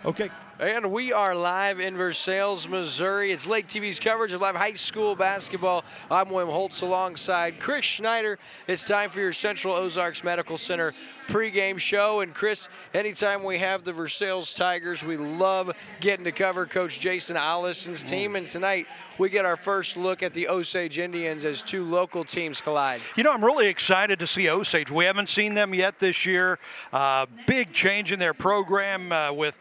Okay. And we are live in Versailles, Missouri. It's Lake TV's coverage of live high school basketball. I'm William Holtz alongside Chris Schneider. It's time for your Central Ozarks Medical Center pregame show. And Chris, anytime we have the Versailles Tigers, we love getting to cover Coach Jason Allison's team. And tonight we get our first look at the Osage Indians as two local teams collide. You know, I'm really excited to see Osage. We haven't seen them yet this year. Big change in their program with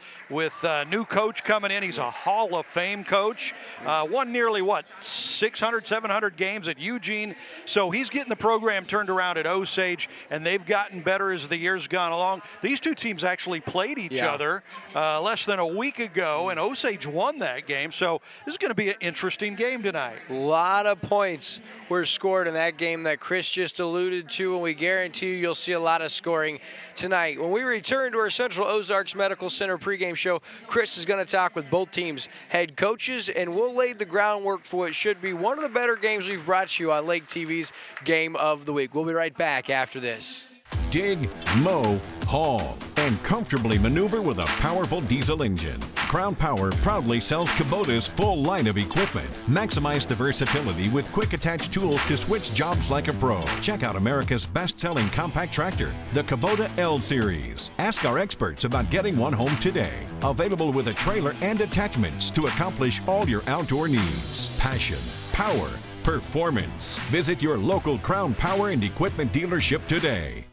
new coach coming in. He's a Hall of Fame coach. Won nearly, 600, 700 games at Eugene. So he's getting the program turned around at Osage, and they've gotten better as the years gone along. These two teams actually played each other less than a week ago, and Osage won that game. So this is going to be an interesting game tonight. A lot of points were scored in that game that Chris just alluded to, and we guarantee you'll see a lot of scoring tonight. When we return to our Central Ozarks Medical Center pregame show, Chris is going to talk with both teams' head coaches, and we'll lay the groundwork for what should be one of the better games we've brought you on Lake TV's Game of the Week. We'll be right back after this. Dig, mow, haul, and comfortably maneuver with a powerful diesel engine. Crown Power proudly sells Kubota's full line of equipment. Maximize the versatility with quick attach tools to switch jobs like a pro. Check out America's best-selling compact tractor, the Kubota L Series. Ask our experts about getting one home today. Available with a trailer and attachments to accomplish all your outdoor needs. Passion, power, performance. Visit your local Crown Power and Equipment dealership today.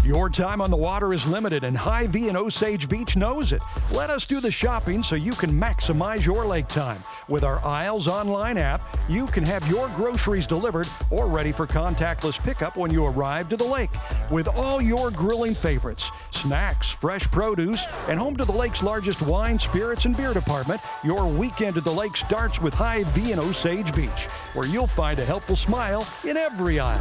Your time on the water is limited, and Hy-Vee and Osage Beach knows it. Let us do the shopping so you can maximize your lake time. With our Isles online app, you can have your groceries delivered or ready for contactless pickup when you arrive to the lake. With all your grilling favorites, snacks, fresh produce, and home to the lake's largest wine, spirits, and beer department, your weekend at the lake starts with Hy-Vee and Osage Beach, where you'll find a helpful smile in every aisle.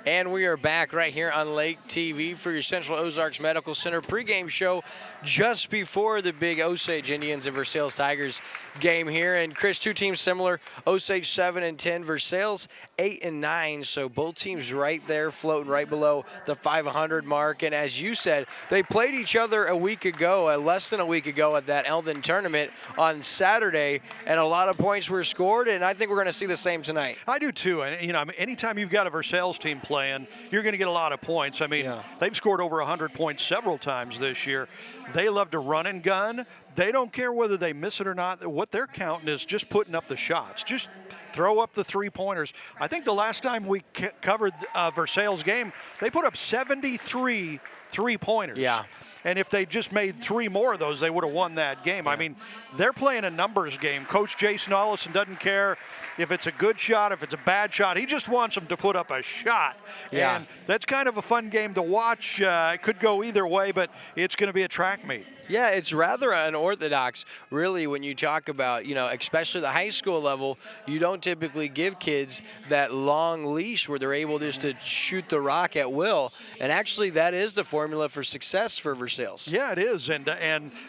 And we are back right here on Lake TV for your Central Ozarks Medical Center pregame show just before the big Osage Indians and Versailles Tigers game here. And Chris, two teams similar, Osage 7-10, Versailles 8-9. So both teams right there floating right below the 500 mark. And as you said, they played each other a week ago, less than a week ago at that Eldon tournament on Saturday. And a lot of points were scored, and I think we're going to see the same tonight. I do too. And, you know, anytime you've got a Versailles team playing, you're going to get a lot of points. I mean, they've scored over 100 points several times this year. They love to run and gun. They don't care whether they miss it or not. What they're counting is just putting up the shots. Just throw up the three-pointers. I think the last time we covered Versailles' game, they put up 73 three-pointers. Yeah. And if they just made three more of those, they would have won that game. Yeah. I mean, they're playing a numbers game. Coach Jason Allison doesn't care if it's a good shot, if it's a bad shot. He just wants them to put up a shot. Yeah. And that's kind of a fun game to watch. It could go either way, but it's going to be a track meet. Yeah, it's rather unorthodox, really, when you talk about, especially the high school level, you don't typically give kids that long leash where they're able just to shoot the rock at will. And actually, that is the formula for success for Versailles. Yeah, it is. And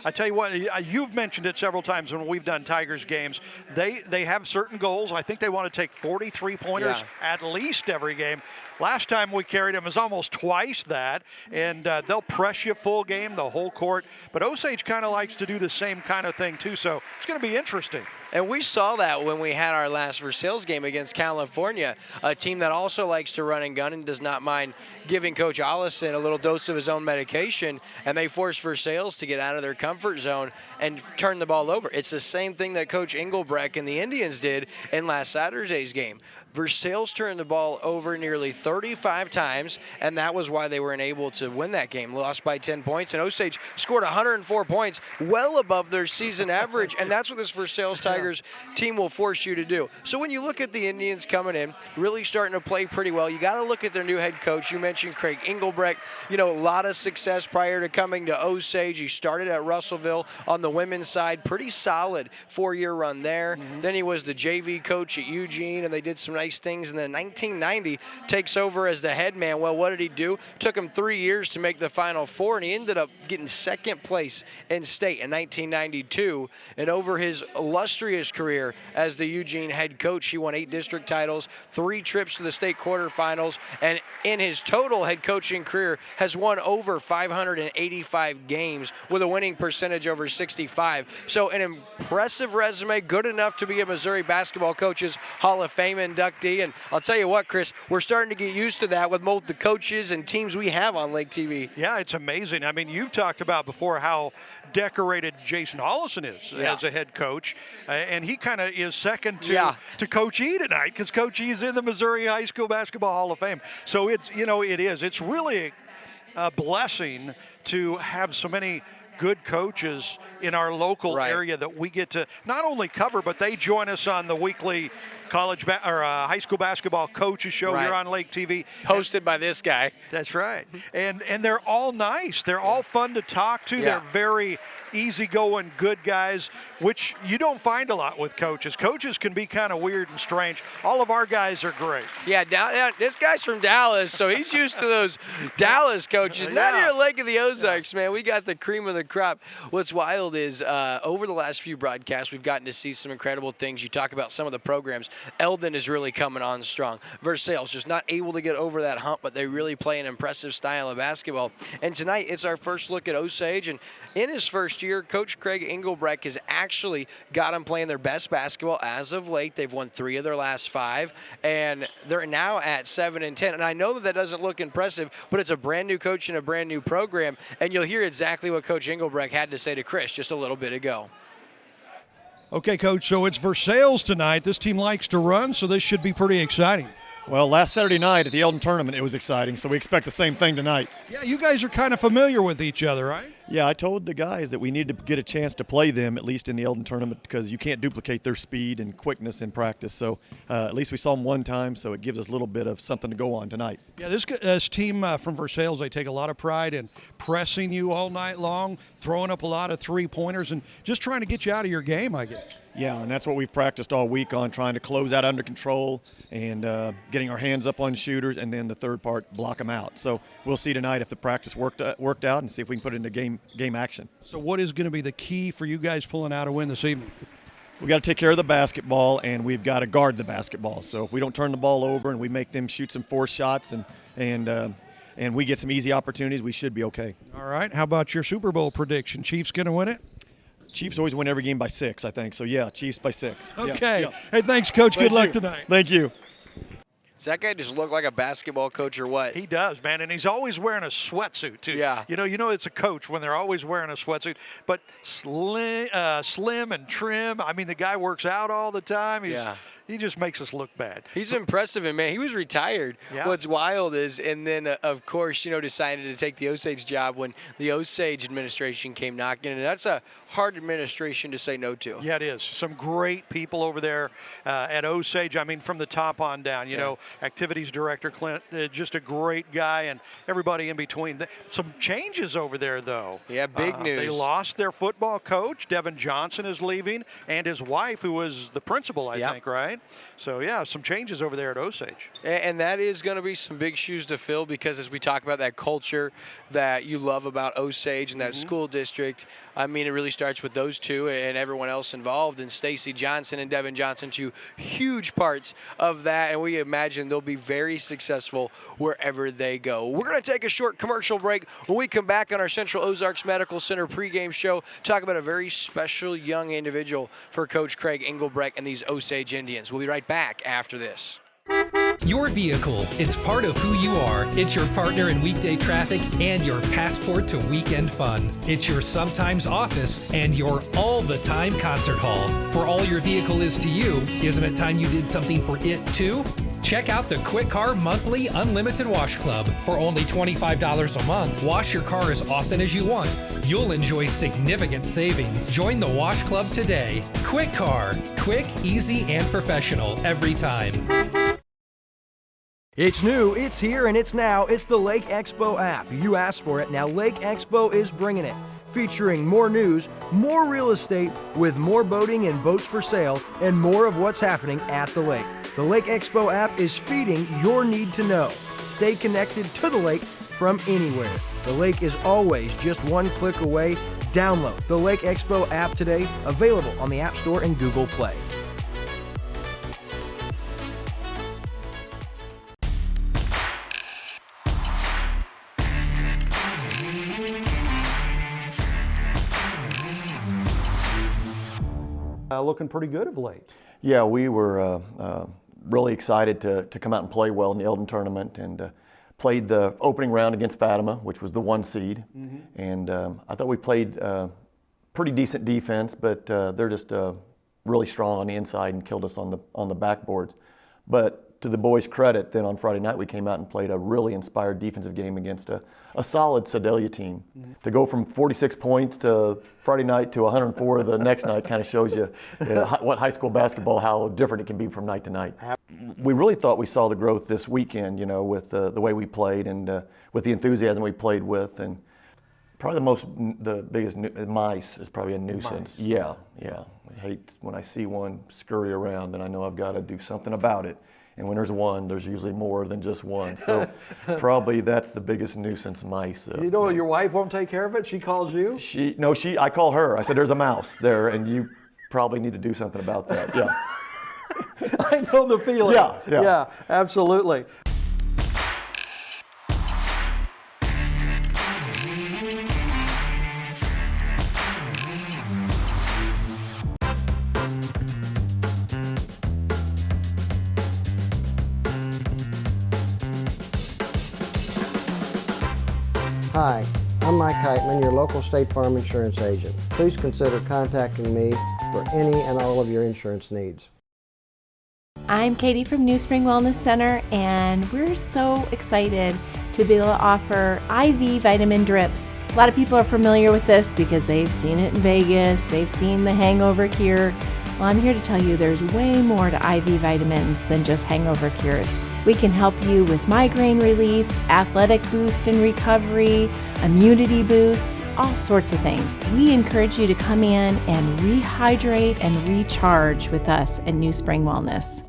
I tell you what, you've mentioned it several times when we've done Tigers games. They have certain goals. I think they want to take 43 pointers at least every game. Last time we carried them, it was almost twice that, and they'll press you full game, the whole court. But Osage kind of likes to do the same kind of thing too, so it's going to be interesting. And we saw that when we had our last Versailles game against California, a team that also likes to run and gun and does not mind giving Coach Allison a little dose of his own medication, and they forced Versailles to get out of their comfort zone and turn the ball over. It's the same thing that Coach Engelbrecht and the Indians did in last Saturday's game. Versailles turned the ball over nearly 35 times, and that was why they weren't able to win that game. Lost by 10 points, and Osage scored 104 points, well above their season average, and that's what this Versailles Tigers team will force you to do. So when you look at the Indians coming in, really starting to play pretty well, you got to look at their new head coach. You mentioned Craig Engelbrecht. A lot of success prior to coming to Osage. He started at Russellville on the women's side, pretty solid 4-year run there. Then he was the JV coach at Eugene, and they did some nice things. And then in 1990, takes over as the head man. Well, what did he do? Took him 3 years to make the Final Four, and he ended up getting second place in state in 1992. And over his illustrious career as the Eugene head coach, he won 8 district titles, 3 trips to the state quarterfinals, and in his total head coaching career has won over 585 games with a winning percentage over 65. So an impressive resume, good enough to be a Missouri Basketball Coaches Hall of Fame inductee. And I'll tell you what, Chris, we're starting to get used to that with both the coaches and teams we have on Lake TV. Yeah, it's amazing. I mean, you've talked about before how decorated Jason Hollison is as a head coach, and he kind of is second to Coach E tonight, because Coach E is in the Missouri High School Basketball Hall of Fame. So it's really a blessing to have so many good coaches in our local area that we get to not only cover, but they join us on the weekly high school basketball coaches show here on Lake TV, hosted by this guy. That's right. And they're all nice. They're all fun to talk to. They're very easygoing, good guys, which you don't find a lot with coaches. Coaches can be kind of weird and strange. All of our guys are great. Yeah, this guy's from Dallas, so he's used to those Dallas coaches. Not here at Lake of the Ozarks, man. We got the cream of the crop. What's wild is over the last few broadcasts, we've gotten to see some incredible things. You talk about some of the programs. Eldon is really coming on strong. Versailles just not able to get over that hump, but they really play an impressive style of basketball. And tonight, it's our first look at Osage. And in his first year, Coach Craig Engelbrecht has actually got them playing their best basketball as of late. They've won 3 of their last 5, and they're now at 7-10. And I know that doesn't look impressive, but it's a brand new coach and a brand new program. And you'll hear exactly what Coach Engelbrecht had to say to Chris just a little bit ago. Okay, Coach, so it's Versailles tonight. This team likes to run, so this should be pretty exciting. Well, last Saturday night at the Eldon tournament, it was exciting, so we expect the same thing tonight. Yeah, you guys are kind of familiar with each other, right? Yeah, I told the guys that we need to get a chance to play them, at least in the Eldon tournament, because you can't duplicate their speed and quickness in practice. So at least we saw them one time, so it gives us a little bit of something to go on tonight. Yeah, this team from Versailles, they take a lot of pride in pressing you all night long, throwing up a lot of three-pointers, and just trying to get you out of your game, I guess. Yeah, and that's what we've practiced all week on, trying to close out under control and getting our hands up on shooters, and then the third part, block them out. So we'll see tonight if the practice worked out and see if we can put it into game action. So what is going to be the key for you guys pulling out a win this evening? We've got to take care of the basketball, and we've got to guard the basketball. So if we don't turn the ball over and we make them shoot some forced shots and we get some easy opportunities, we should be okay. All right. How about your Super Bowl prediction? Chiefs going to win it? Chiefs always win every game by 6, I think. So, yeah, Chiefs by 6. Okay. Yeah. Hey, thanks, Coach. Good luck tonight. Thank you. Does that guy just look like a basketball coach or what? He does, man, and he's always wearing a sweatsuit, too. Yeah. You know it's a coach when they're always wearing a sweatsuit. But slim and trim. I mean, the guy works out all the time. He just makes us look bad. He's impressive, and man, he was retired. Yeah. What's wild is, and then of course, decided to take the Osage job when the Osage administration came knocking, and that's a hard administration to say no to. Yeah, it is. Some great people over there at Osage. I mean, from the top on down. You know, activities director Clint, just a great guy, and everybody in between. Some changes over there, though. Yeah, big news. They lost their football coach. Devin Johnson is leaving, and his wife, who was the principal, I think, right? So, yeah, some changes over there at Osage. And that is going to be some big shoes to fill, because as we talk about that culture that you love about Osage and that school district, I mean, it really starts with those two and everyone else involved. And Stacy Johnson and Devin Johnson, 2 huge parts of that. And we imagine they'll be very successful wherever they go. We're going to take a short commercial break. When we come back on our Central Ozarks Medical Center pregame show, talk about a very special young individual for Coach Craig Engelbrecht and these Osage Indians. We'll be right back after this. Your vehicle, it's part of who you are. It's your partner in weekday traffic and your passport to weekend fun. It's your sometimes office and your all-the-time concert hall. For all your vehicle is to you, isn't it time you did something for it too? Check out the Quick Car Monthly Unlimited Wash Club. For only $25 a month, wash your car as often as you want. You'll enjoy significant savings. Join the Wash Club today. Quick Car. Quick, easy, and professional every time. It's new, it's here, and it's now. It's the Lake Expo app. You asked for it. Now Lake Expo is bringing it. Featuring more news, more real estate, with more boating and boats for sale, and more of what's happening at the lake. The Lake Expo app is feeding your need to know. Stay connected to the lake from anywhere. The lake is always just one click away. Download the Lake Expo app today, available on the App Store and Google Play. Looking pretty good of late. Yeah, we were really excited to come out and play well in the Eldon tournament, and played the opening round against Fatima, which was the 1 seed. And I thought we played pretty decent defense, but they're just really strong on the inside and killed us on the backboards. But to the boys' credit, then on Friday night we came out and played a really inspired defensive game against a solid Sedalia team. To go from 46 points to Friday night to 104 the next night kind of shows you what high school basketball, how different it can be from night to night. We really thought we saw the growth this weekend, with the way we played and with the enthusiasm we played with. And probably the biggest mice is probably a nuisance. Mice. Yeah. I hate when I see one scurry around, then I know I've got to do something about it. And when there's one, there's usually more than just one. So probably that's the biggest nuisance, mice. Your wife won't take care of it? She calls you? I call her. I said, there's a mouse there, and you probably need to do something about that. Yeah. I know the feeling. Yeah, absolutely. Hi, I'm Mike Heitman, your local State Farm insurance agent. Please consider contacting me for any and all of your insurance needs. I'm Katie from New Spring Wellness Center, and we're so excited to be able to offer IV vitamin drips. A lot of people are familiar with this because they've seen it in Vegas, they've seen the hangover cure. Well, I'm here to tell you there's way more to IV vitamins than just hangover cures. We can help you with migraine relief, athletic boost and recovery, immunity boosts, all sorts of things. We encourage you to come in and rehydrate and recharge with us at New Spring Wellness.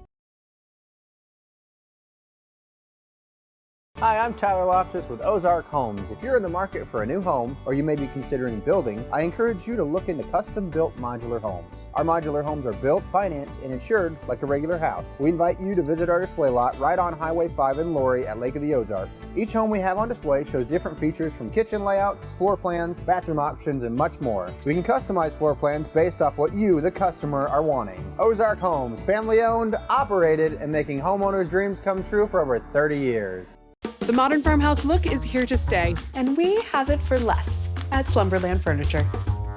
Hi, I'm Tyler Loftus with Ozark Homes. If you're in the market for a new home, or you may be considering building, I encourage you to look into custom-built modular homes. Our modular homes are built, financed, and insured like a regular house. We invite you to visit our display lot right on Highway 5 in Laurie at Lake of the Ozarks. Each home we have on display shows different features from kitchen layouts, floor plans, bathroom options, and much more. We can customize floor plans based off what you, the customer, are wanting. Ozark Homes, family-owned, operated, and making homeowners' dreams come true for over 30 years. The modern farmhouse look is here to stay, and we have it for less at Slumberland Furniture.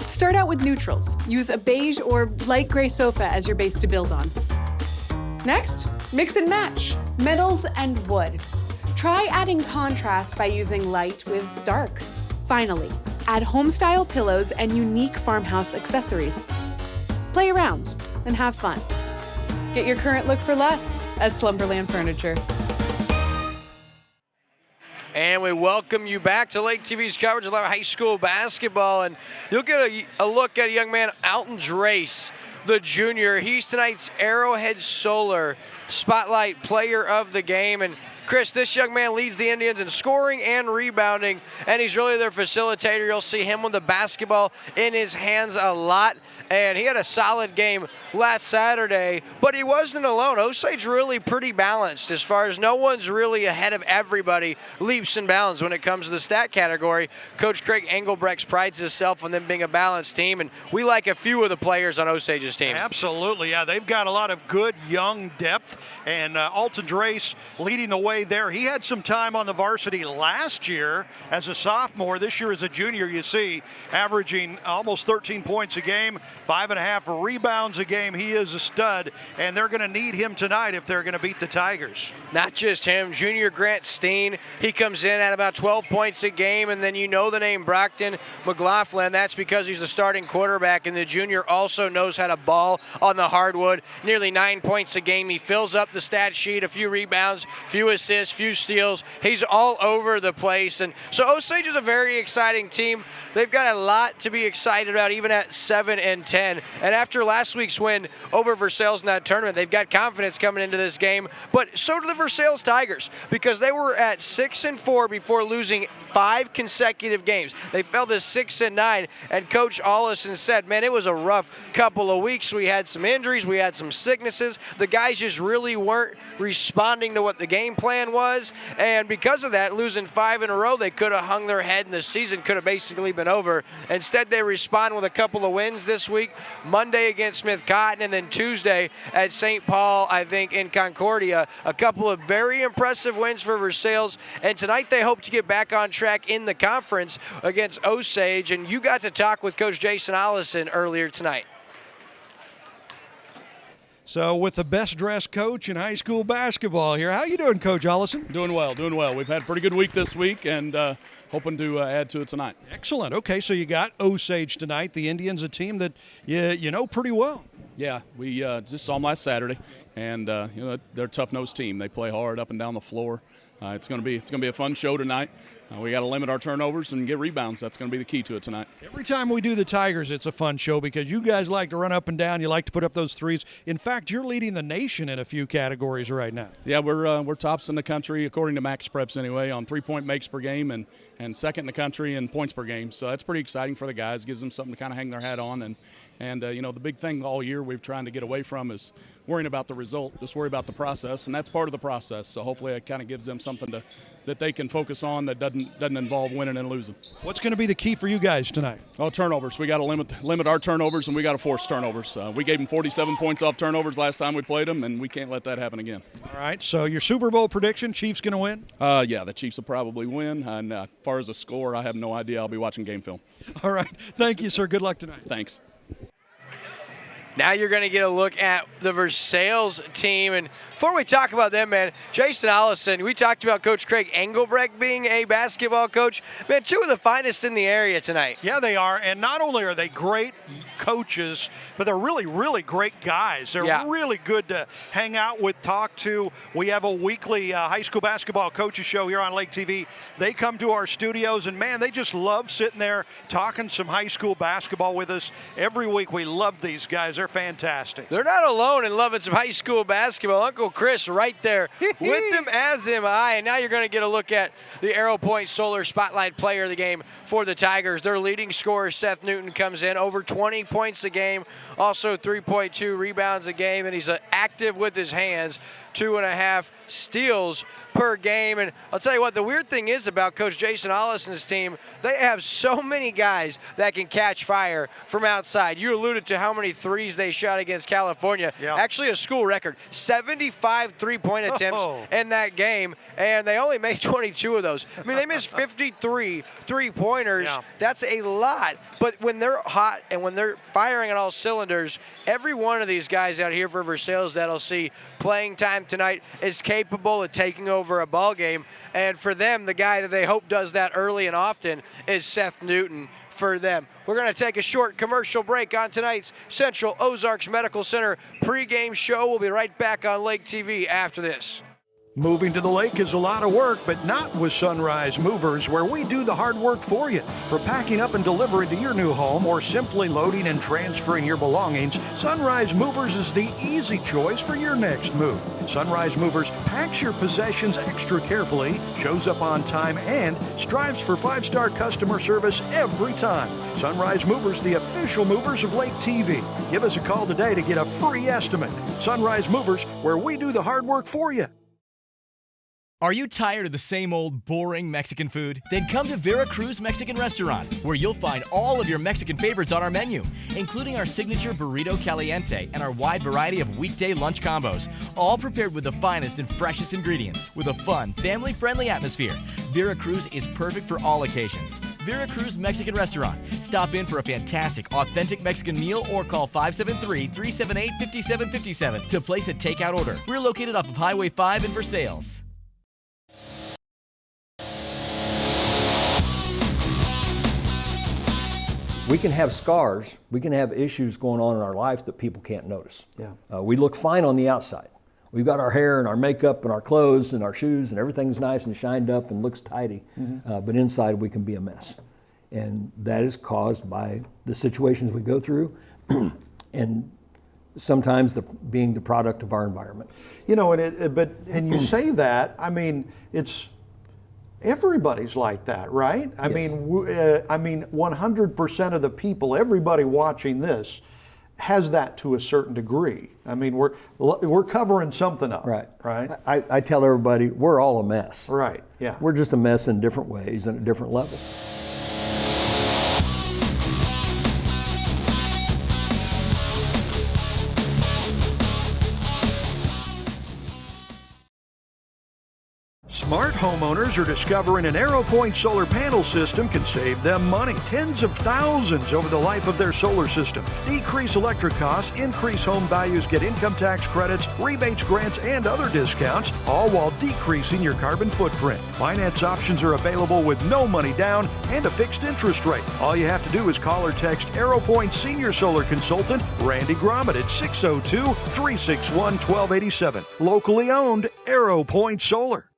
Start out with neutrals. Use a beige or light gray sofa as your base to build on. Next, mix and match metals and wood. Try adding contrast by using light with dark. Finally, add home-style pillows and unique farmhouse accessories. Play around and have fun. Get your current look for less at Slumberland Furniture. And we welcome you back to Lake TV's coverage of our high school basketball. And you'll get a look at a young man, Alton Drace, the junior. He's tonight's Arrowhead Solar Spotlight Player of the Game. And Chris, this young man leads the Indians in scoring and rebounding, and he's really their facilitator. You'll see him with the basketball in his hands a lot. And he had a solid game last Saturday, but he wasn't alone. Osage really pretty balanced as far as no one's really ahead of everybody leaps and bounds when it comes to the stat category. Coach Craig Engelbrecht prides himself on them being a balanced team, and we like a few of the players on Osage's team. Absolutely, yeah. They've got a lot of good young depth, and Alton Drace leading the way way there. He had some time on the varsity last year as a sophomore. This year as a junior, you see, averaging almost 13 points a game, 5.5 rebounds a game. He is a stud, and they're going to need him tonight if they're going to beat the Tigers. Not just him, junior Grant Steen, he comes in at about 12 points a game, and then you know the name Brockton McLaughlin. That's because he's the starting quarterback, and the junior also knows how to ball on the hardwood. Nearly 9 points a game. He fills up the stat sheet, a few rebounds, few assists, few steals. He's all over the place, and so Osage is a very exciting team. They've got a lot to be excited about, even at 7-10. And after last week's win over Versailles in that tournament, they've got confidence coming into this game. But so do the Versailles Tigers, because they were at 6-4 before losing 5 consecutive games. They fell to 6-9, and Coach Allison said, man, it was a rough couple of weeks. We had some injuries, we had some sicknesses. The guys just really weren't responding to what the game plan was, and because of that, losing 5 in a row, they could have hung their head and the season could have basically been over. Instead, they respond with a couple of wins this week, Monday against Smith Cotton, and then Tuesday at St. Paul, I think, in Concordia. A couple of very impressive wins for Versailles, and tonight they hope to get back on track in the conference against Osage, and you got to talk with Coach Jason Allison earlier tonight. So with the best-dressed coach in high school basketball here, how you doing, Coach Allison? Doing well, doing well. We've had a pretty good week this week, and hoping to add to it tonight. Excellent. Okay, so you got Osage tonight. The Indians, a team that you know pretty well. Yeah, we just saw them last Saturday, and they're a tough-nosed team. They play hard up and down the floor. It's going to be a fun show tonight. We got to limit our turnovers and get rebounds. That's going to be the key to it tonight. Every time we do the Tigers, it's a fun show because you guys like to run up and down. You like to put up those threes. In fact, you're leading the nation in a few categories right now. Yeah, we're tops in the country, according to Max Preps anyway, on 3-point makes per game and second in the country in points per game. So that's pretty exciting for the guys. Gives them something to kind of hang their hat on. And the big thing all year we've trying to get away from is worrying about the result. Just worry about the process, and that's part of the process. So hopefully it kind of gives them something that they can focus on that doesn't involve winning and losing. What's going to be the key for you guys tonight? Oh, turnovers. We got to limit our turnovers, and we got to force turnovers. We gave them 47 points off turnovers last time we played them, and we can't let that happen again. All right. So your Super Bowl prediction: Chiefs going to win? Yeah, the Chiefs will probably win. And as far as the score, I have no idea. I'll be watching game film. All right. Thank you, sir. Good luck tonight. Thanks. Now you're going to get a look at the Versailles team. And before we talk about them, man, Jason Allison, we talked about Coach Craig Engelbrecht being a basketball coach. Man, 2 of the finest in the area tonight. Yeah, they are. And not only are they great coaches, but they're really, really great guys. They're really good to hang out with, talk to. We have a weekly high school basketball coaches show here on Lake TV. They come to our studios, and, man, they just love sitting there talking some high school basketball with us. Every week we love these guys. They're fantastic. They're not alone in loving some high school basketball. Uncle Chris right there with them, as am I. And now you're going to get a look at the Arrow Point Solar Spotlight Player of the game for the Tigers. Their leading scorer, Seth Newton, comes in over 20 points a game, also 3.2 rebounds a game, and he's active with his hands, 2.5 steals per game. And I'll tell you what, the weird thing is about Coach Jason Allison's team, they have so many guys that can catch fire from outside. You alluded to how many threes they shot against California. Yeah. Actually a school record, 75 three-point attempts in that game, and they only made 22 of those. I mean, they missed 53 three-pointers. Yeah. That's a lot. But when they're hot and when they're firing on all cylinders, every one of these guys out here for Versailles that'll see playing time tonight is capable of taking over a ball game. And for them, the guy that they hope does that early and often is Seth Newton for them. We're going to take a short commercial break on tonight's Central Ozarks Medical Center pregame show. We'll be right back on Lake TV after this. Moving to the lake is a lot of work, but not with Sunrise Movers, where we do the hard work for you. For packing up and delivering to your new home or simply loading and transferring your belongings, Sunrise Movers is the easy choice for your next move. Sunrise Movers packs your possessions extra carefully, shows up on time, and strives for 5-star customer service every time. Sunrise Movers, the official movers of Lake TV. Give us a call today to get a free estimate. Sunrise Movers, where we do the hard work for you. Are you tired of the same old boring Mexican food? Then come to Veracruz Mexican Restaurant, where you'll find all of your Mexican favorites on our menu, including our signature burrito caliente and our wide variety of weekday lunch combos, all prepared with the finest and freshest ingredients, with a fun, family-friendly atmosphere. Veracruz is perfect for all occasions. Veracruz Mexican Restaurant. Stop in for a fantastic, authentic Mexican meal or call 573-378-5757 to place a takeout order. We're located off of Highway 5 in Versailles. We can have scars, we can have issues going on in our life that people can't notice. Yeah. We look fine on the outside. We've got our hair and our makeup and our clothes and our shoes and everything's nice and shined up and looks tidy, but inside we can be a mess. And that is caused by the situations we go through and sometimes being the product of our environment. You know, and you say that, I mean, it's, everybody's like that, right? I Yes. mean, 100% of the people, everybody watching this, has that to a certain degree. I mean, we're covering something up, Right. Right. I tell everybody we're all a mess. Right. Yeah. We're just a mess in different ways and at different levels. Smart homeowners are discovering an AeroPoint solar panel system can save them money, tens of thousands over the life of their solar system. Decrease electric costs, increase home values, get income tax credits, rebates, grants, and other discounts, all while decreasing your carbon footprint. Finance options are available with no money down and a fixed interest rate. All you have to do is call or text AeroPoint Senior Solar Consultant Randy Gromit at 602-361-1287. Locally owned AeroPoint Solar.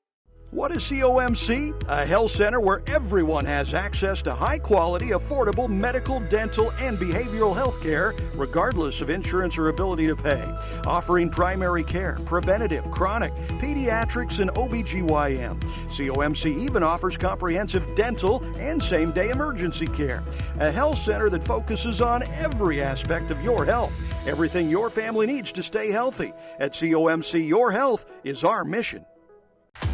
What is COMC? A health center where everyone has access to high-quality, affordable medical, dental, and behavioral health care, regardless of insurance or ability to pay. Offering primary care, preventative, chronic, pediatrics, and OBGYN. COMC even offers comprehensive dental and same-day emergency care. A health center that focuses on every aspect of your health. Everything your family needs to stay healthy. At COMC, your health is our mission.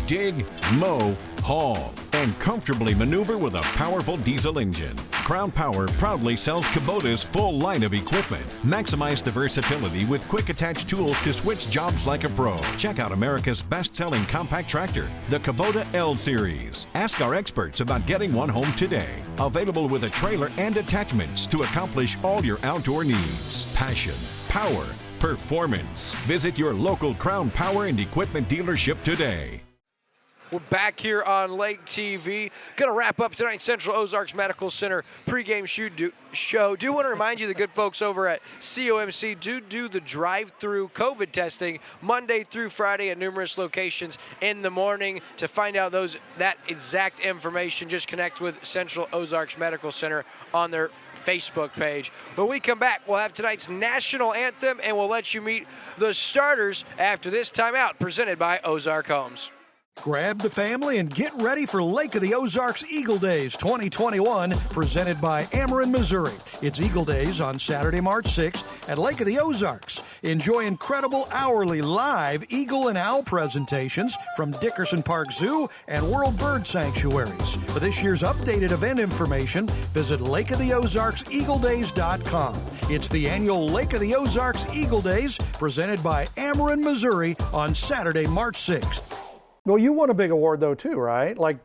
Dig, mow, haul, and comfortably maneuver with a powerful diesel engine. Crown Power proudly sells Kubota's full line of equipment. Maximize the versatility with quick attach tools to switch jobs like a pro. Check out America's best-selling compact tractor, the Kubota L Series. Ask our experts about getting one home today. Available with a trailer and attachments to accomplish all your outdoor needs. Passion, power, performance. Visit your local Crown Power and Equipment dealership today. We're back here on Lake TV. Going to wrap up tonight's Central Ozarks Medical Center pregame show. Do want to remind you the good folks over at COMC do the drive-through COVID testing Monday through Friday at numerous locations in the morning. To find out that exact information, just connect with Central Ozarks Medical Center on their Facebook page. When we come back, we'll have tonight's national anthem, and we'll let you meet the starters after this timeout presented by Ozark Homes. Grab the family and get ready for Lake of the Ozarks Eagle Days 2021, presented by Ameren, Missouri. It's Eagle Days on Saturday, March 6th at Lake of the Ozarks. Enjoy incredible hourly live eagle and owl presentations from Dickerson Park Zoo and World Bird Sanctuaries. For this year's updated event information, visit lakeoftheozarkseagledays.com. It's the annual Lake of the Ozarks Eagle Days, presented by Ameren, Missouri on Saturday, March 6th. Well, you won a big award, though, too, right? Like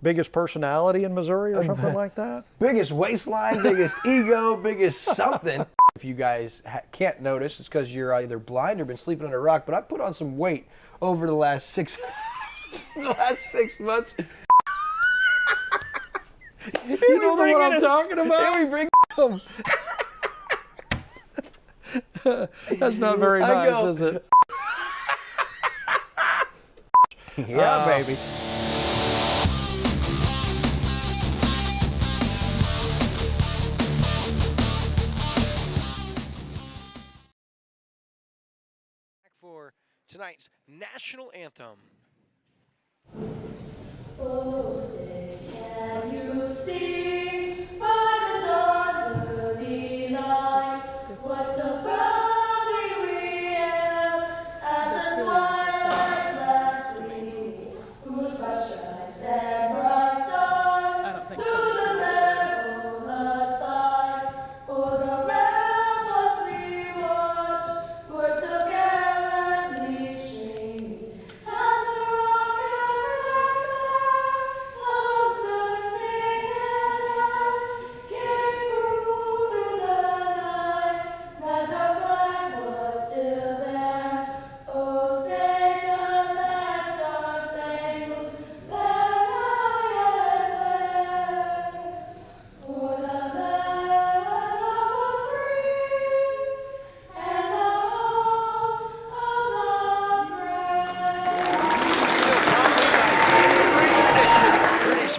biggest personality in Missouri or something like that? Biggest waistline, biggest ego, biggest something. If you guys can't notice, it's because you're either blind or been sleeping under a rock, but I put on some weight over the last 6 months. You know what I'm talking about? Here we bring them. That's not very nice, is it? Yeah, baby. For tonight's national anthem. Oh, say, can you see by the dawn's early light what so proudly we hailed at the twilight's last gleaming? Who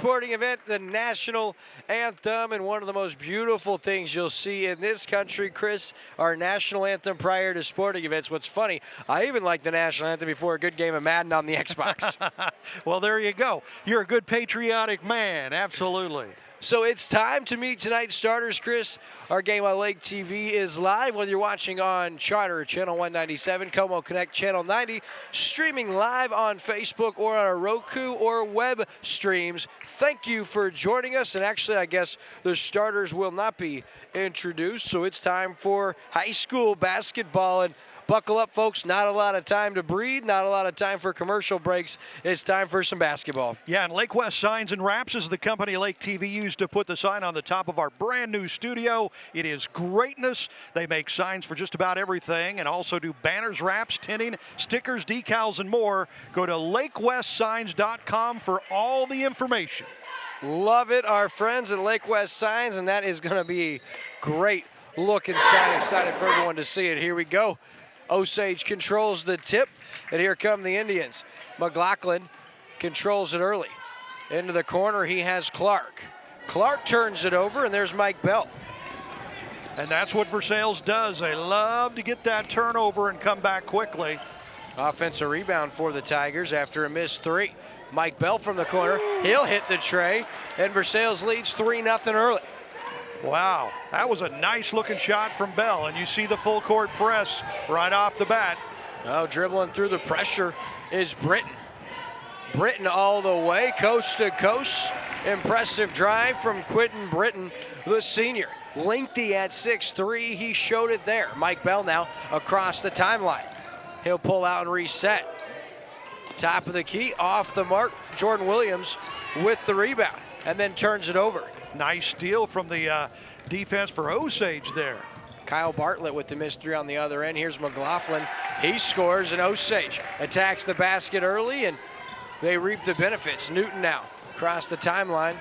sporting event, the national anthem, and one of the most beautiful things you'll see in this country, Chris, our national anthem prior to sporting events. What's funny, I even like the national anthem before a good game of Madden on the Xbox. Well, there you go. You're a good patriotic man, absolutely. So it's time to meet tonight's starters, Chris. Our game on Lake TV is live, whether you're watching on Charter Channel 197, Como Connect Channel 90, streaming live on Facebook or on our Roku or web streams. Thank you for joining us. And actually, I guess the starters will not be introduced. So it's time for high school basketball. And buckle up, folks. Not a lot of time to breathe, not a lot of time for commercial breaks. It's time for some basketball. Yeah, and Lake West Signs and Wraps is the company Lake TV used to put the sign on the top of our brand new studio. It is greatness. They make signs for just about everything and also do banners, wraps, tinting, stickers, decals, and more. Go to lakewestsigns.com for all the information. Love it, our friends at Lake West Signs, and that is going to be great looking sign. Excited for everyone to see it. Here we go. Osage controls the tip, and here come the Indians. McLaughlin controls it early. Into the corner, he has Clark. Clark turns it over, and there's Mike Bell. And that's what Versailles does. They love to get that turnover and come back quickly. Offensive rebound for the Tigers after a missed three. Mike Bell from the corner. He'll hit the tray, and Versailles leads 3-0 early. Wow, that was a nice looking shot from Bell, and you see the full court press right off the bat. Oh, dribbling through the pressure is Britton. Britton all the way, coast to coast. Impressive drive from Quentin Britton, the senior. Lengthy at 6'3", he showed it there. Mike Bell now across the timeline. He'll pull out and reset. Top of the key, off the mark, Jordan Williams with the rebound, and then turns it over. Nice steal from the defense for Osage there. Kyle Bartlett with the missed three on the other end. Here's McLaughlin. He scores, and Osage attacks the basket early, and they reap the benefits. Newton now across the timeline.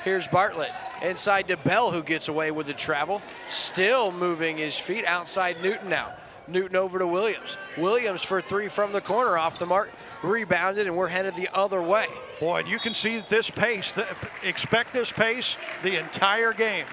Here's Bartlett inside to Bell, who gets away with the travel. Still moving his feet outside Newton now. Newton over to Williams. Williams for three from the corner, off the mark. Rebounded, and we're headed the other way. Boy, and you can see this pace. Expect this pace the entire game.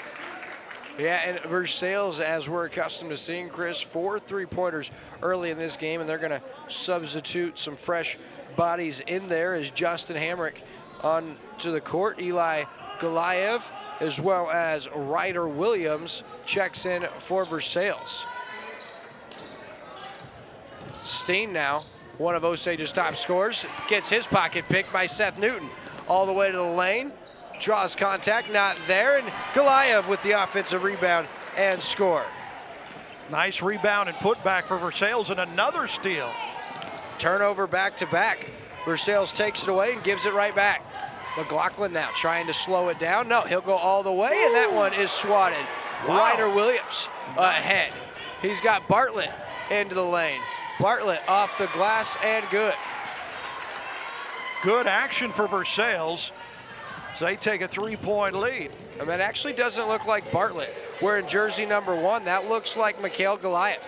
Yeah, and Versailles, as we're accustomed to seeing, Chris, 4 3-pointers early in this game, and they're going to substitute some fresh bodies in there as Justin Hamrick on to the court. Eli Goliath, as well as Ryder Williams, checks in for Versailles. Steen now, one of Osage's top scorers, gets his pocket picked by Seth Newton. All the way to the lane, draws contact, not there, and Goliath with the offensive rebound and score. Nice rebound and putback for Versailles, and another steal. Turnover back-to-back. Versailles takes it away and gives it right back. McLaughlin now trying to slow it down. No, he'll go all the way, and that one is swatted. Wow. Ryder Williams ahead. He's got Bartlett into the lane. Bartlett off the glass and good. Good action for Versailles. So they take a 3-point lead. And that actually doesn't look like Bartlett. Wearing jersey number 1, that looks like Mikhail Goliath.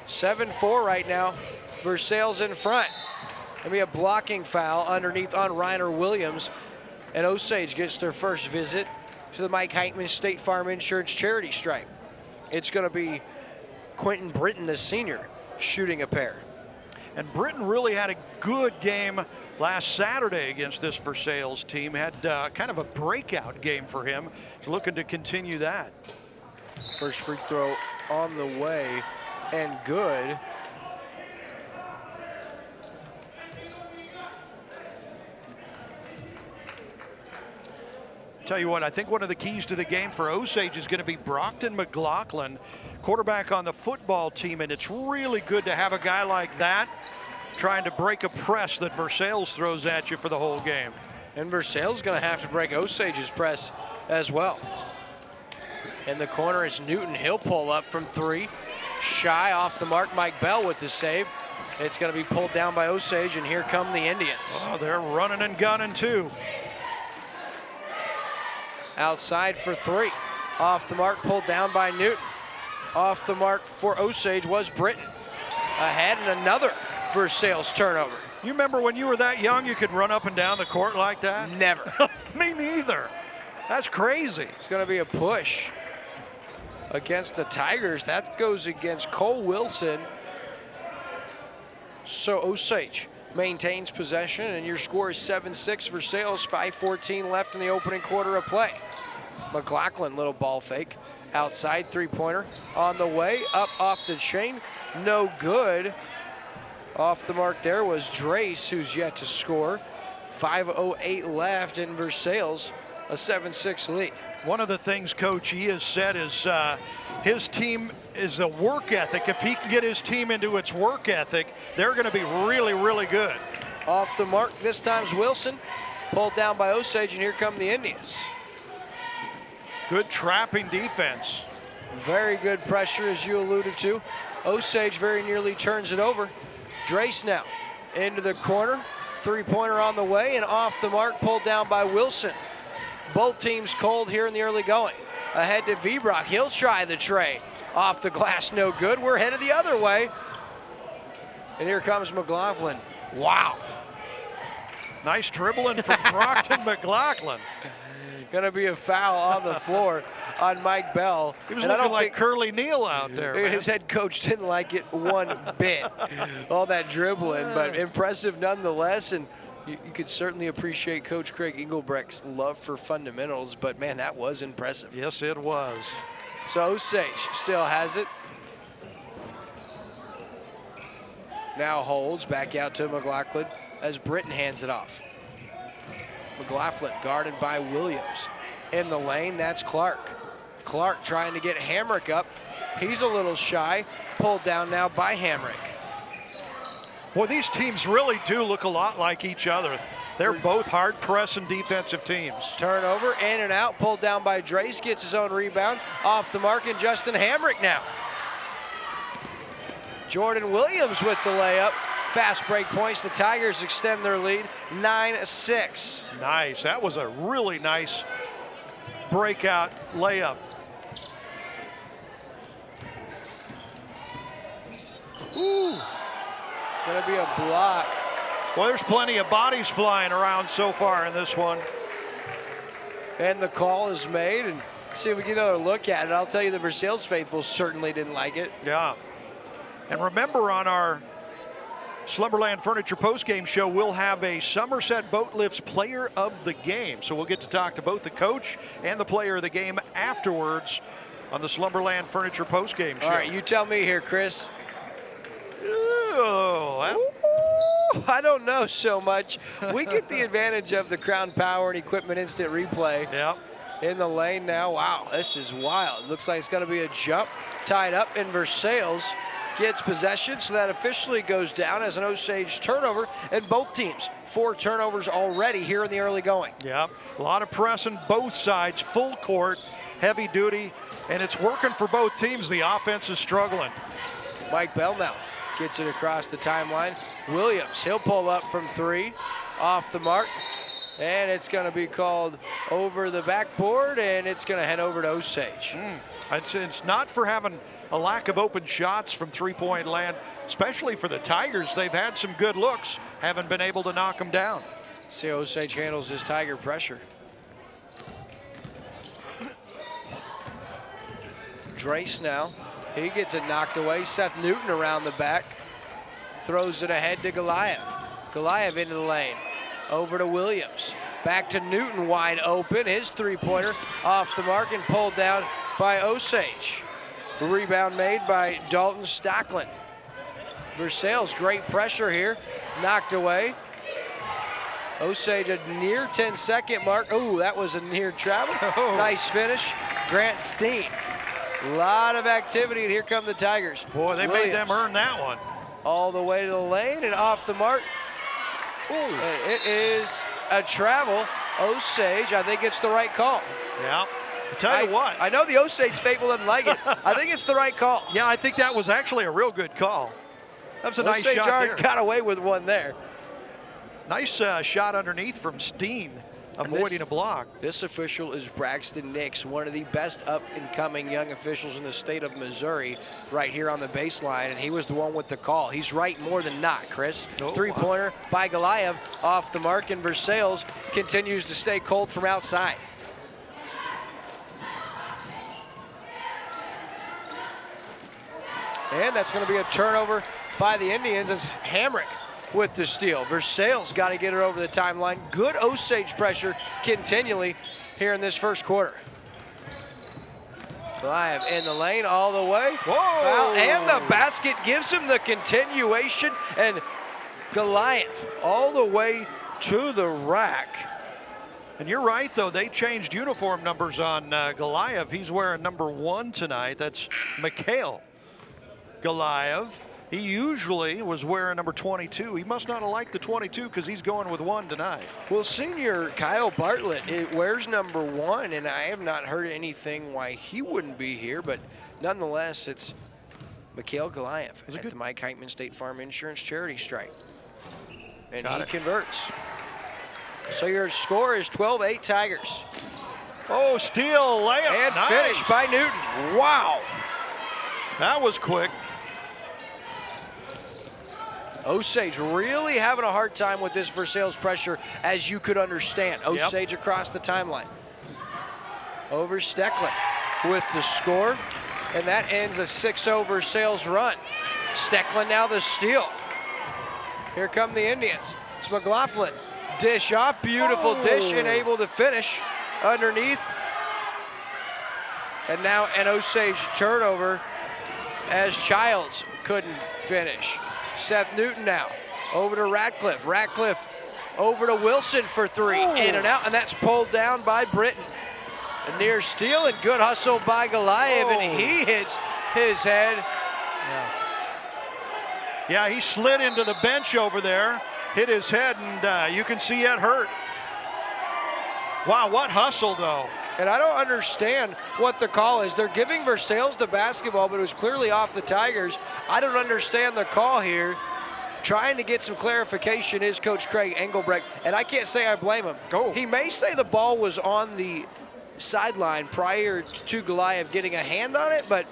7-4 right now. Versailles in front. There'll be a blocking foul underneath on Ryder Williams. And Osage gets their first visit to the Mike Heitman State Farm Insurance charity stripe. It's going to be Quentin Britton, the senior, shooting a pair. And Britton really had a good game last Saturday against this Versailles team. Had kind of a breakout game for him. He's looking to continue that. First free throw on the way and good. Tell you what, I think one of the keys to the game for Osage is going to be Brockton McLaughlin, quarterback on the football team, and it's really good to have a guy like that trying to break a press that Versailles throws at you for the whole game. And Versailles is going to have to break Osage's press as well. In the corner, it's Newton. He'll pull up from 3. Shy off the mark. Mike Bell with the save. It's going to be pulled down by Osage, and here come the Indians. Oh, they're running and gunning too. Outside for 3. Off the mark, pulled down by Newton. Off the mark for Osage was Britton. Ahead, and another Versailles turnover. You remember when you were that young, you could run up and down the court like that? Never. Me neither. That's crazy. It's going to be a push against the Tigers. That goes against Cole Wilson. So Osage maintains possession, and your score is 7-6 Versailles, 5:14 left in the opening quarter of play. McLaughlin, little ball fake. Outside, three-pointer on the way, up off the chain, no good. Off the mark there was Drace, who's yet to score. 5:08 left in Versailles, a 7-6 lead. One of the things Coach E has said is his team is a work ethic. If he can get his team into its work ethic, they're going to be really, really good. Off the mark, this time's Wilson, pulled down by Osage, and here come the Indians. Good trapping defense. Very good pressure, as you alluded to. Osage very nearly turns it over. Drace now into the corner. Three-pointer on the way, and off the mark, pulled down by Wilson. Both teams cold here in the early going. Ahead to Vibrock. He'll try the tray. Off the glass, no good. We're headed the other way. And here comes McLaughlin. Wow. Nice dribbling from Brockton McLaughlin. Going to be a foul on the floor on Mike Bell. He was looking like Curly Neal out there. His head coach didn't like it one bit. All that dribbling, but impressive nonetheless. And you could certainly appreciate Coach Craig Engelbrecht's love for fundamentals, but man, that was impressive. Yes, it was. So Osage still has it. Now holds back out to McLaughlin as Britton hands it off. McLaughlin guarded by Williams. In the lane, that's Clark. Clark trying to get Hamrick up. He's a little shy. Pulled down now by Hamrick. Well, these teams really do look a lot like each other. They're both hard-pressing defensive teams. Turnover, in and out, pulled down by Drace, gets his own rebound. Off the mark, and Justin Hamrick now. Jordan Williams with the layup. Fast break points. The Tigers extend their lead, 9-6. Nice. That was a really nice breakout layup. Ooh. Gonna be a block. Well, there's plenty of bodies flying around so far in this one. And the call is made, and see if we get another look at it. I'll tell you, the Versailles faithful certainly didn't like it. Yeah. And remember, on our Slumberland Furniture postgame show, we'll have a Somerset Boat Lifts Player of the Game. So we'll get to talk to both the coach and the player of the game afterwards on the Slumberland Furniture postgame show. All right, you tell me here, Chris. Oh, I don't know so much. We get the advantage of the Crown Power and Equipment Instant Replay. Yep. In the lane now. Wow, this is wild. Looks like it's going to be a jump. Tied up in Versailles. Gets possession, so that officially goes down as an Osage turnover. And both teams, 4 turnovers already here in the early going. Yep. A lot of pressing both sides, full court, heavy duty, and it's working for both teams. The offense is struggling. Mike Bell now gets it across the timeline. Williams, he'll pull up from 3, off the mark, and it's going to be called over the backboard, and it's going to head over to Osage. It's not for having a lack of open shots from three-point land, especially for the Tigers. They've had some good looks, haven't been able to knock them down. See how Osage handles his Tiger pressure. Drace now. He gets it knocked away. Seth Newton around the back. Throws it ahead to Goliath. Goliath into the lane. Over to Williams. Back to Newton, wide open. His three-pointer off the mark and pulled down by Osage. Rebound made by Dalton Stocklin. Versailles, great pressure here. Knocked away. Osage a near 10-second mark. Oh, that was a near travel. Nice finish. Grant Steen. A lot of activity, and here come the Tigers. Boy, they made them earn that one. All the way to the lane and off the mark. It is a travel. Osage, I think it's the right call. Yeah. I'll tell you what. I know the Osage faithful doesn't like it. I think it's the right call. Yeah, I think that was actually a real good call. That was a nice shot there. Got away with one there. Nice shot underneath from Steen. avoiding a block. This official is Braxton Nix, one of the best up-and-coming young officials in the state of Missouri, right here on the baseline, and he was the one with the call. He's right more than not, Chris. Three-pointer by Goliath off the mark, and Versailles continues to stay cold from outside. And that's going to be a turnover by the Indians as Hamrick with the steal. Versailles got to get it over the timeline. Good Osage pressure continually here in this first quarter. Goliath in the lane all the way. Whoa! Foul, and the basket gives him the continuation, and Goliath all the way to the rack. And you're right, though. They changed uniform numbers on Goliath. He's wearing number 1 tonight. That's Mikhail Goliath. He usually was wearing number 22. He must not have liked the 22 because he's going with 1 tonight. Well, senior Kyle Bartlett wears number 1, and I have not heard anything why he wouldn't be here, but nonetheless, it's Mikhail Goliath at the Mike Heitman State Farm Insurance Charity Stripe. And he converts. So your score is 12-8 Tigers. Oh, steal, layup, and nice. finish by Newton. Wow. That was quick. Osage really having a hard time with this Versailles pressure, as you could understand. Osage across the timeline. Over Stecklin with the score, and that ends a 6-0 Versailles run. Stecklin now the steal. Here come the Indians. It's McLaughlin. Dish off, beautiful dish, and able to finish underneath. And now an Osage turnover as Childs couldn't finish. Seth Newton now over to Ratcliffe. Ratcliffe over to Wilson for 3. In and out, and that's pulled down by Britton. A near steal and good hustle by Goliath, and he hits his head. Yeah, he slid into the bench over there, hit his head, and you can see it hurt. Wow, what hustle, though. And I don't understand what the call is. They're giving Versailles the basketball, but it was clearly off the Tigers. I don't understand the call here. Trying to get some clarification is Coach Craig Engelbrecht, and I can't say I blame him. He may say the ball was on the sideline prior to Goliath getting a hand on it, but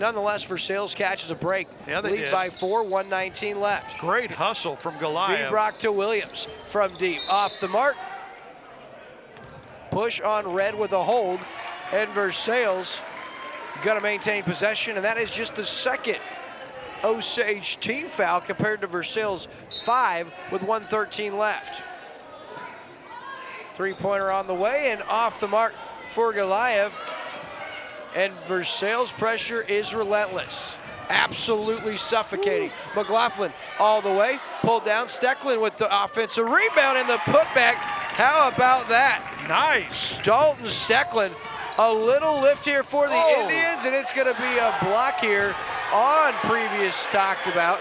nonetheless, Versailles catches a break. Yeah, they lead did. by 4, 1:19 left. Great hustle from Goliath. Brock to Williams from deep. Off the mark. Push on Red with a hold, and Versailles going to maintain possession, and that is just the second Osage team foul compared to Versailles' 5 with 1:13 left. Three-pointer on the way and off the mark for Goliath, and Versailles' pressure is relentless. Absolutely suffocating. McLaughlin all the way, pulled down. Stecklin with the offensive rebound and the putback. How about that? Nice. Dalton Stecklin, a little lift here for the Indians, and it's going to be a block here on previous talked about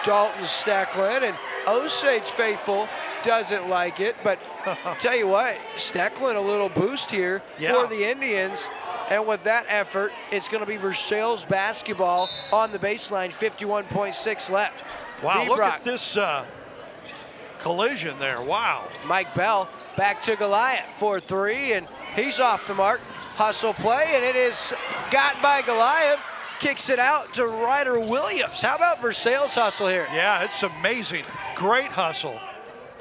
Dalton Stecklin, and Osage faithful doesn't like it, but tell you what, Stecklin a little boost here for the Indians. And with that effort, it's going to be Versailles basketball on the baseline, 51.6 left. Wow, look at this collision there, wow. Mike Bell back to Goliath for 3, and he's off the mark. Hustle play, and it is got by Goliath. Kicks it out to Ryder Williams. How about Versailles hustle here? Yeah, it's amazing. Great hustle.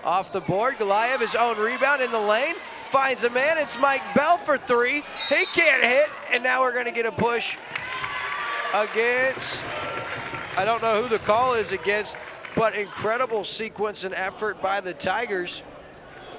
Off the board, Goliath, his own rebound in the lane. Finds a man, it's Mike Bell for 3. He can't hit, and now we're gonna get a push against, I don't know who the call is against, but incredible sequence and effort by the Tigers.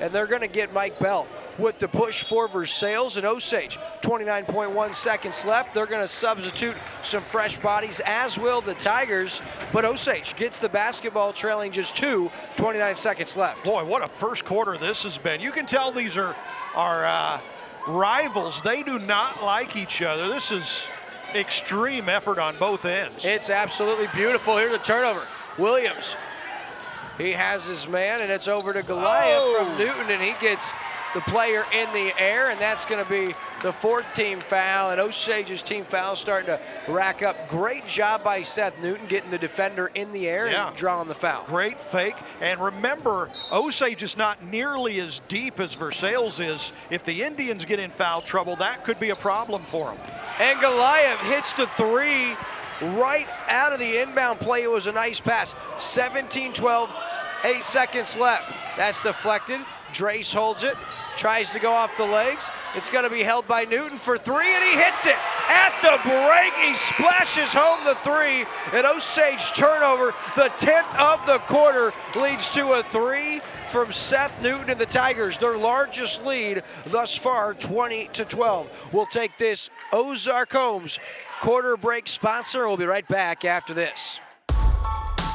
And they're gonna get Mike Bell with the push for Versailles and Osage. 29.1 seconds left. They're gonna substitute some fresh bodies, as will the Tigers, but Osage gets the basketball trailing just 2, 29 seconds left. Boy, what a first quarter this has been. You can tell these are rivals. They do not like each other. This is extreme effort on both ends. It's absolutely beautiful. Here's a turnover. Williams, he has his man, and it's over to Goliath from Newton, and he gets the player in the air, and that's going to be the 4th team foul, and Osage's team foul starting to rack up. Great job by Seth Newton getting the defender in the air and drawing the foul. Great fake. And remember, Osage is not nearly as deep as Versailles is. If the Indians get in foul trouble, that could be a problem for them. And Goliath hits the 3 right out of the inbound play. It was a nice pass. 17-12, 8 seconds left. That's deflected. Drace holds it, tries to go off the legs. It's going to be held by Newton for 3, and he hits it. At the break, he splashes home the 3. An Osage turnover, the 10th of the quarter, leads to a 3 from Seth Newton and the Tigers, their largest lead thus far, 20-12. We'll take this Ozark Homes quarter break sponsor. We'll be right back after this.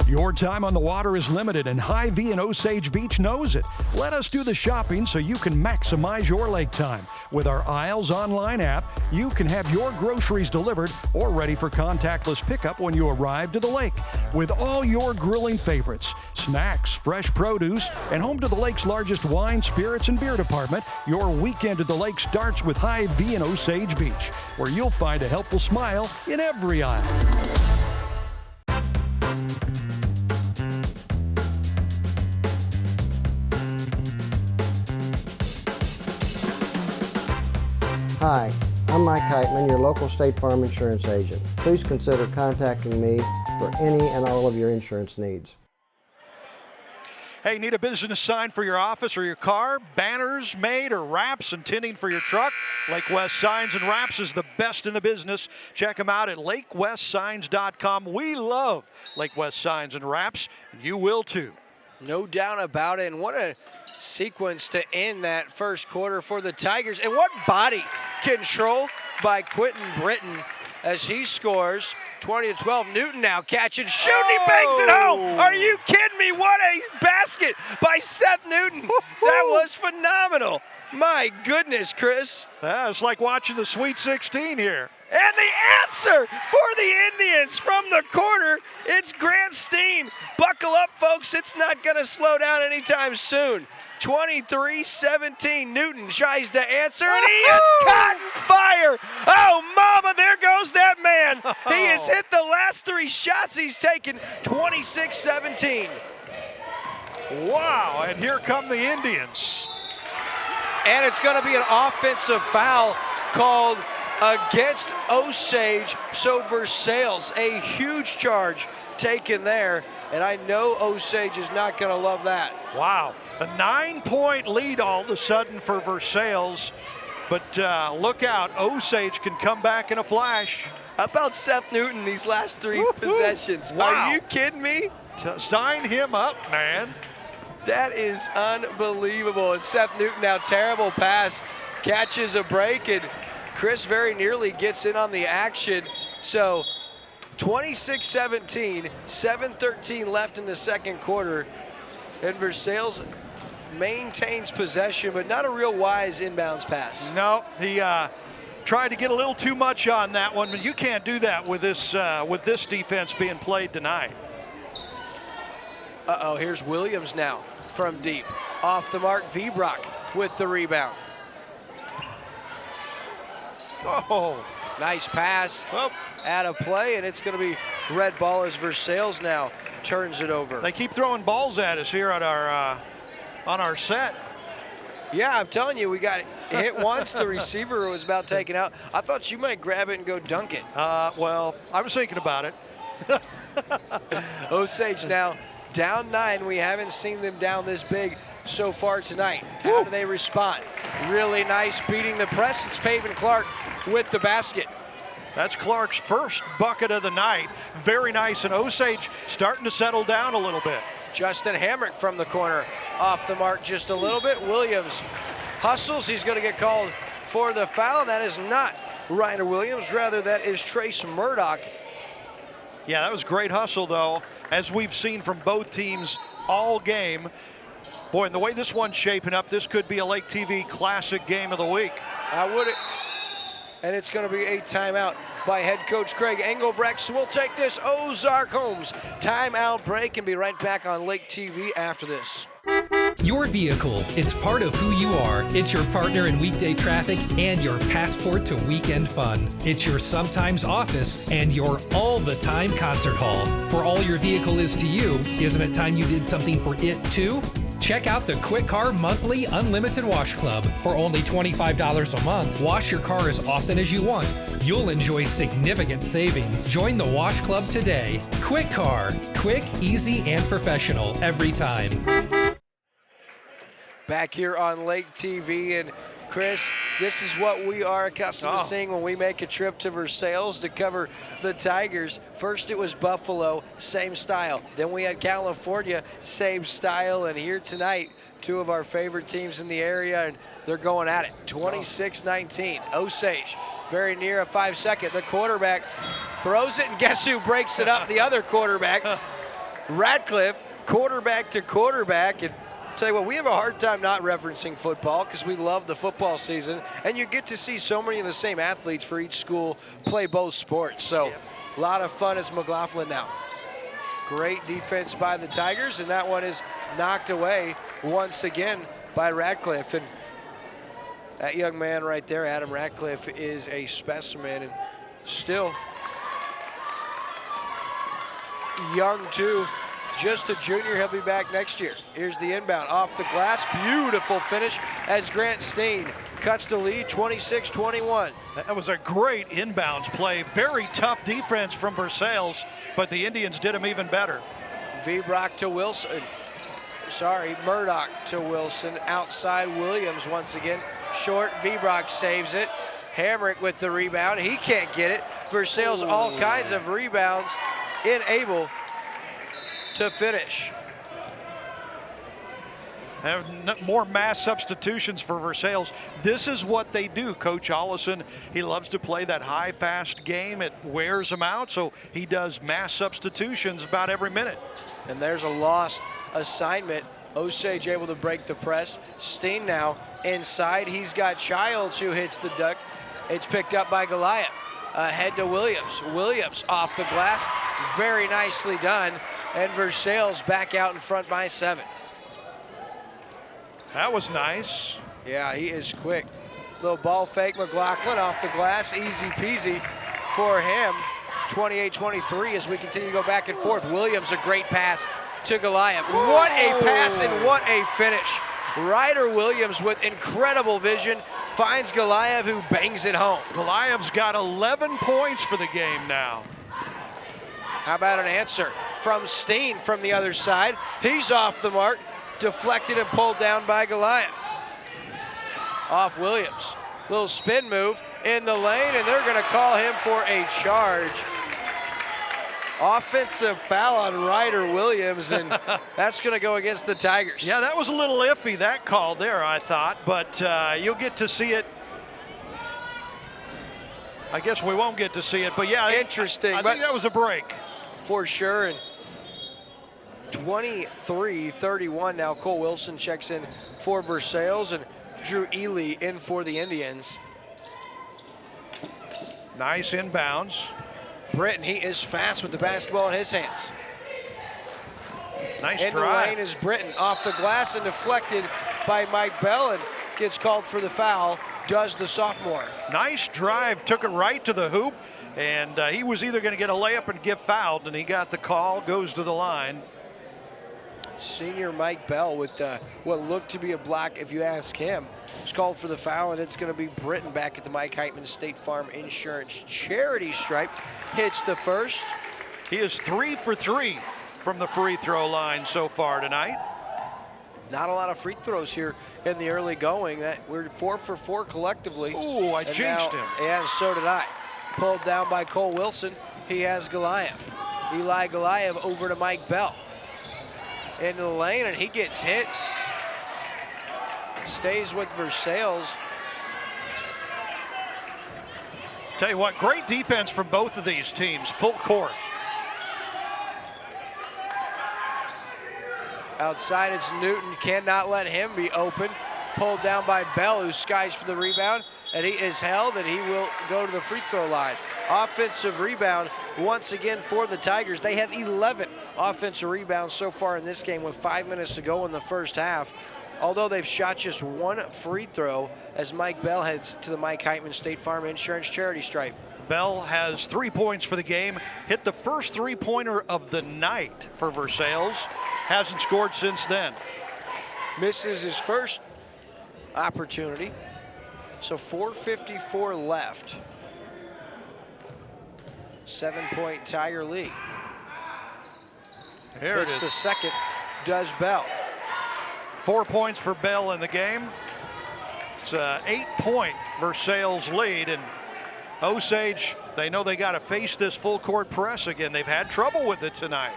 Your time on the water is limited, and Hy-Vee and Osage Beach knows it. Let us do the shopping so you can maximize your lake time. With our Isles online app, you can have your groceries delivered or ready for contactless pickup when you arrive to the lake. With all your grilling favorites, snacks, fresh produce, and home to the lake's largest wine, spirits, and beer department, your weekend at the lake starts with Hy-Vee and Osage Beach, where you'll find a helpful smile in every aisle. Hi, I'm Mike Heitman, your local State Farm insurance agent. Please consider contacting me for any and all of your insurance needs. Hey, need a business sign for your office or your car? Banners made or wraps and tinting for your truck? Lake West Signs and Wraps is the best in the business. Check them out at lakewestsigns.com. We love Lake West Signs and Wraps, and you will too. No doubt about it, and what a sequence to end that first quarter for the Tigers. And what body control by Quentin Britton as he scores 20-12. Newton now catching, shooting, he banks it home. Are you kidding me? What a basket by Seth Newton. That was phenomenal. My goodness, Chris. Yeah, it's like watching the Sweet 16 here. And the answer for the Indians from the corner, it's Grant Steen. Buckle up, folks. It's not going to slow down anytime soon. 23-17. Newton tries to answer, and he is caught fire. Oh, mama, there goes that man. He has hit the last 3 shots he's taken. 26-17. Wow, and here come the Indians. And it's going to be an offensive foul called against Osage. So Versailles, a huge charge taken there. And I know Osage is not going to love that. Wow. A 9-point lead all of a sudden for Versailles. But look out, Osage can come back in a flash. How about Seth Newton these last 3 possessions? Wow. Are you kidding me? Sign him up, man. That is unbelievable. And Seth Newton now, terrible pass, catches a break, and Chris very nearly gets in on the action. So 26-17, 7:13 left in the second quarter, and Versailles maintains possession, but not a real wise inbounds pass. No, he tried to get a little too much on that one, but you can't do that with this defense being played tonight. Uh-oh, here's Williams now from deep. Off the mark, Vibrock with the rebound. Oh. Nice pass out of play, and it's going to be red ball as Versailles now turns it over. They keep throwing balls at us here on our set. Yeah, I'm telling you, we got hit once. The receiver was about taken out. I thought you might grab it and go dunk it. Well, I was thinking about it. Osage now down 9. We haven't seen them down this big so far tonight. How do they respond? Really nice beating the press. It's Pavin Clark with the basket. That's Clark's first bucket of the night. Very nice, and Osage starting to settle down a little bit. Justin Hamrick from the corner, off the mark just a little bit. Williams hustles. He's going to get called for the foul. That is not Reiner Williams. Rather, that is Trace Murdoch. Yeah, that was great hustle, though, as we've seen from both teams all game. Boy, and the way this one's shaping up, this could be a Lake TV Classic Game of the Week. And it's going to be a timeout by head coach Craig Engelbrecht. So we'll take this Ozark Homes timeout break and be right back on Lake TV after this. Your vehicle, it's part of who you are. It's your partner in weekday traffic and your passport to weekend fun. It's your sometimes office and your all-the-time concert hall. For all your vehicle is to you, isn't it time you did something for it too? Check out the Quick Car Monthly Unlimited Wash Club. For only $25 a month, wash your car as often as you want. You'll enjoy significant savings. Join the Wash Club today. Quick Car. Quick, easy, and professional every time. Back here on Lake TV, and Chris, this is what we are accustomed to seeing when we make a trip to Versailles to cover the Tigers. First it was Buffalo, same style. Then we had California, same style. And here tonight, two of our favorite teams in the area, and they're going at it. 26-19. Osage, very near a 5-second. The quarterback throws it, and guess who breaks it up? The other quarterback, Radcliffe, quarterback to quarterback. And tell you what, we have a hard time not referencing football because we love the football season, and you get to see so many of the same athletes for each school play both sports. So a lot of fun as McLaughlin now. Great defense by the Tigers, and that one is knocked away once again by Radcliffe. And that young man right there, Adam Radcliffe, is a specimen, and still young too. Just a junior, he'll be back next year. Here's the inbound off the glass. Beautiful finish as Grant Steen cuts the lead, 26-21. That was a great inbounds play. Very tough defense from Versailles, but the Indians did them even better. Vbrock to Wilson. Sorry, Murdoch to Wilson. Outside Williams once again. Short, Vbrock saves it. Hamrick with the rebound. He can't get it. Versailles all kinds of rebounds, unable to finish. Have more mass substitutions for Versailles. This is what they do. Coach Ollison, he loves to play that high, fast game. It wears him out, so he does mass substitutions about every minute. And there's a lost assignment. Osage able to break the press. Steen now inside. He's got Childs who hits the duck. It's picked up by Goliath. Ahead to Williams. Williams off the glass. Very nicely done. And Versailles back out in front by 7. That was nice. Yeah, he is quick. Little ball fake, McLaughlin off the glass, easy peasy for him. 28-23 as we continue to go back and forth. Williams, a great pass to Goliath. What a pass and what a finish. Ryder Williams with incredible vision finds Goliath, who bangs it home. Goliath's got 11 points for the game now. How about an answer from Steen from the other side? He's off the mark, deflected and pulled down by Goliath. Off Williams. Little spin move in the lane, and they're gonna call him for a charge. Offensive foul on Ryder Williams, and that's gonna go against the Tigers. Yeah, that was a little iffy, that call there, I thought, but you'll get to see it. I guess we won't get to see it, but yeah. Interesting. I think that was a break. For sure, and 23-31 now. Cole Wilson checks in for Versailles, and Drew Ely in for the Indians. Nice inbounds. Britton, he is fast with the basketball in his hands. Nice in drive. the lane is Britton, off the glass and deflected by Mike Bell, and gets called for the foul, does the sophomore. Nice drive, took it right to the hoop, and he was either going to get a layup and get fouled, and he got the call, goes to the line. Senior Mike Bell with what looked to be a block, if you ask him. It's called for the foul, and it's going to be Britton back at the Mike Heitman State Farm Insurance charity stripe. Hits the first. He is 3 for 3 from the free throw line so far tonight. Not a lot of free throws here in the early going. We're 4 for 4 collectively. Ooh, I jinxed him. Yeah, so did I. Pulled down by Cole Wilson. He has Goliath. Eli Goliath over to Mike Bell. Into the lane, and he gets hit. Stays with Versailles. Tell you what, great defense from both of these teams, full court. Outside, it's Newton, cannot let him be open. Pulled down by Bell, who skies for the rebound, and he is held, and he will go to the free throw line. offensive rebound once again for the Tigers. They have 11 offensive rebounds so far in this game with 5 minutes to go in the first half. Although they've shot just one free throw as Mike Bell heads to the Mike Heitman State Farm Insurance charity stripe. Bell has 3 points for the game, hit the first three-pointer of the night for Versailles. Hasn't scored since then. Misses his first opportunity. So 4:54 left. 7-point Tiger lead. Here Hits it is. the second, does Bell. 4 points for Bell in the game. It's an 8-point Versailles lead, and Osage, they know they got to face this full court press again. They've had trouble with it tonight.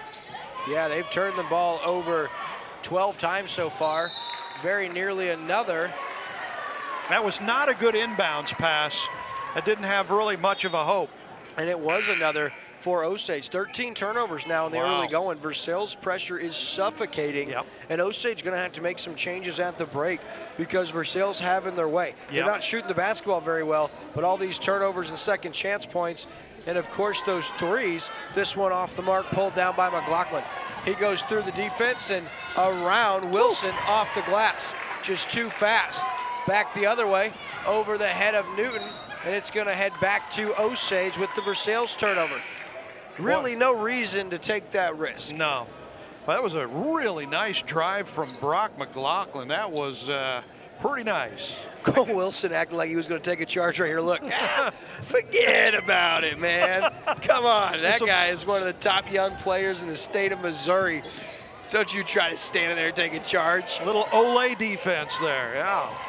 Yeah, they've turned the ball over 12 times so far. Very nearly another. That was not a good inbounds pass. It didn't have really much of a hope. And it was another for Osage. 13 turnovers now in the early going. Versailles' pressure is suffocating. And Osage going to have to make some changes at the break because Versailles having their way. They're not shooting the basketball very well, but all these turnovers and second chance points. And of course those threes, this one off the mark, pulled down by McLaughlin. He goes through the defense and around Wilson off the glass. Just too fast. Back the other way, over the head of Newton, and it's going to head back to Osage with the Versailles turnover. Really no reason to take that risk. No. Well, that was a really nice drive from Brock McLaughlin. That was pretty nice. Cole Wilson acted like he was going to take a charge right here. Look, forget about it, man. Come on, that guy is one of the top young players in the state of Missouri. Don't you try to stand there and take a charge. A little Olay defense there, yeah.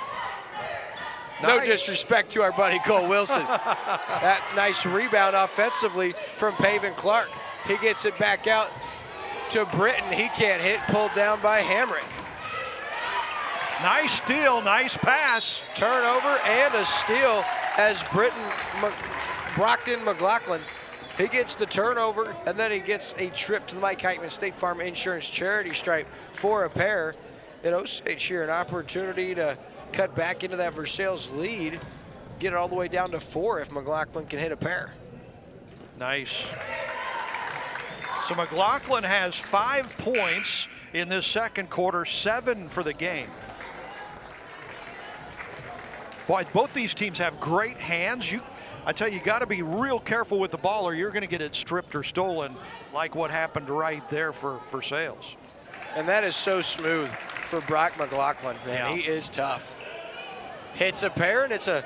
No disrespect to our buddy Cole Wilson. That nice rebound offensively from Paven Clark. He gets it back out to Britton. He can't hit, pulled down by Hamrick. Nice steal, nice pass. Turnover and a steal as Brockton McLaughlin. He gets the turnover, and then he gets a trip to the Mike Heitman State Farm Insurance charity stripe for a pair. And Osage here an opportunity to cut back into that Versailles lead, get it all the way down to 4 if McLaughlin can hit a pair. Nice. So McLaughlin has 5 points in this second quarter, 7 for the game. Boy, both these teams have great hands. I tell you, you got to be real careful with the ball or you're going to get it stripped or stolen like what happened right there for Versailles. And that is so smooth for Brock McLaughlin, man. He is tough. Hits a pair, and it's a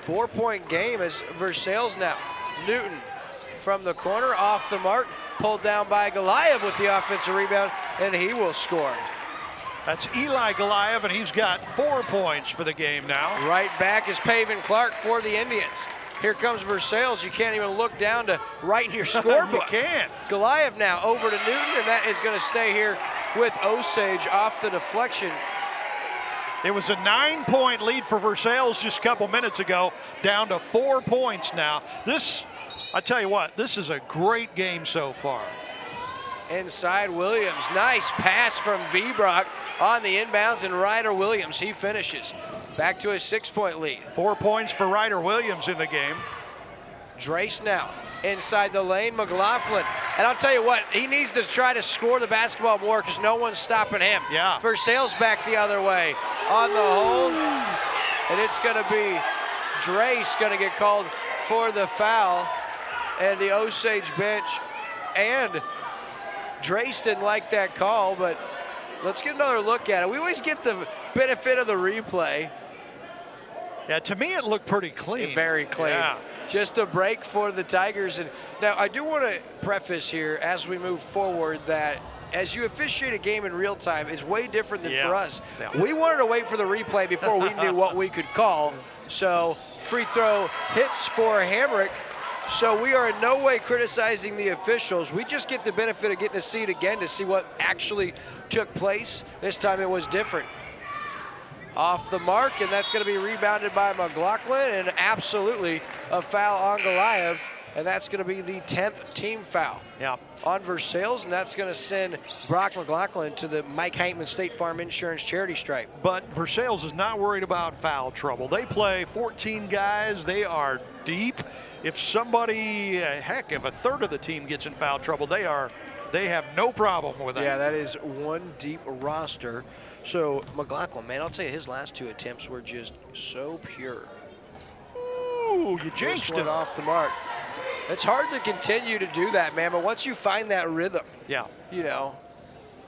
4-point game as Versailles now. Newton from the corner, off the mark, pulled down by Goliath with the offensive rebound, and he will score. That's Eli Goliath, and he's got 4 points for the game now. Right back is Paven Clark for the Indians. Here comes Versailles. You can't even look down to right in your scorebook. You can't. Goliath now over to Newton, and that is going to stay here with Osage off the deflection. It was a 9-point lead for Versailles just a couple minutes ago, down to 4 points now. I tell you what, this is a great game so far. Inside Williams, nice pass from V-Brock on the inbounds, and Ryder Williams, he finishes. Back to a 6-point lead. 4 points for Ryder Williams in the game. Drace now inside the lane, McLaughlin. And I'll tell you what, he needs to try to score the basketball more because no one's stopping him. Yeah. Versailles back the other way on the hold. And it's going to be Drace going to get called for the foul. And the Osage bench and Drace didn't like that call, but let's get another look at it. We always get the benefit of the replay. Yeah, to me it looked pretty clean. Very clean. Yeah. Just a break for the Tigers. And now I do want to preface here as we move forward that as you officiate a game in real time, it's way different than for us. Yeah. We wanted to wait for the replay before we knew what we could call. So free throw hits for Hamrick. So we are in no way criticizing the officials. We just get the benefit of getting to see it again to see what actually took place. This time it was different. Off the mark, and that's going to be rebounded by McLaughlin, and absolutely a foul on Goliath. and that's going to be the 10th team foul on Versailles, and that's going to send Brock McLaughlin to the Mike Heitman State Farm Insurance charity stripe. But Versailles is not worried about foul trouble. They play 14 guys. They are deep. If somebody, heck, if a third of the team gets in foul trouble, they have no problem with that. Yeah, that is one deep roster. So McLaughlin, man, I'll tell you, his last 2 attempts were just so pure. Ooh, you jinxed it. Off the mark. It's hard to continue to do that, man, but once you find that rhythm, you know,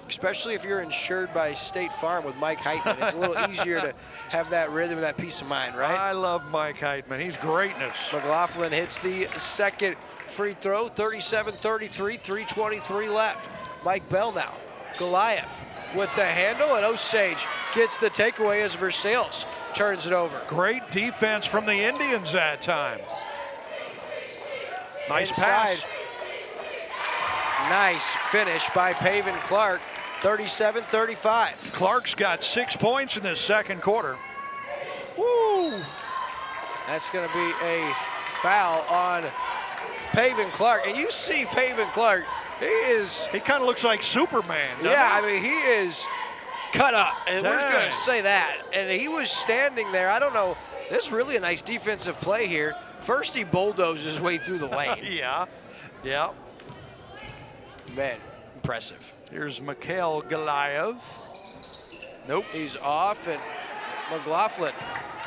especially if you're insured by State Farm with Mike Heitman, it's a little easier to have that rhythm and that peace of mind, right? I love Mike Heitman. He's greatness. McLaughlin hits the second free throw, 37-33, 3:23 left. Mike Bell now. Goliath with the handle, and Osage gets the takeaway as Versailles turns it over. Great defense from the Indians that time. Nice Inside. pass. Nice finish by Paven Clark, 37-35. Clark's got 6 points in this second quarter. Woo! That's going to be a foul on Paven Clark. And you see Paven Clark, he kind of looks like Superman, doesn't he? I mean, he is cut up, and we're just going to say that. And he was standing there. I don't know. This is really a nice defensive play here. First, he bulldozed his way through the lane. Yeah. Man, impressive. Here's Mikhail Goliath. Nope. He's off, and McLaughlin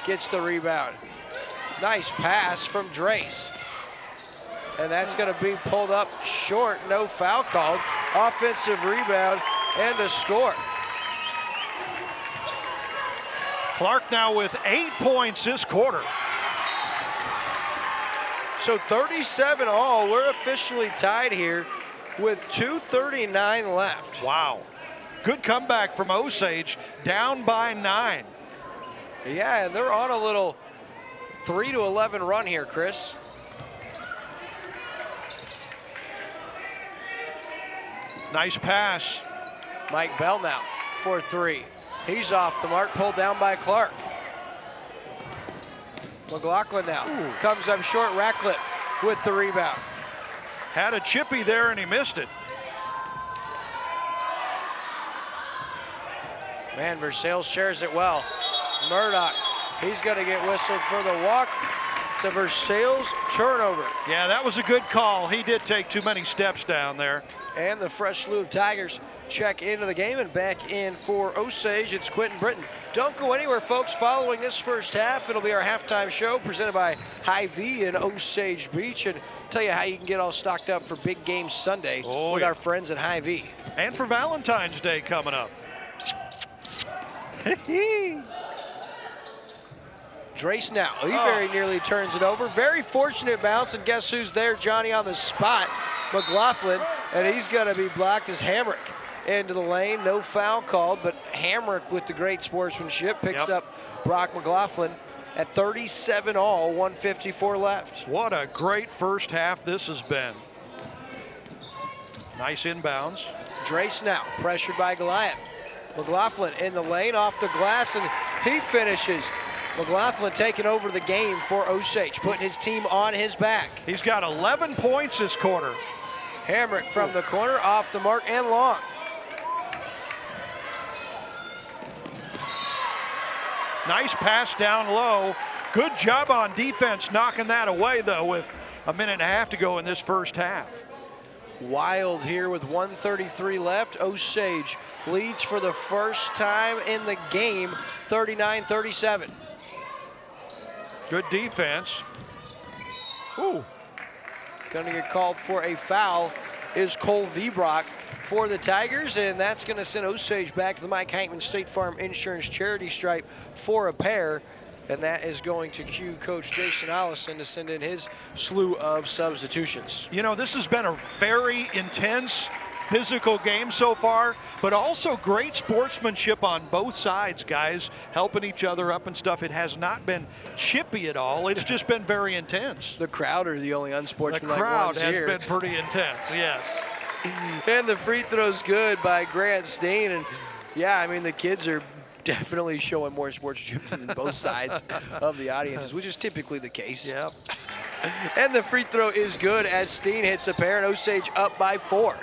gets the rebound. Nice pass from Drace. And that's going to be pulled up short. No foul called. Offensive rebound and a score. Clark now with 8 points this quarter. So 37 all. We're officially tied here with 2:39 left. Wow. Good comeback from Osage, down by 9. Yeah, and they're on a little 3-11 run here, Chris. Nice pass. Mike Bell now for 3. He's off the mark, pulled down by Clark. McLaughlin now comes up short. Ratcliffe with the rebound. Had a chippy there and he missed it. Man, Versailles shares it well. Murdoch, he's going to get whistled for the walk. It's a Versailles turnover. Yeah, that was a good call. He did take too many steps down there. And the fresh slew of Tigers check into the game, and back in for Osage, it's Quentin Britton. Don't go anywhere, folks. Following this first half, it'll be our halftime show presented by Hy-Vee in Osage Beach, and tell you how you can get all stocked up for Big Game Sunday with our friends at Hy-Vee. And for Valentine's Day coming up. Drace now, he very nearly turns it over. Very fortunate bounce, and guess who's there, Johnny, on the spot? McLaughlin, and he's going to be blocked as Hamrick into the lane. No foul called, but Hamrick with the great sportsmanship picks up Brock McLaughlin at 37 all, 154 left. What a great first half this has been. Nice inbounds. Drace now, pressured by Goliath. McLaughlin in the lane, off the glass, and he finishes. McLaughlin taking over the game for Osage, putting his team on his back. He's got 11 points this quarter. Hamrick from the corner, off the mark and long. Nice pass down low. Good job on defense knocking that away, though, with a minute and a half to go in this first half. Wild here with 1:33 left. Osage leads for the first time in the game, 39-37. Good defense. Ooh. Gonna get called for a foul is Cole Vebrock for the Tigers, and that's gonna send Osage back to the Mike Heitman State Farm Insurance charity stripe for a pair, and that is going to cue Coach Jason Allison to send in his slew of substitutions. You know, this has been a very intense, physical game so far, but also great sportsmanship on both sides, guys, helping each other up and stuff. It has not been chippy at all. It's just been very intense. The crowd are the only unsportsmanlike The crowd ones has here. been pretty intense, yes. And the free throw's good by Grant Steen, and yeah, I mean, the kids are definitely showing more sportsmanship than both sides of the audiences, which is typically the case. Yep. And the free throw is good as Steen hits a pair and Osage up by 4.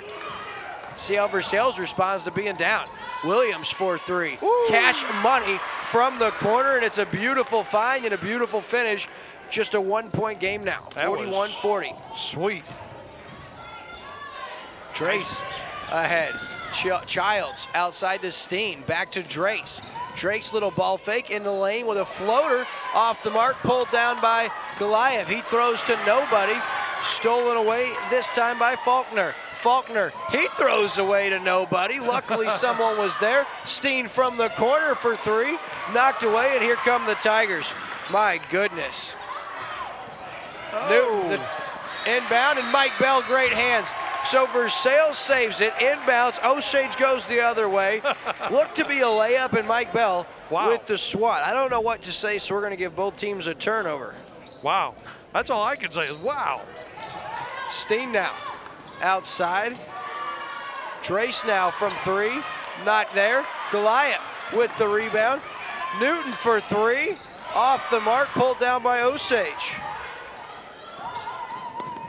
See how Versailles responds to being down. Williams for 3. Cash money from the corner, and it's a beautiful find and a beautiful finish. Just a 1-point game now, 41-40. Sweet. Drace ahead. Childs outside to Steen, back to Drace. Drake's little ball fake in the lane with a floater off the mark, pulled down by Goliath. He throws to nobody, stolen away this time by Faulkner. Faulkner, he throws away to nobody. Luckily someone was there. Steen from the corner for 3, knocked away, and here come the Tigers. My goodness. Newton, the inbound, and Mike Bell, great hands. So Versailles saves it, inbounds, Osage goes the other way. Looked to be a layup, and Mike Bell with the swat. I don't know what to say, so we're gonna give both teams a turnover. Wow, that's all I can say is wow. Steen now, outside. Drace now from 3, not there. Goliath with the rebound. Newton for 3, off the mark, pulled down by Osage.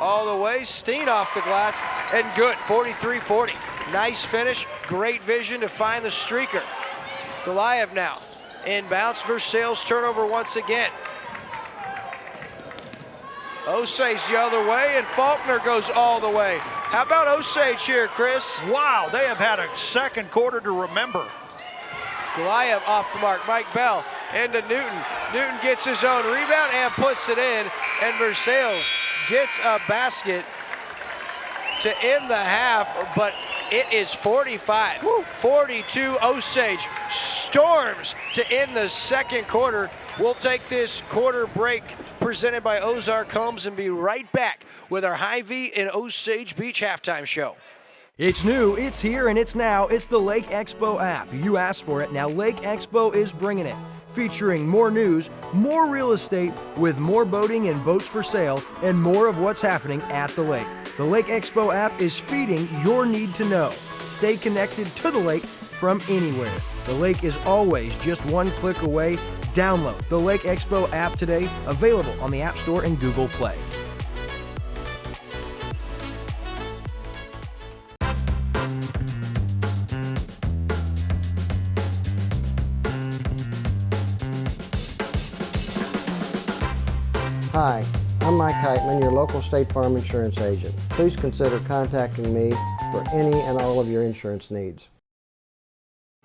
All the way, Steen off the glass, and good, 43-40. Nice finish, great vision to find the streaker. Goliath now, inbounds, Versailles turnover once again. Osage the other way, and Faulkner goes all the way. How about Osage here, Chris? Wow, they have had a second quarter to remember. Goliath off the mark, Mike Bell into Newton. Newton gets his own rebound and puts it in, and Versailles gets a basket to end the half, but it is 45-42. Osage storms to end the second quarter. We'll take this quarter break presented by Ozark Homes and be right back with our Hy-Vee and Osage Beach halftime show. It's new, it's here, and it's now. It's the Lake Expo app. You asked for it. Now Lake Expo is bringing it. Featuring more news, more real estate, with more boating and boats for sale, and more of what's happening at the lake. The Lake Expo app is feeding your need to know. Stay connected to the lake from anywhere. The lake is always just one click away. Download the Lake Expo app today, available on the App Store and Google Play. Hi, I'm Mike Heitman, your local State Farm insurance agent. Please consider contacting me for any and all of your insurance needs.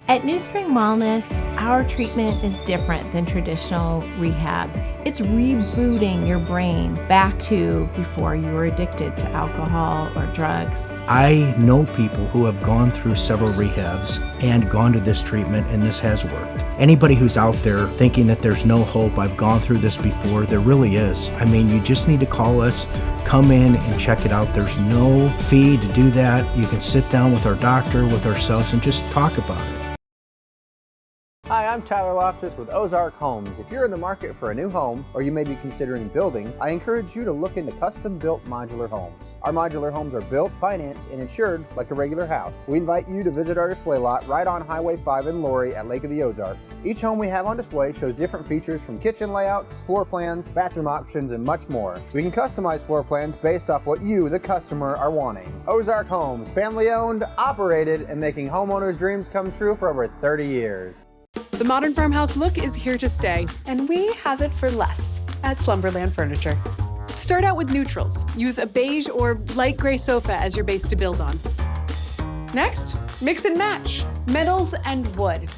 At New Spring Wellness, our treatment is different than traditional rehab. It's rebooting your brain back to before you were addicted to alcohol or drugs. I know people who have gone through several rehabs and gone to this treatment, and this has worked. Anybody who's out there thinking that there's no hope, I've gone through this before, there really is. I mean, you just need to call us, come in and check it out. There's no fee to do that. You can sit down with our doctor, with ourselves, and just talk about it. Hi, I'm Tyler Loftus with Ozark Homes. If you're in the market for a new home, or you may be considering building, I encourage you to look into custom-built modular homes. Our modular homes are built, financed, and insured like a regular house. We invite you to visit our display lot right on Highway 5 in Laurie at Lake of the Ozarks. Each home we have on display shows different features from kitchen layouts, floor plans, bathroom options, and much more. We can customize floor plans based off what you, the customer, are wanting. Ozark Homes, family-owned, operated, and making homeowners' dreams come true for over 30 years. The modern farmhouse look is here to stay, and we have it for less at Slumberland Furniture. Start out with neutrals. Use a beige or light gray sofa as your base to build on. Next, mix and match metals and wood.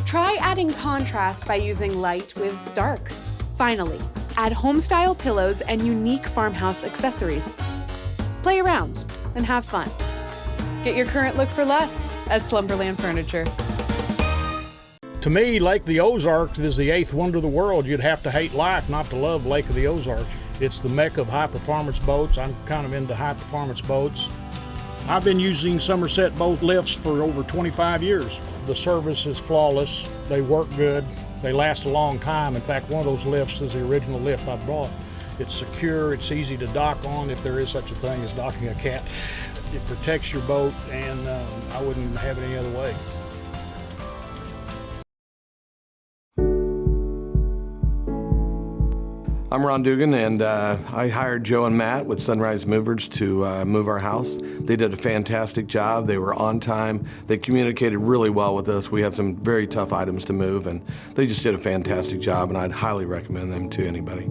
Try adding contrast by using light with dark. Finally, add home-style pillows and unique farmhouse accessories. Play around and have fun. Get your current look for less at Slumberland Furniture. To me, Lake of the Ozarks is the eighth wonder of the world. You'd have to hate life not to love Lake of the Ozarks. It's the mecca of high-performance boats. I'm kind of into high-performance boats. I've been using Somerset boat lifts for over 25 years. The service is flawless. They work good. They last a long time. In fact, one of those lifts is the original lift I brought. It's secure. It's easy to dock on if there is such a thing as docking a cat. It protects your boat, and I wouldn't have it any other way. I'm Ron Dugan, and I hired Joe and Matt with Sunrise Movers to move our house. They did a fantastic job. They were on time. They communicated really well with us. We had some very tough items to move, and they just did a fantastic job, and I'd highly recommend them to anybody.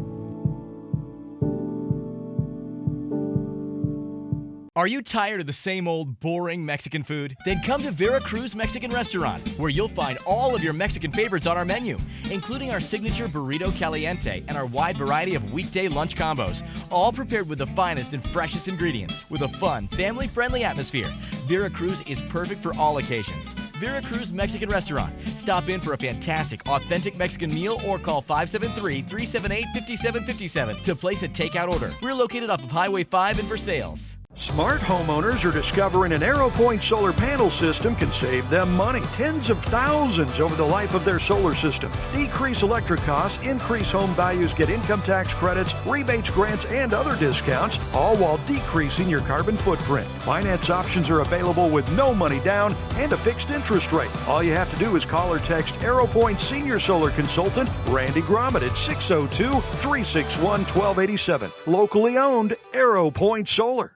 Are you tired of the same old boring Mexican food? Then come to Veracruz Mexican Restaurant, where you'll find all of your Mexican favorites on our menu, including our signature burrito caliente and our wide variety of weekday lunch combos, all prepared with the finest and freshest ingredients, with a fun, family-friendly atmosphere. Veracruz is perfect for all occasions. Veracruz Mexican Restaurant. Stop in for a fantastic, authentic Mexican meal or call 573-378-5757 to place a takeout order. We're located off of Highway 5 in Versailles. Smart homeowners are discovering an AeroPoint solar panel system can save them money, tens of thousands over the life of their solar system. Decrease electric costs, increase home values, get income tax credits, rebates, grants, and other discounts, all while decreasing your carbon footprint. Finance options are available with no money down and a fixed interest rate. All you have to do is call or text AeroPoint Senior Solar Consultant Randy Gromit at 602-361-1287. Locally owned AeroPoint Solar.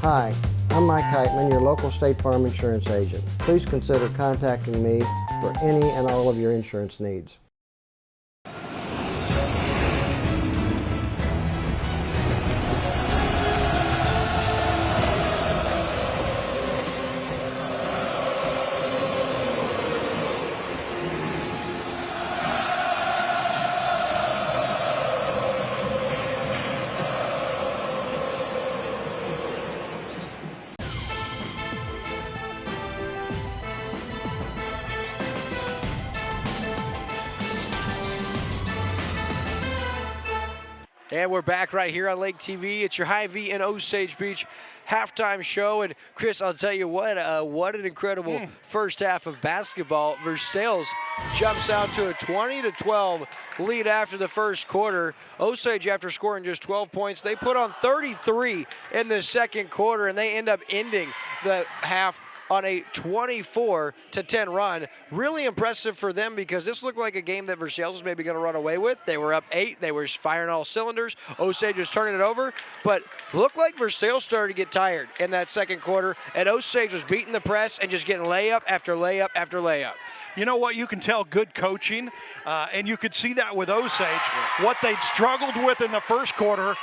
Hi, I'm Mike Heitman, your local State Farm insurance agent. Please consider contacting me for any and all of your insurance needs. And we're back right here on Lake TV. It's your Hy-Vee and Osage Beach halftime show. And Chris, I'll tell you what an incredible first half of basketball. Versailles jumps out to a 20-12 lead after the first quarter. Osage, after scoring just 12 points, they put on 33 in the second quarter, and they end up ending the half on a 24-10 run. Really impressive for them, because this looked like a game that Versailles was maybe going to run away with. They were up 8. They were firing all cylinders. Osage was turning it over, but looked like Versailles started to get tired in that second quarter, and Osage was beating the press and just getting layup after layup after layup. You know what? You can tell good coaching, and you could see that with Osage. What they'd struggled with in the first quarter,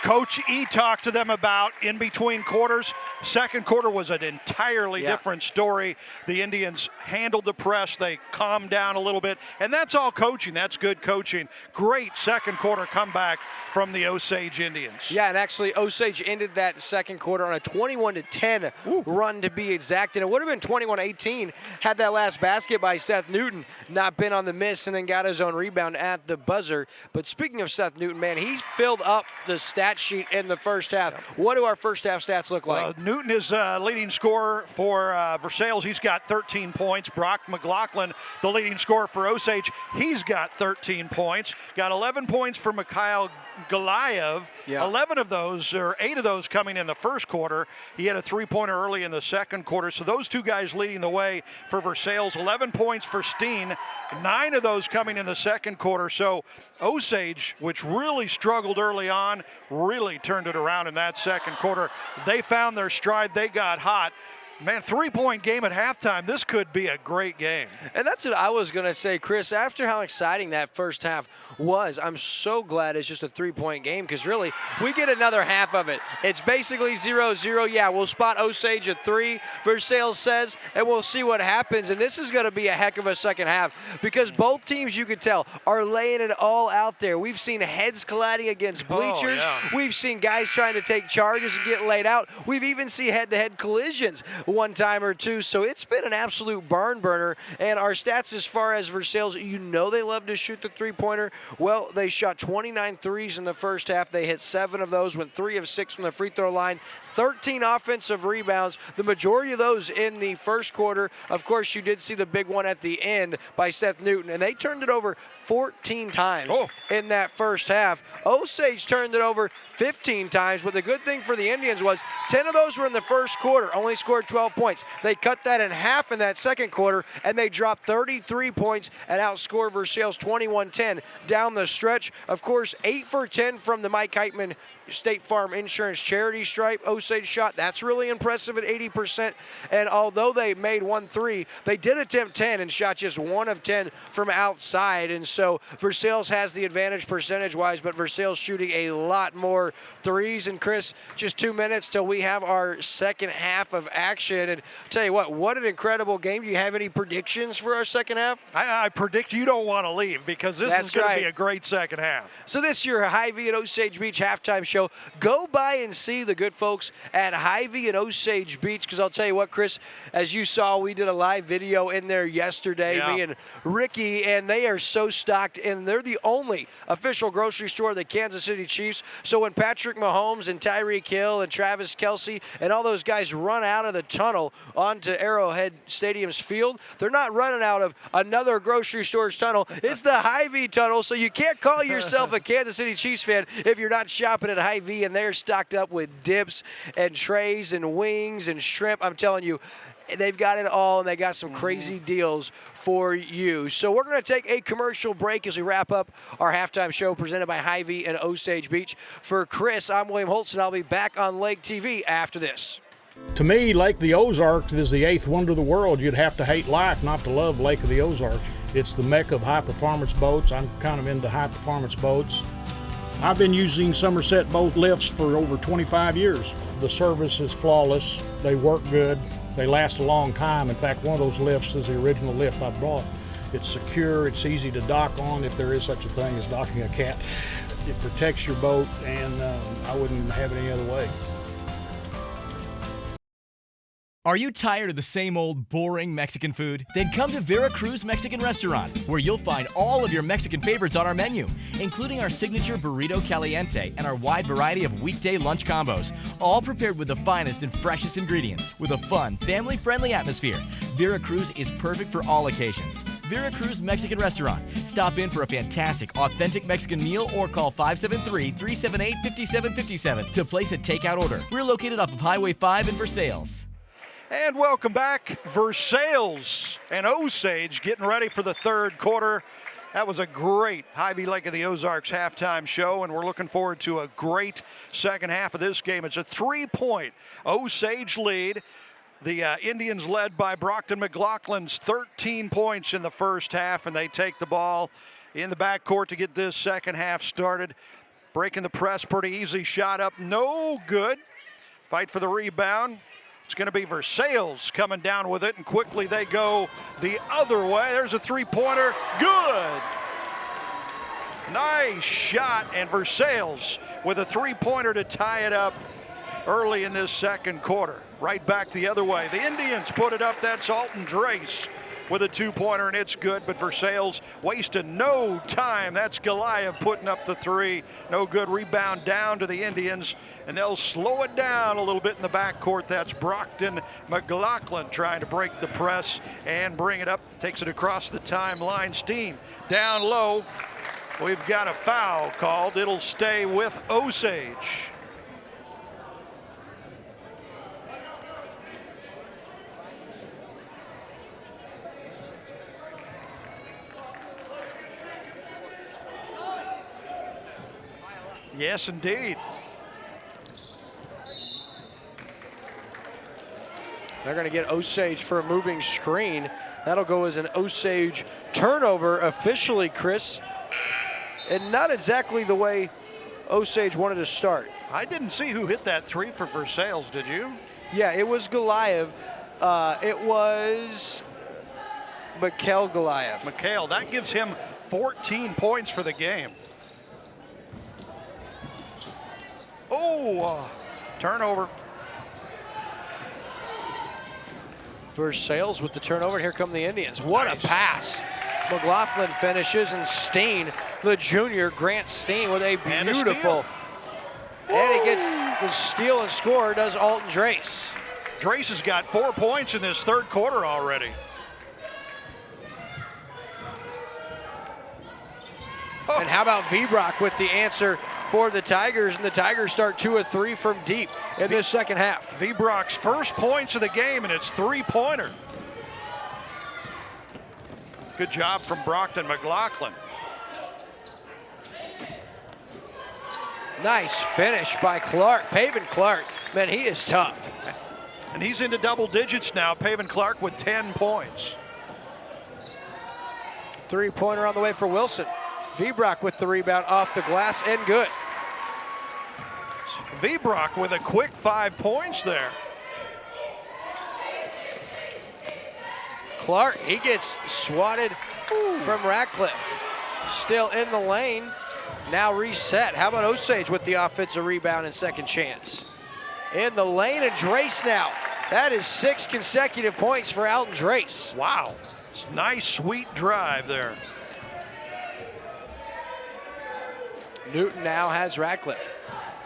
Coach E talked to them about in between quarters. Second quarter was an entirely different story. The Indians handled the press. They calmed down a little bit, and that's all coaching. That's good coaching. Great second quarter comeback from the Osage Indians. Yeah, and actually Osage ended that second quarter on a 21-10 run, to be exact, and it would have been 21-18 had that last basket by Seth Newton not been on the miss and then got his own rebound at the buzzer. But speaking of Seth Newton, man, he filled up the stat sheet in the first half. What do our first half stats look like? Newton is leading scorer for Versailles. He's got 13 points. Brock McLaughlin, the leading scorer for Osage, he's got 13 points. Got 11 points for Mikhail Galayev. 11 of those, or 8 of those, coming in the first quarter. He had a three-pointer early in the second quarter. So those two guys leading the way for Versailles. 11 points for Steen, 9 of those coming in the second quarter. So Osage, which really struggled early on, really turned it around in that second quarter. They found their stride. They got hot. Man, three-point game at halftime. This could be a great game. And that's what I was going to say, Chris. After how exciting that first half was, I'm so glad it's just a three-point game, because really, we get another half of it. It's basically 0-0. Yeah, we'll spot Osage at 3, Versailles says, and we'll see what happens. And this is going to be a heck of a second half, because both teams, you can tell, are laying it all out there. We've seen heads colliding against bleachers. We've seen guys trying to take charges and get laid out. We've even seen head-to-head collisions one time or two. So it's been an absolute barn burner. And our stats as far as Versailles, you know they love to shoot the three-pointer. Well, they shot 29 threes in the first half. They hit 7 of those, went 3 of 6 from the free throw line, 13 offensive rebounds, the majority of those in the first quarter. Of course, you did see the big one at the end by Seth Newton, and they turned it over 14 times in that first half. Osage turned it over 15 times, but the good thing for the Indians was 10 of those were in the first quarter, only scored 12 points. They cut that in half in that second quarter, and they dropped 33 points and outscored Versailles 21-10 down the stretch. Of course, 8 for 10 from the Mike Heitman State Farm Insurance charity stripe Osage shot. That's really impressive at 80%. And although they made 1 3, they did attempt 10 and shot just 1 of 10 from outside. And so Versailles has the advantage percentage-wise, but Versailles shooting a lot more threes. And Chris, just 2 minutes till we have our second half of action. And I'll tell you what an incredible game. Do you have any predictions for our second half? I predict you don't want to leave because this is going to be a great second half. So this year, Hy-Vee at Osage Beach halftime show. Go by and see the good folks at Hy-Vee and Osage Beach, because I'll tell you what, Chris, as you saw, we did a live video in there yesterday, me and Ricky, and they are so stocked, and they're the only official grocery store of the Kansas City Chiefs. So when Patrick Mahomes and Tyreek Hill and Travis Kelce and all those guys run out of the tunnel onto Arrowhead Stadium's field, they're not running out of another grocery store's tunnel. It's the Hy-Vee tunnel, so you can't call yourself a Kansas City Chiefs fan if you're not shopping at Hy-Vee, and they're stocked up with dips and trays and wings and shrimp. I'm telling you, they've got it all, and they got some crazy deals for you. So we're going to take a commercial break as we wrap up our halftime show presented by Hy-Vee and Osage Beach. For Chris, I'm William Holtz, and I'll be back on Lake TV after this. To me, Lake of the Ozarks is the 8th wonder of the world. You'd have to hate life not to love Lake of the Ozarks. It's the mecca of high-performance boats. I'm kind of into high-performance boats. I've been using Somerset boat lifts for over 25 years. The service is flawless. They work good. They last a long time. In fact, one of those lifts is the original lift I bought. It's secure. It's easy to dock on if there is such a thing as docking a cat. It protects your boat, and I wouldn't have it any other way. Are you tired of the same old boring Mexican food? Then come to Veracruz Mexican Restaurant, where you'll find all of your Mexican favorites on our menu, including our signature burrito caliente and our wide variety of weekday lunch combos, all prepared with the finest and freshest ingredients, with a fun, family-friendly atmosphere. Veracruz is perfect for all occasions. Veracruz Mexican Restaurant. Stop in for a fantastic, authentic Mexican meal or call 573-378-5757 to place a takeout order. We're located off of Highway 5 in Versailles. And welcome back, Versailles and Osage getting ready for the third quarter. That was a great Hy-Vee Lake of the Ozarks halftime show, and we're looking forward to a great second half of this game. It's a 3-point Osage lead. The Indians led by Brockton McLaughlin's 13 points in the first half, and they take the ball in the backcourt to get this second half started. Breaking the press pretty easy, shot up, no good. Fight for the rebound. It's going to be Versailles coming down with it, and quickly they go the other way. There's a three-pointer. Good. Nice shot, and Versailles with a three-pointer to tie it up early in this second quarter. Right back the other way. The Indians put it up. That's Alton Drace with a two-pointer, and it's good, but Versailles wasted no time. That's Goliath putting up the three. No good. Rebound down to the Indians, and they'll slow it down a little bit in the backcourt. That's Brockton McLaughlin trying to break the press and bring it up. Takes it across the timeline. Steen down low. We've got a foul called. It'll stay with Osage. Yes, indeed. They're going to get Osage for a moving screen. That'll go as an Osage turnover officially, Chris. And not exactly the way Osage wanted to start. I didn't see who hit that three for Versailles, did you? Yeah, it was Goliath. It was Mikhail Goliath. Mikhail, that gives him 14 points for the game. Oh, turnover. Versailles with the turnover, and here come the Indians. What a pass. McLaughlin finishes, and Steen the junior, Grant Steen, with a beautiful. And he gets the steal and score, does Alton Drace. Drace has got 4 points in this third quarter already. And how about Vbrock with the answer for the Tigers, and the Tigers start 2 of 3 from deep in this second half. Vbrock's first points of the game, and it's 3-pointer. Good job from Brockton McLaughlin. Nice finish by Clark. Paven Clark, man, he is tough. And he's into double digits now. Paven Clark with 10 points. 3-pointer on the way for Wilson. Vbrock with the rebound off the glass and good. Vbrock with a quick 5 points there. Clark, he gets swatted from Ratcliffe. Still in the lane, now reset. How about Osage with the offensive rebound and second chance? In the lane of Drace now. That is 6 consecutive points for Alton Drace. Wow, nice sweet drive there. Newton now has Ratcliffe.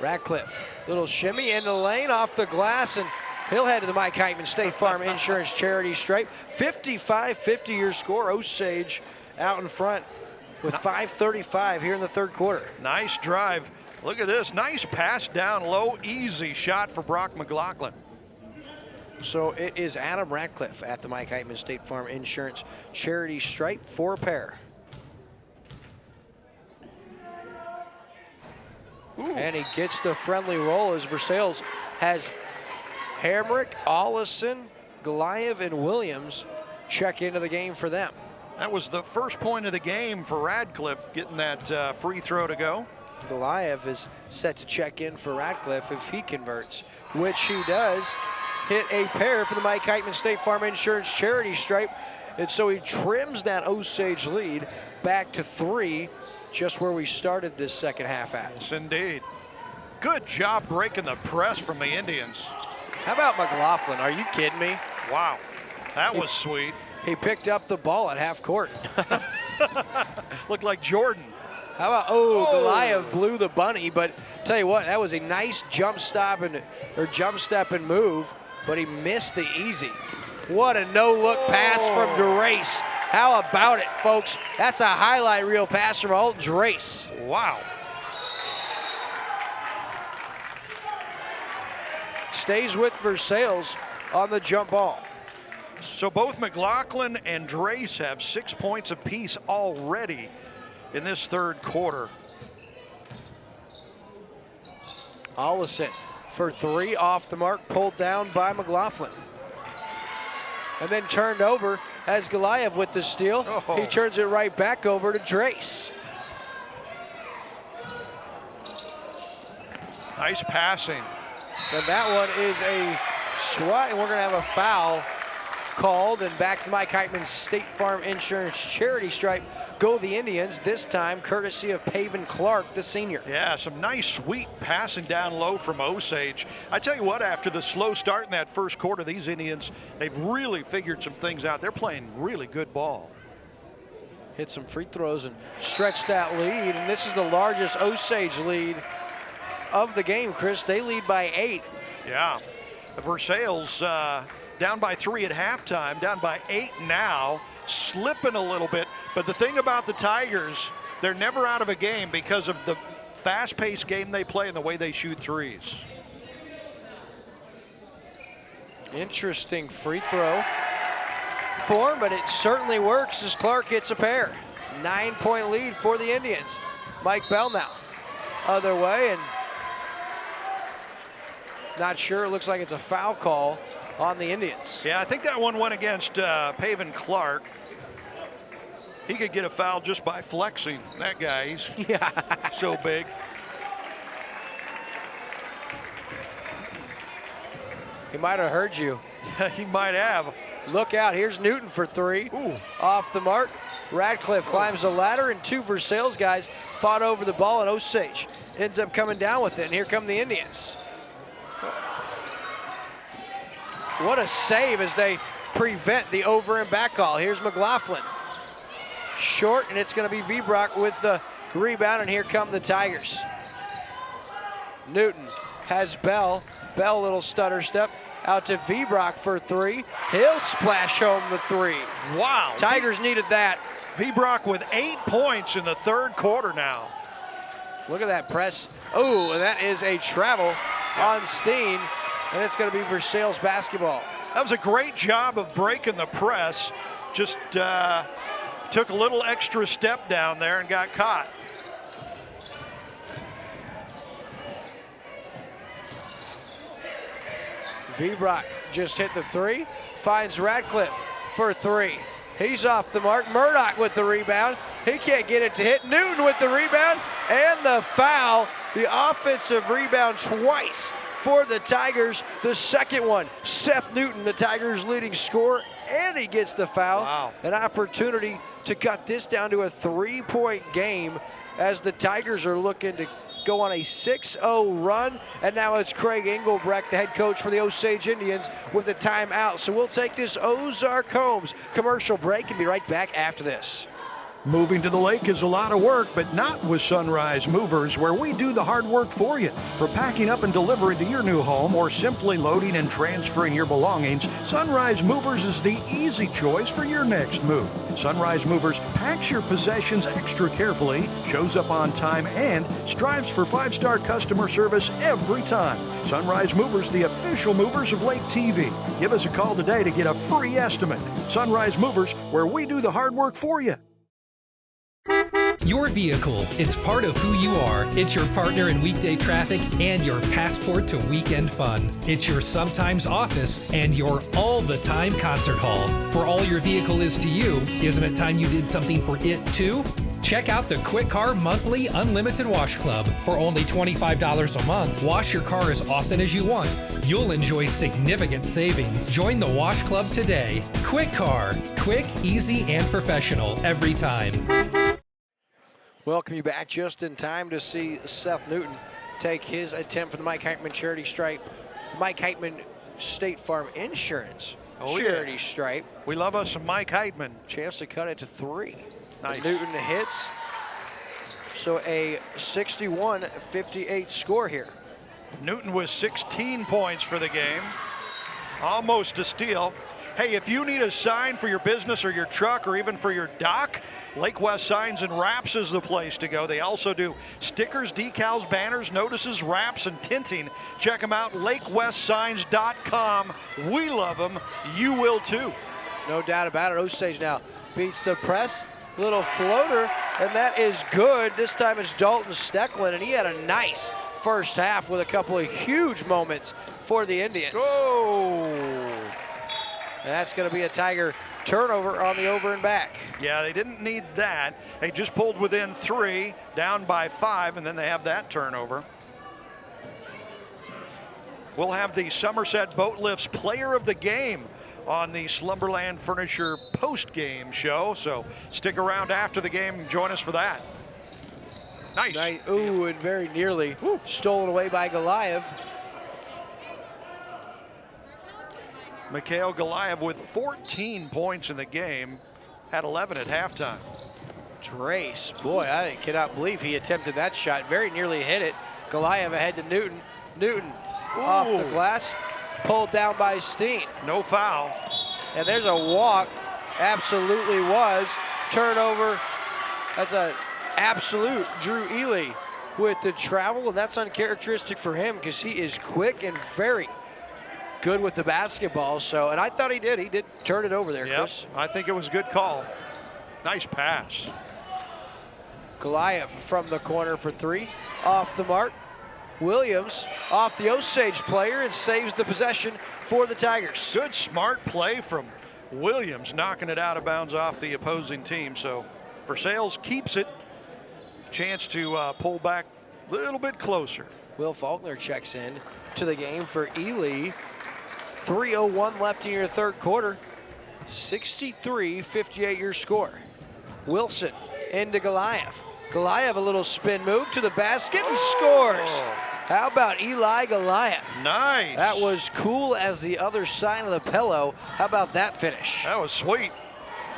Ratcliffe, little shimmy into the lane off the glass, and he'll head to the Mike Heitman State Farm Insurance Charity Stripe. 55-50 your score. Osage out in front with 5:35 here in the third quarter. Nice drive. Look at this. Nice pass down low. Easy shot for Brock McLaughlin. So it is Adam Ratcliffe at the Mike Heitman State Farm Insurance Charity Stripe for a pair. And he gets the friendly roll as Versailles has Hamrick, Ollison, Goliath, and Williams check into the game for them. That was the first point of the game for Radcliffe, getting that free throw to go. Goliath is set to check in for Radcliffe if he converts, which he does. Hit a pair for the Mike Heitman State Farm Insurance Charity Stripe. And so he trims that Osage lead back to 3, just where we started this second half at. Yes, indeed. Good job breaking the press from the Indians. How about McLaughlin? Are you kidding me? Wow, that was sweet. He picked up the ball at half court. Looked like Jordan. How about, Goliath blew the bunny, but tell you what, that was a nice jump step and move, but he missed the easy. What a no-look pass from Drace. How about it, folks? That's a highlight reel pass from Alton Drace. Wow. Stays with Versailles on the jump ball. So both McLaughlin and Drace have 6 points apiece already in this third quarter. Ollison for 3 off the mark, pulled down by McLaughlin. And then turned over as Goliath with the steal. He turns it right back over to Drace. Nice passing. And that one is a swat, and we're gonna have a foul called, and back to Mike Heitman's State Farm Insurance Charity Stripe. Go the Indians, this time courtesy of Paven Clark, the senior. Yeah, some nice sweet passing down low from Osage. I tell you what, after the slow start in that first quarter, these Indians, they've really figured some things out. They're playing really good ball. Hit some free throws and stretch that lead, and this is the largest Osage lead of the game, Chris. They lead by 8. Yeah, Versailles down by 3 at halftime, down by 8 now. Slipping a little bit, but the thing about the Tigers, they're never out of a game because of the fast-paced game they play and the way they shoot threes. Interesting free throw form, but it certainly works as Clark hits a pair. 9-point lead for the Indians. Mike Bell now other way, and not sure. It looks like it's a foul call on the Indians. Yeah, I think that one went against Paven Clark. He could get a foul just by flexing. That guy, he's so big. He might have heard you. He might have. Look out, here's Newton for 3. Off the mark. Radcliffe climbs the ladder, and 2 Versailles guys fought over the ball, and Osage ends up coming down with it, and here come the Indians. What a save as they prevent the over and back call. Here's McLaughlin. Short, and it's going to be Vbrock with the rebound, and here come the Tigers. Newton has Bell. Bell, little stutter step. Out to Vbrock for 3. He'll splash home the 3. Wow. Tigers needed that. Vbrock with 8 points in the third quarter now. Look at that press. Oh, and that is a travel on Steen, and it's going to be Versailles basketball. That was a great job of breaking the press. Just took a little extra step down there and got caught. Vbrock just hit the 3, finds Radcliffe for 3. He's off the mark. Murdoch with the rebound. He can't get it to hit. Newton with the rebound and the foul. The offensive rebound twice for the Tigers. The second one, Seth Newton, the Tigers' leading scorer, and he gets the foul. Wow. An opportunity to cut this down to a 3-point game as the Tigers are looking to go on a 6-0 run, and now it's Craig Engelbrecht, the head coach for the Osage Indians, with the timeout. So we'll take this Ozark Homes commercial break and be right back after this. Moving to the lake is a lot of work, but not with Sunrise Movers, where we do the hard work for you. For packing up and delivering to your new home or simply loading and transferring your belongings, Sunrise Movers is the easy choice for your next move. Sunrise Movers packs your possessions extra carefully, shows up on time, and strives for 5-star customer service every time. Sunrise Movers, the official movers of Lake TV. Give us a call today to get a free estimate. Sunrise Movers, where we do the hard work for you. Your vehicle, it's part of who you are. It's your partner in weekday traffic and your passport to weekend fun. It's your sometimes office and your all-the-time concert hall. For all your vehicle is to you, isn't it time you did something for it too? Check out the Quick Car Monthly Unlimited Wash Club. For only $25 a month, wash your car as often as you want. You'll enjoy significant savings. Join the Wash Club today. Quick Car. Quick, easy, and professional every time. Welcome you back just in time to see Seth Newton take his attempt for the Mike Heitman charity stripe. Mike Heitman State Farm Insurance charity stripe. We love us some Mike Heitman. Chance to cut it to 3. Nice. Newton hits. So a 61-58 score here. Newton with 16 points for the game. Almost a steal. Hey, if you need a sign for your business or your truck or even for your dock, Lake West Signs and Wraps is the place to go. They also do stickers, decals, banners, notices, wraps, and tinting. Check them out, lakewestsigns.com. We love them. You will too. No doubt about it. Osage now beats the press. Little floater, and that is good. This time it's Dalton Stecklin, and he had a nice first half with a couple of huge moments for the Indians. Oh! And that's going to be a Tiger turnover on the over and back. Yeah, they didn't need that. They just pulled within 3, down by 5, and then they have that turnover. We'll have the Somerset Boat Lifts Player of the Game on the Slumberland Furniture post-game show, so stick around after the game and join us for that. Nice. Ooh, and very nearly stolen away by Goliath. Mikhail Goliath with 14 points in the game, had 11 at halftime. Trace, boy, I cannot believe he attempted that shot. Very nearly hit it. Goliath ahead to Newton. Newton off the glass, pulled down by Steen. No foul. And there's a walk, absolutely was. Turnover, that's an absolute Drew Ely with the travel, and that's uncharacteristic for him because he is quick and very good with the basketball. So, and I thought he did turn it over there, Chris. I think it was a good call. Nice pass. Goliath from the corner for 3, off the mark. Williams off the Osage player and saves the possession for the Tigers. Good smart play from Williams, knocking it out of bounds off the opposing team. So Versailles keeps it. Chance to pull back a little bit closer. Will Faulkner checks in to the game for Ely. 3:01 left in your third quarter. 63-58 your score. Wilson into Goliath. Goliath a little spin move to the basket and scores. How about Eli Goliath? Nice. That was cool as the other side of the pillow. How about that finish? That was sweet.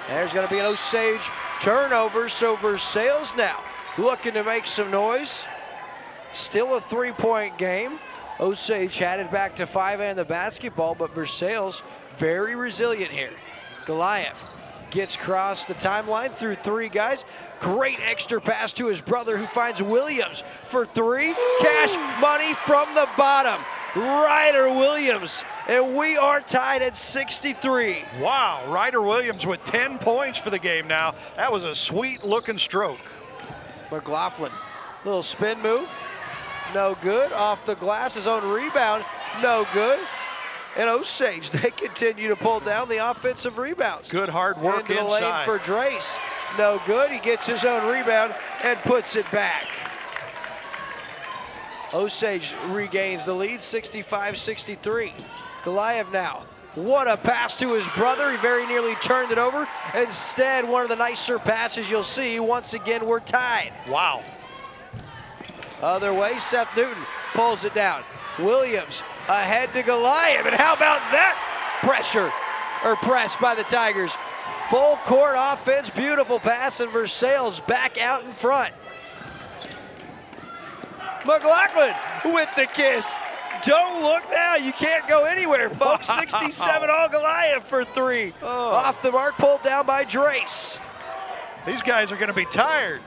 There's going to be an Osage turnover, so Versailles now looking to make some noise. Still a 3-point game. Osage had it back to 5 and the basketball, but Versailles very resilient here. Goliath gets across the timeline through 3 guys. Great extra pass to his brother who finds Williams for 3. Cash money from the bottom. Ryder Williams, and we are tied at 63. Wow, Ryder Williams with 10 points for the game now. That was a sweet looking stroke. McLaughlin, little spin move, no good. Off the glass, his own rebound, no good. And Osage, they continue to pull down the offensive rebounds. Good hard work into the lane inside. for Drace, no good. He gets his own rebound and puts it back. Osage regains the lead, 65-63. Goliath now. What a pass to his brother. He very nearly turned it over. Instead, one of the nicer passes you'll see. Once again, we're tied. Wow. Other way, Seth Newton pulls it down. Williams ahead to Goliath. And how about that pressure or press by the Tigers? Full court offense, beautiful pass, and Versailles back out in front. McLaughlin with the kiss. Don't look now, you can't go anywhere, folks. 67 all Goliath for 3. Off the mark, pulled down by Drace. These guys are gonna be tired.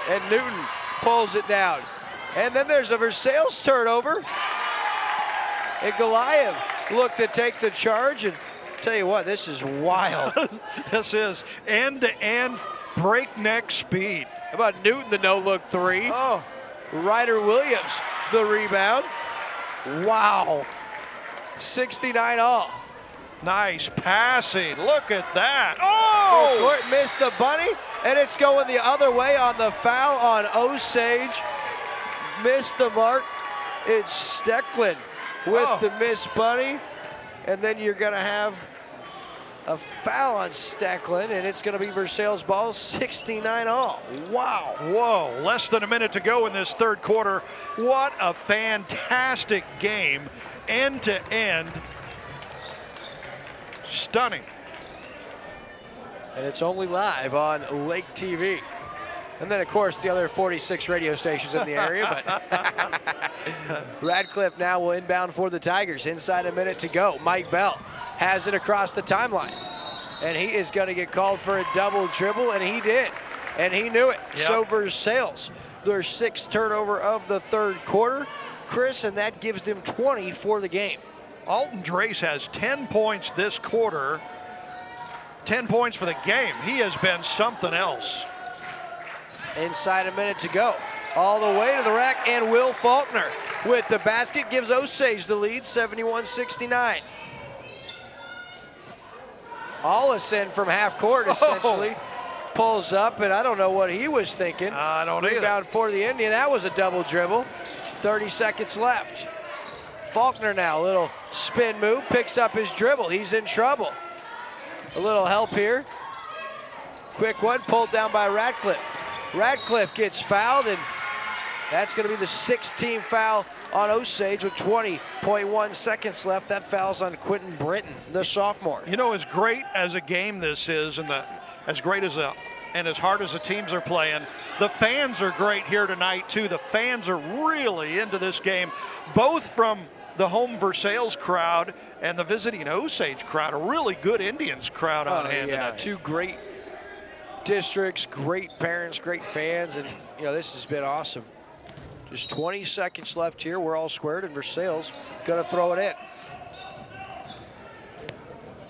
And Newton pulls it down. And then there's a Versailles turnover. And Goliath looked to take the charge, and tell you what, this is wild. This is end-to-end breakneck speed. How about Newton, the no-look 3? Oh. Ryder Williams, the rebound. Wow. 69 all. Nice passing. Look at that. Oh! Court missed the bunny, and it's going the other way on the foul on Osage. Missed the mark. It's Stecklin with the missed bunny. And then you're going to have a foul on Stecklin, and it's going to be Versailles ball, 69 all. Wow. Whoa, less than a minute to go in this third quarter. What a fantastic game, end to end. Stunning. And it's only live on Lake TV. And then, of course, the other 46 radio stations in the area. But Radcliffe now will inbound for the Tigers. Inside a minute to go. Mike Bell has it across the timeline. And he is going to get called for a double dribble, and he did. And he knew it. Yep. So Versailles, their 6th turnover of the third quarter. Chris, and that gives them 20 for the game. Alton Drace has 10 points this quarter. 10 points for the game. He has been something else. Inside a minute to go. All the way to the rack, and Will Faulkner with the basket gives Osage the lead, 71-69. Allison from half court essentially pulls up, and I don't know what he was thinking. I don't either. Rebound for the Indian. That was a double dribble. 30 seconds left. Faulkner now, a little spin move, picks up his dribble. He's in trouble. A little help here. Quick one, pulled down by Radcliffe. Radcliffe gets fouled, and that's going to be the 6th team foul on Osage with 20.1 seconds left. That foul's on Quentin Britton, the sophomore. You know, as great as a game this is, and as great as and as hard as the teams are playing, the fans are great here tonight too. The fans are really into this game, both from the home Versailles crowd and the visiting Osage crowd. A really good Indians crowd on hand tonight. 2 great districts, great parents, great fans, and you know, this has been awesome. Just 20 seconds left here. We're all squared, and Versailles gonna throw it in.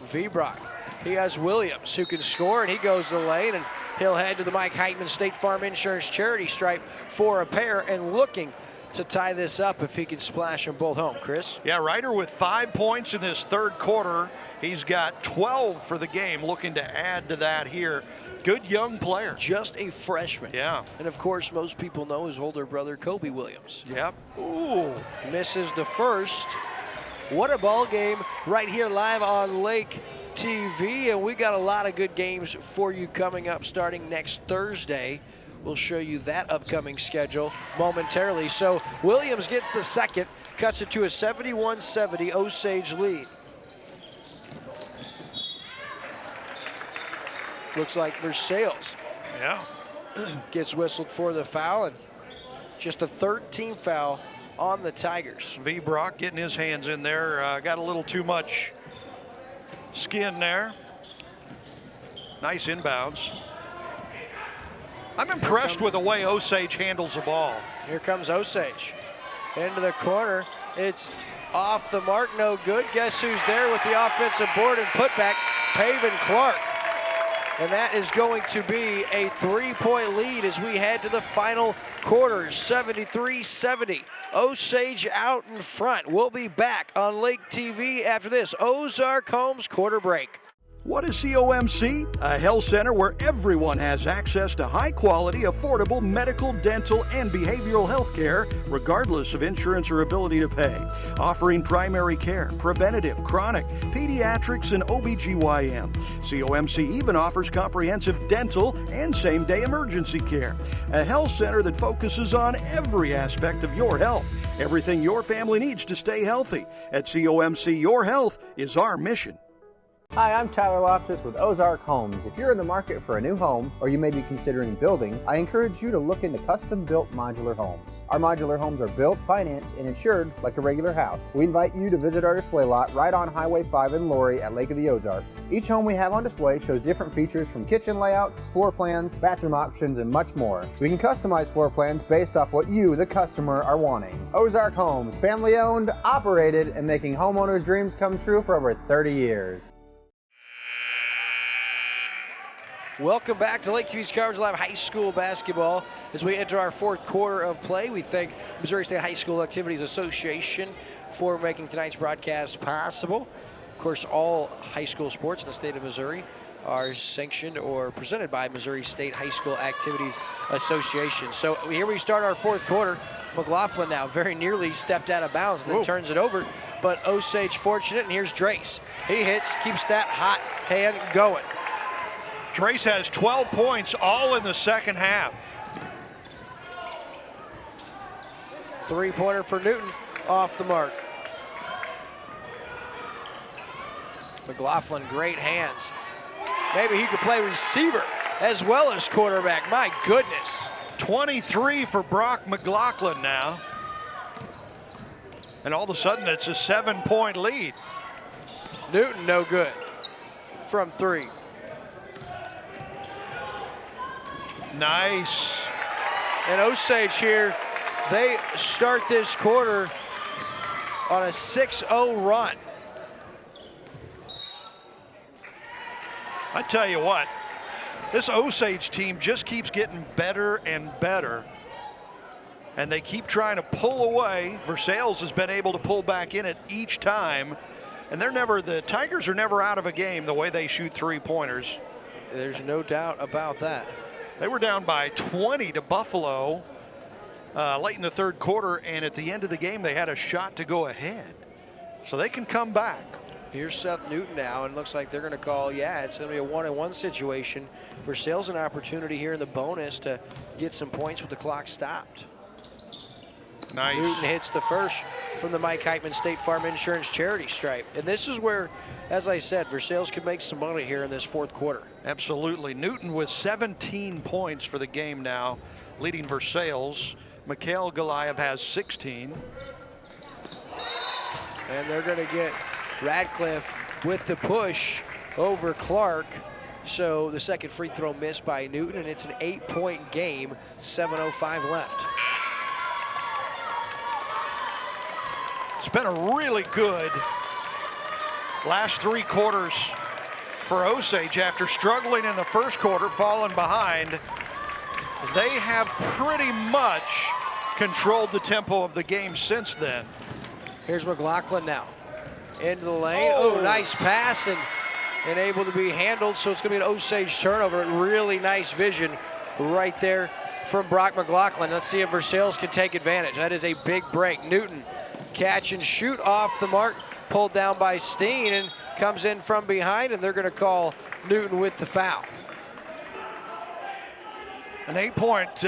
Vbrock, he has Williams who can score, and he goes to the lane, and he'll head to the Mike Heitman State Farm Insurance charity stripe for a pair, and looking to tie this up if he can splash them both home. Chris? Yeah, Ryder with 5 points in this third quarter. He's got 12 for the game, looking to add to that here. Good young player. Just a freshman. Yeah. And of course, most people know his older brother, Kobe Williams. Yep. Ooh. Misses the first. What a ball game right here live on Lake TV. And we got a lot of good games for you coming up starting next Thursday. We'll show you that upcoming schedule momentarily. So Williams gets the second, cuts it to a 71-70 Osage lead. Looks like Versailles Yeah. Gets whistled for the foul, and just a 13th foul on the Tigers. V. Brock getting his hands in there. Got a little too much skin there. Nice inbounds. I'm impressed with the way Osage handles the ball. Here comes Osage. Into the corner. It's off the mark, no good. Guess who's there with the offensive board and putback? Paven Clark. And that is going to be a 3-point lead as we head to the final quarter, 73-70. Osage out in front. We'll be back on Lake TV after this Ozark Homes quarter break. What is COMC? A health center where everyone has access to high-quality, affordable medical, dental, and behavioral health care, regardless of insurance or ability to pay. Offering primary care, preventative, chronic, pediatrics, and OBGYN. COMC even offers comprehensive dental and same-day emergency care. A health center that focuses on every aspect of your health. Everything your family needs to stay healthy. At COMC, your health is our mission. Hi, I'm Tyler Loftus with Ozark Homes. If you're in the market for a new home, or you may be considering building, I encourage you to look into custom-built modular homes. Our modular homes are built, financed, and insured like a regular house. We invite you to visit our display lot right on Highway 5 in Laurie at Lake of the Ozarks. Each home we have on display shows different features from kitchen layouts, floor plans, bathroom options, and much more. We can customize floor plans based off what you, the customer, are wanting. Ozark Homes, family-owned, operated, and making homeowners' dreams come true for over 30 years. Welcome back to Lake TV's coverage live high school basketball. As we enter our fourth quarter of play, we thank Missouri State High School Activities Association for making tonight's broadcast possible. Of course, all high school sports in the state of Missouri are sanctioned or presented by Missouri State High School Activities Association. So here we start our fourth quarter. McLaughlin now very nearly stepped out of bounds and then turns it over, but Osage fortunate, and here's Drace. He hits, keeps that hot hand going. Drace has 12 points, all in the second half. Three-pointer for Newton, off the mark. McLaughlin, great hands. Maybe he could play receiver as well as quarterback. My goodness. 23 for Brock McLaughlin now. And all of a sudden, it's a 7-point lead. Newton, no good from three. Nice. And Osage here, they start this quarter on a 6-0 run. I tell you what, this Osage team just keeps getting better and better. And they keep trying to pull away. Versailles has been able to pull back in it each time. And the Tigers are never out of a game the way they shoot three-pointers. There's no doubt about that. They were down by 20 to Buffalo late in the third quarter, and at the end of the game, they had a shot to go ahead. So they can come back. Here's Seth Newton now, and looks like they're going to call, it's going to be a one-on-one situation. Versailles an opportunity here in the bonus to get some points with the clock stopped. Nice. Newton hits the first from the Mike Heitman State Farm Insurance charity stripe. And this is where, as I said, Versailles could make some money here in this fourth quarter. Absolutely. Newton with 17 points for the game now, leading Versailles. Mikhail Goliath has 16. And they're going to get Radcliffe with the push over Clark. So the second free throw missed by Newton, and it's an 8-point game, 7:05 left. It's been a really good last three quarters for Osage. After struggling in the first quarter, falling behind, they have pretty much controlled the tempo of the game since then. Here's McLaughlin now. Into the lane. Oh, nice pass and able to be handled. So it's going to be an Osage turnover. Really nice vision right there from Brock McLaughlin. Let's see if Versailles can take advantage. That is a big break. Newton catch and shoot off the mark. Pulled down by Steen and comes in from behind, and they're going to call Newton with the foul. An 8-point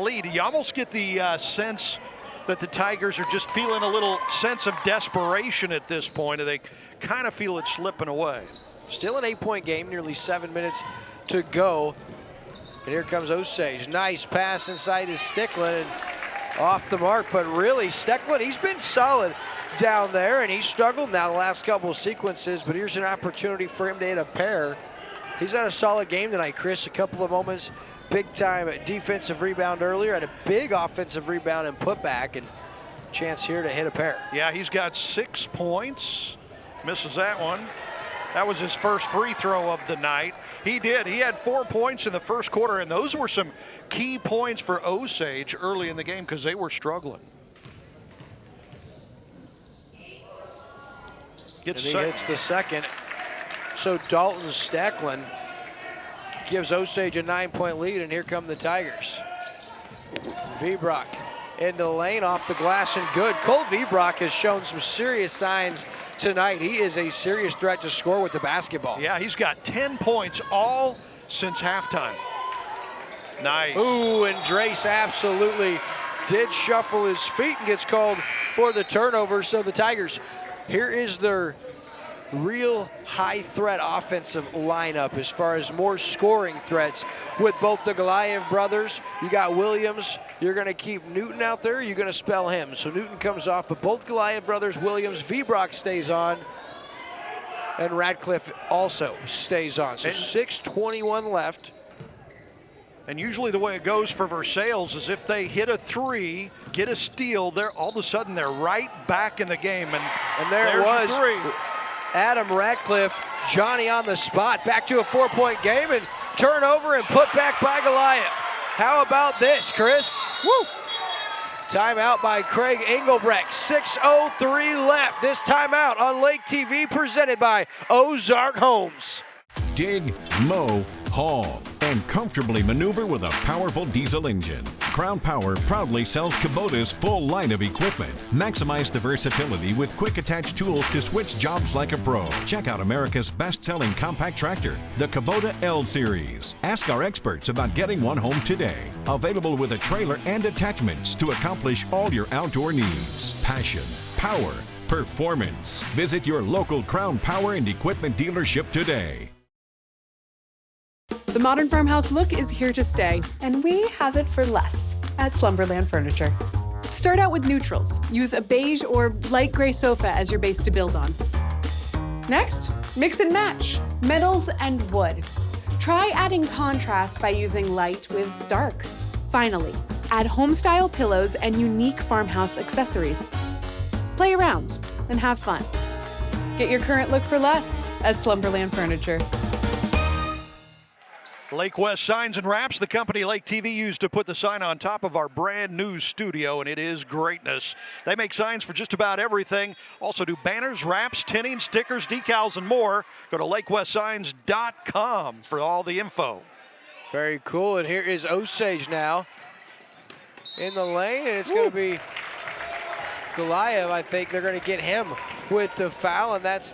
lead. You almost get the sense that the Tigers are just feeling a little sense of desperation at this point, and they kind of feel it slipping away. Still an 8-point game, nearly 7 minutes to go. And here comes Osage. Nice pass inside his Sticklin. And off the mark, but really Sticklin, he's been solid down there, and he struggled now the last couple of sequences, but here's an opportunity for him to hit a pair. He's had a solid game tonight, Chris. A couple of moments, big time defensive rebound earlier, had a big offensive rebound and putback, and chance here to hit a pair. Yeah, he's got 6 points. Misses that one. That was his first free throw of the night. He did. He had 4 points in the first quarter, and those were some key points for Osage early in the game because they were struggling. And he hits the second. So Dalton Stecklin gives Osage a 9-point lead, and here come the Tigers. Vibrock into the lane, off the glass, and good. Cole Vibrock has shown some serious signs tonight. He is a serious threat to score with the basketball. Yeah, he's got 10 points all since halftime. Nice. Ooh, and Drace absolutely did shuffle his feet and gets called for the turnover. So the Tigers, here is their real high threat offensive lineup as far as more scoring threats with both the Goliath brothers. You got Williams. You're going to keep Newton out there. You're going to spell him. So Newton comes off, but both Goliath brothers, Williams, Vibrock stays on, and Radcliffe also stays on. So 6:21 left. And usually the way it goes for Versailles is if they hit a three, get a steal, they're all of a sudden they're right back in the game. And there it was. Three. Adam Radcliffe, Johnny on the spot, back to a 4-point game, and turnover and put back by Goliath. How about this, Chris? Woo! Timeout by Craig Engelbrecht. 6:03 left. This timeout on Lake TV presented by Ozark Homes. Dig, mow, haul, and comfortably maneuver with a powerful diesel engine. Crown Power proudly sells Kubota's full line of equipment. Maximize the versatility with quick attach tools to switch jobs like a pro. Check out America's best-selling compact tractor, the Kubota L Series. Ask our experts about getting one home today. Available with a trailer and attachments to accomplish all your outdoor needs. Passion, power, performance. Visit your local Crown Power and Equipment dealership today. The modern farmhouse look is here to stay, and we have it for less at Slumberland Furniture. Start out with neutrals. Use a beige or light gray sofa as your base to build on. Next, mix and match metals and wood. Try adding contrast by using light with dark. Finally, add home-style pillows and unique farmhouse accessories. Play around and have fun. Get your current look for less at Slumberland Furniture. Lake West Signs and Wraps, the company Lake TV used to put the sign on top of our brand new studio, and it is greatness. They make signs for just about everything. Also do banners, wraps, tinning, stickers, decals, and more. Go to lakewestsigns.com for all the info. Very cool, and here is Osage now in the lane, and it's going to be Goliath. I think they're going to get him with the foul, and that's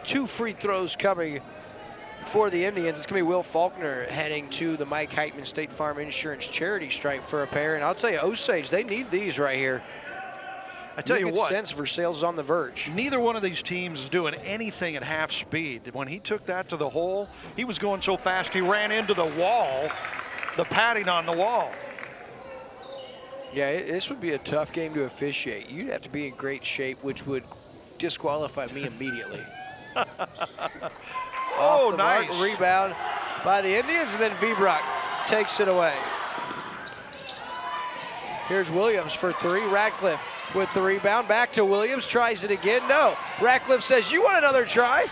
2 free throws coming for the Indians. It's going to be Will Faulkner heading to the Mike Heitman State Farm Insurance charity stripe for a pair. And I'll tell you, Osage, they need these right here. I tell you what, sense Versailles on the verge. Neither one of these teams is doing anything at half speed. When he took that to the hole, he was going so fast he ran into the wall, the padding on the wall. Yeah, this would be a tough game to officiate. You'd have to be in great shape, which would disqualify me immediately. Oh, nice. Mark, rebound by the Indians, and then Vibrock takes it away. Here's Williams for 3. Radcliffe with the rebound. Back to Williams. Tries it again. No. Radcliffe says, you want another try?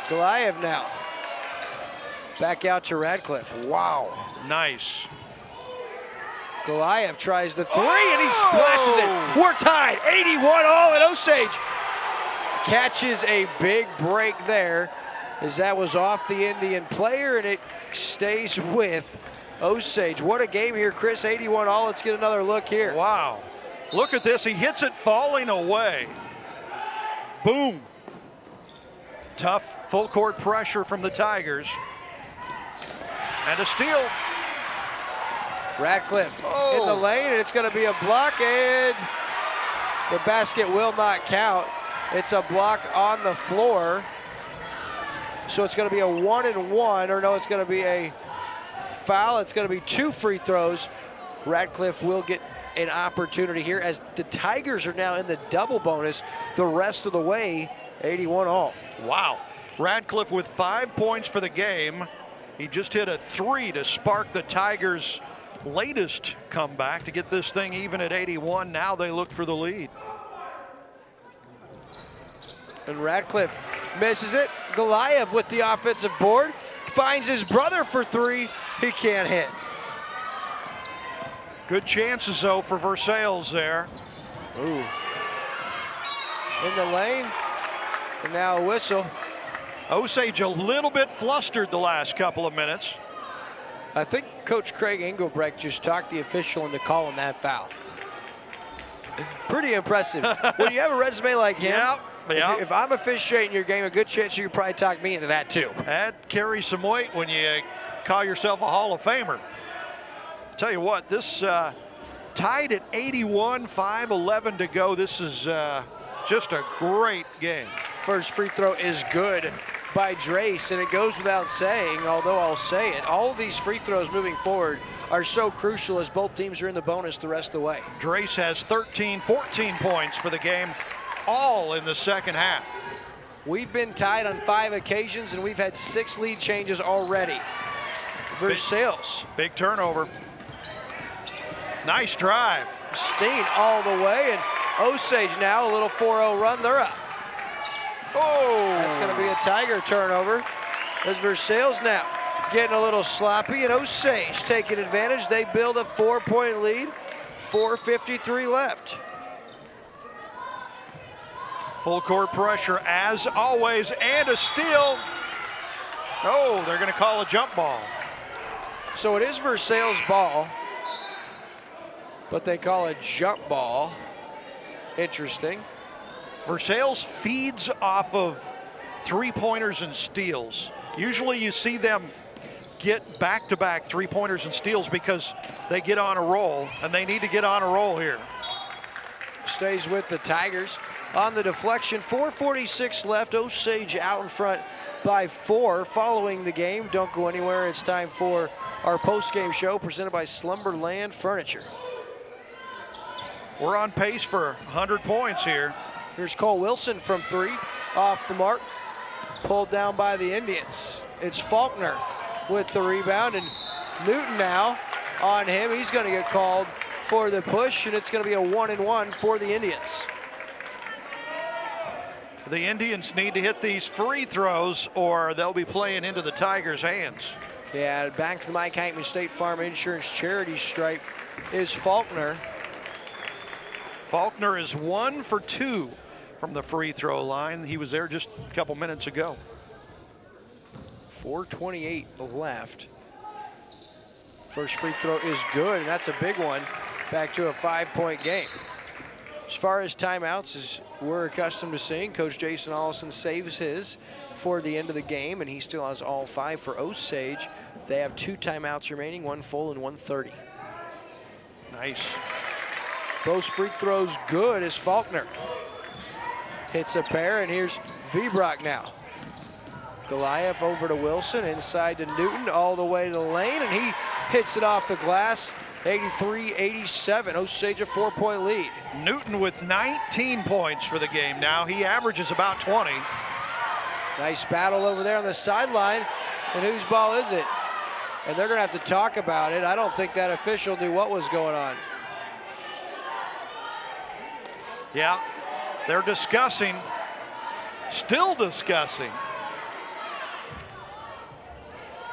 Goliath now. Back out to Radcliffe. Wow. Nice. Goliath tries the 3, and he splashes it. We're tied. 81 all, and Osage catches a big break there as that was off the Indian player, and it stays with Osage. What a game here, Chris. 81 all. Let's get another look here. Wow. Look at this. He hits it falling away. Boom. Tough full court pressure from the Tigers. And a steal. Radcliffe in the lane, and it's going to be a block, and the basket will not count. It's a block on the floor. So it's going to be a 1-and-1, or no, it's going to be a foul. It's going to be 2 free throws. Radcliffe will get an opportunity here as the Tigers are now in the double bonus the rest of the way, 81 all. Wow. Radcliffe with 5 points for the game. He just hit a 3 to spark the Tigers' latest comeback to get this thing even at 81. Now they look for the lead. And Radcliffe misses it. Goliath with the offensive board. Finds his brother for 3. He can't hit. Good chances, though, for Versailles there. Ooh. In the lane. And now a whistle. Osage a little bit flustered the last couple of minutes. I think Coach Craig Engelbrecht just talked the official into calling that foul. Pretty impressive. When you have a resume like him, if I'm officiating your game, a good chance you could probably talk me into that too. That carries some weight when you call yourself a Hall of Famer. Tell you what, this tied at 81, 5:11 to go. This is just a great game. First free throw is good by Drace, and it goes without saying, although I'll say it, all of these free throws moving forward are so crucial as both teams are in the bonus the rest of the way. Drace has 13, 14 points for the game, all in the second half. We've been tied on 5 occasions, and we've had 6 lead changes already. Versailles. Big turnover. Nice drive. Steen all the way, and Osage now a little 4-0 run. They're up. Oh! That's going to be a Tiger turnover. As Versailles now getting a little sloppy, and Osage taking advantage. They build a 4-point lead. 4:53 left. Full court pressure as always, and a steal. Oh, they're going to call a jump ball. So it is Versailles' ball, but they call a jump ball. Interesting. Versailles feeds off of 3-pointers and steals. Usually you see them get back-to-back 3-pointers and steals because they get on a roll, and they need to get on a roll here. Stays with the Tigers on the deflection. 4:46 left. Osage out in front by 4 following the game. Don't go anywhere. It's time for our post-game show presented by Slumberland Furniture. We're on pace for 100 points here. Here's Cole Wilson from 3, off the mark, pulled down by the Indians. It's Faulkner with the rebound, and Newton now on him. He's going to get called for the push, and it's going to be a 1-and-1 for the Indians. The Indians need to hit these free throws or they'll be playing into the Tigers' hands. Yeah, back to the Mike Hankman State Farm Insurance charity stripe is Faulkner. Faulkner is 1 for 2 from the free throw line. He was there just a couple minutes ago. 4:28 left. First free throw is good, and that's a big one. Back to a 5-point game. As far as timeouts, as we're accustomed to seeing, Coach Jason Allison saves his for the end of the game, and he still has all 5 for Osage. They have 2 timeouts remaining, 1 full and 1 30. Nice. Those free throws good as Faulkner hits a pair, and here's Vibrock now. Goliath over to Wilson, inside to Newton, all the way to the lane, and he hits it off the glass. 83-87, Osage a 4-point lead. Newton with 19 points for the game now. He averages about 20. Nice battle over there on the sideline, and whose ball is it? And they're gonna have to talk about it. I don't think that official knew what was going on. Yeah, they're discussing, still discussing.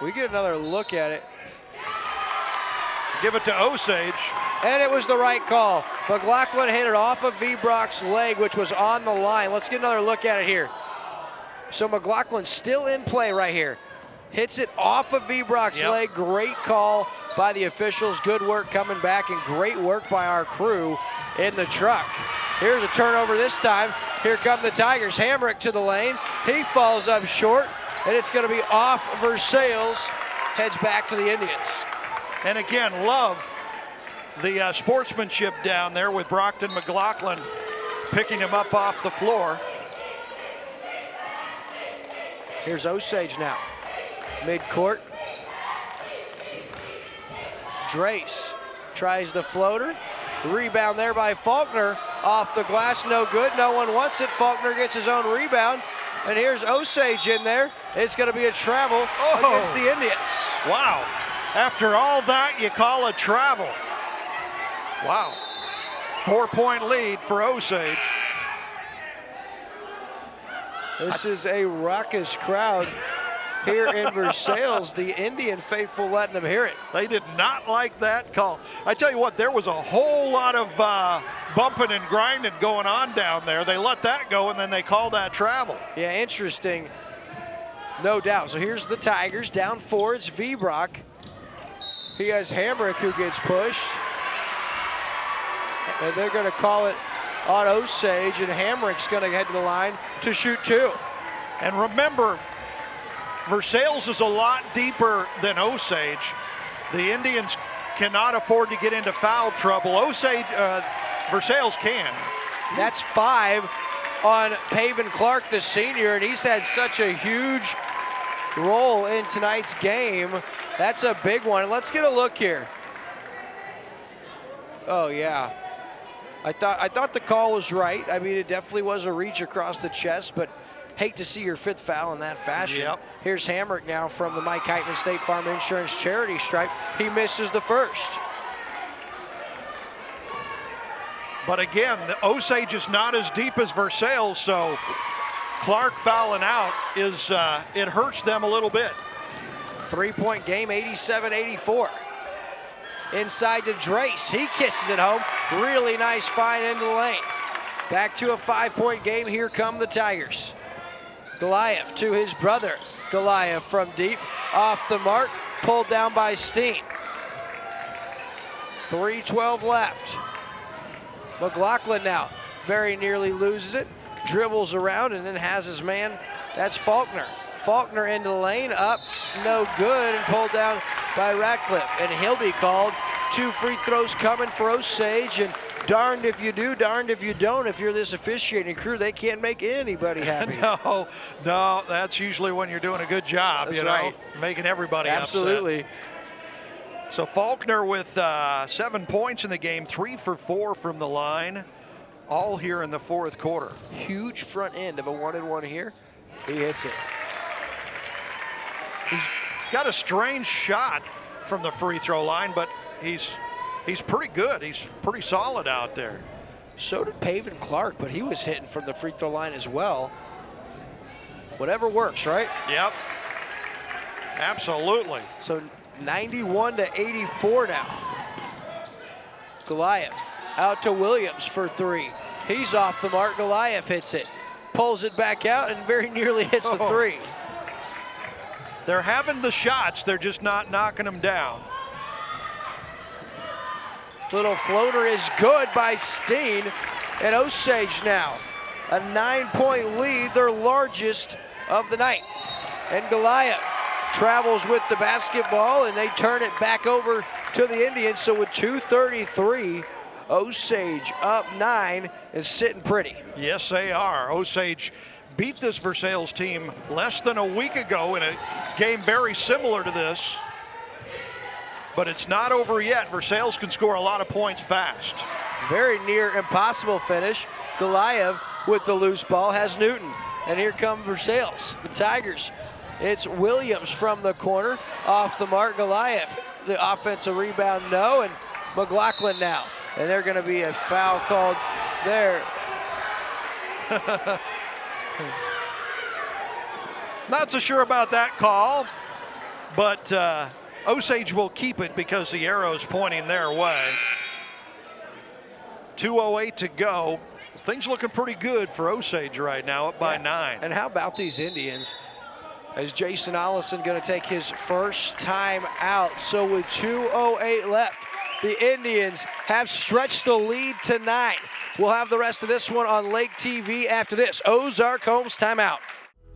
We get another look at it. Give it to Osage. And it was the right call. McLaughlin hit it off of Vibrock's leg, which was on the line. Let's get another look at it here. So McLaughlin still in play right here. Hits it off of Vibrock's leg. Great call by the officials. Good work coming back, and great work by our crew in the truck. Here's a turnover this time. Here come the Tigers. Hamrick to the lane. He falls up short, and it's going to be off Versailles. Heads back to the Indians. And again, love the sportsmanship down there with Brockton McLaughlin picking him up off the floor. Here's Osage now. Mid-court. Drace tries the floater. Rebound there by Faulkner. Off the glass, no good. No one wants it. Faulkner gets his own rebound. And here's Osage in there. It's going to be a travel against the Indians. Wow. After all that, you call a travel. Wow. 4-point lead for Osage. This is a raucous crowd here in Versailles. The Indian faithful letting them hear it. They did not like that call. I tell you what, there was a whole lot of bumping and grinding going on down there. They let that go, and then they called that travel. Yeah, interesting. No doubt. So here's the Tigers. Down 4, it's Vbrock. He has Hamrick who gets pushed. And they're going to call it on Osage, and Hamrick's going to head to the line to shoot 2. And remember, Versailles is a lot deeper than Osage. The Indians cannot afford to get into foul trouble. Versailles can. That's 5 on Paven Clark, the senior, and he's had such a huge role in tonight's game. That's a big one. Let's get a look here. Oh, yeah. I thought the call was right. I mean, it definitely was a reach across the chest, but hate to see your 5th foul in that fashion. Yep. Here's Hamrick now from the Mike Heitman State Farm Insurance charity stripe. He misses the first. But again, the Osage is not as deep as Versailles, so Clark fouling out is it hurts them a little bit. 3-point game, 87-84. Inside to Drace, he kisses it home. Really nice find into the lane. Back to a 5-point game, here come the Tigers. Goliath to his brother. Goliath from deep, off the mark, pulled down by Steen. 3:12 left. McLaughlin now very nearly loses it, dribbles around and then has his man, that's Faulkner. Faulkner into the lane, up, no good, and pulled down by Ratcliffe. And he'll be called. 2 free throws coming for Osage, and darned if you do, darned if you don't. If you're this officiating crew, they can't make anybody happy. No, that's usually when you're doing a good job, That's you know, right. making everybody Absolutely. upset. So Faulkner with 7 points in the game, 3 for 4 from the line, all here in the 4th quarter. Huge front end of a 1-and-1 here. He hits it. He's got a strange shot from the free throw line, but he's pretty good. He's pretty solid out there. So did Paven Clark, but he was hitting from the free throw line as well. Whatever works, right? Yep. Absolutely. So 91-84 now. Goliath out to Williams for 3. He's off the mark. Goliath hits it. Pulls it back out and very nearly hits the 3. They're having the shots. They're just not knocking them down. Little floater is good by Steen. And Osage now. A 9-point lead, their largest of the night. And Goliath travels with the basketball, and they turn it back over to the Indians. So with 2:33, Osage up 9 and sitting pretty. Yes, they are. Osage beat this Versailles team less than a week ago in a game very similar to this. But it's not over yet. Versailles can score a lot of points fast. Very near impossible finish. Goliath with the loose ball has Newton. And here come Versailles, the Tigers. It's Williams from the corner, off the mark. Goliath, the offensive rebound, no, and McLaughlin now. And they're going to be a foul called there. Not so sure about that call, but Osage will keep it because the arrow's pointing their way. 2:08 to go. Things looking pretty good for Osage right now, up by 9. And how about these Indians? As Jason Allison going to take his first time out. So with 2:08 left, the Indians have stretched the lead to 9. We'll have the rest of this one on Lake TV after this. Ozark Homes timeout.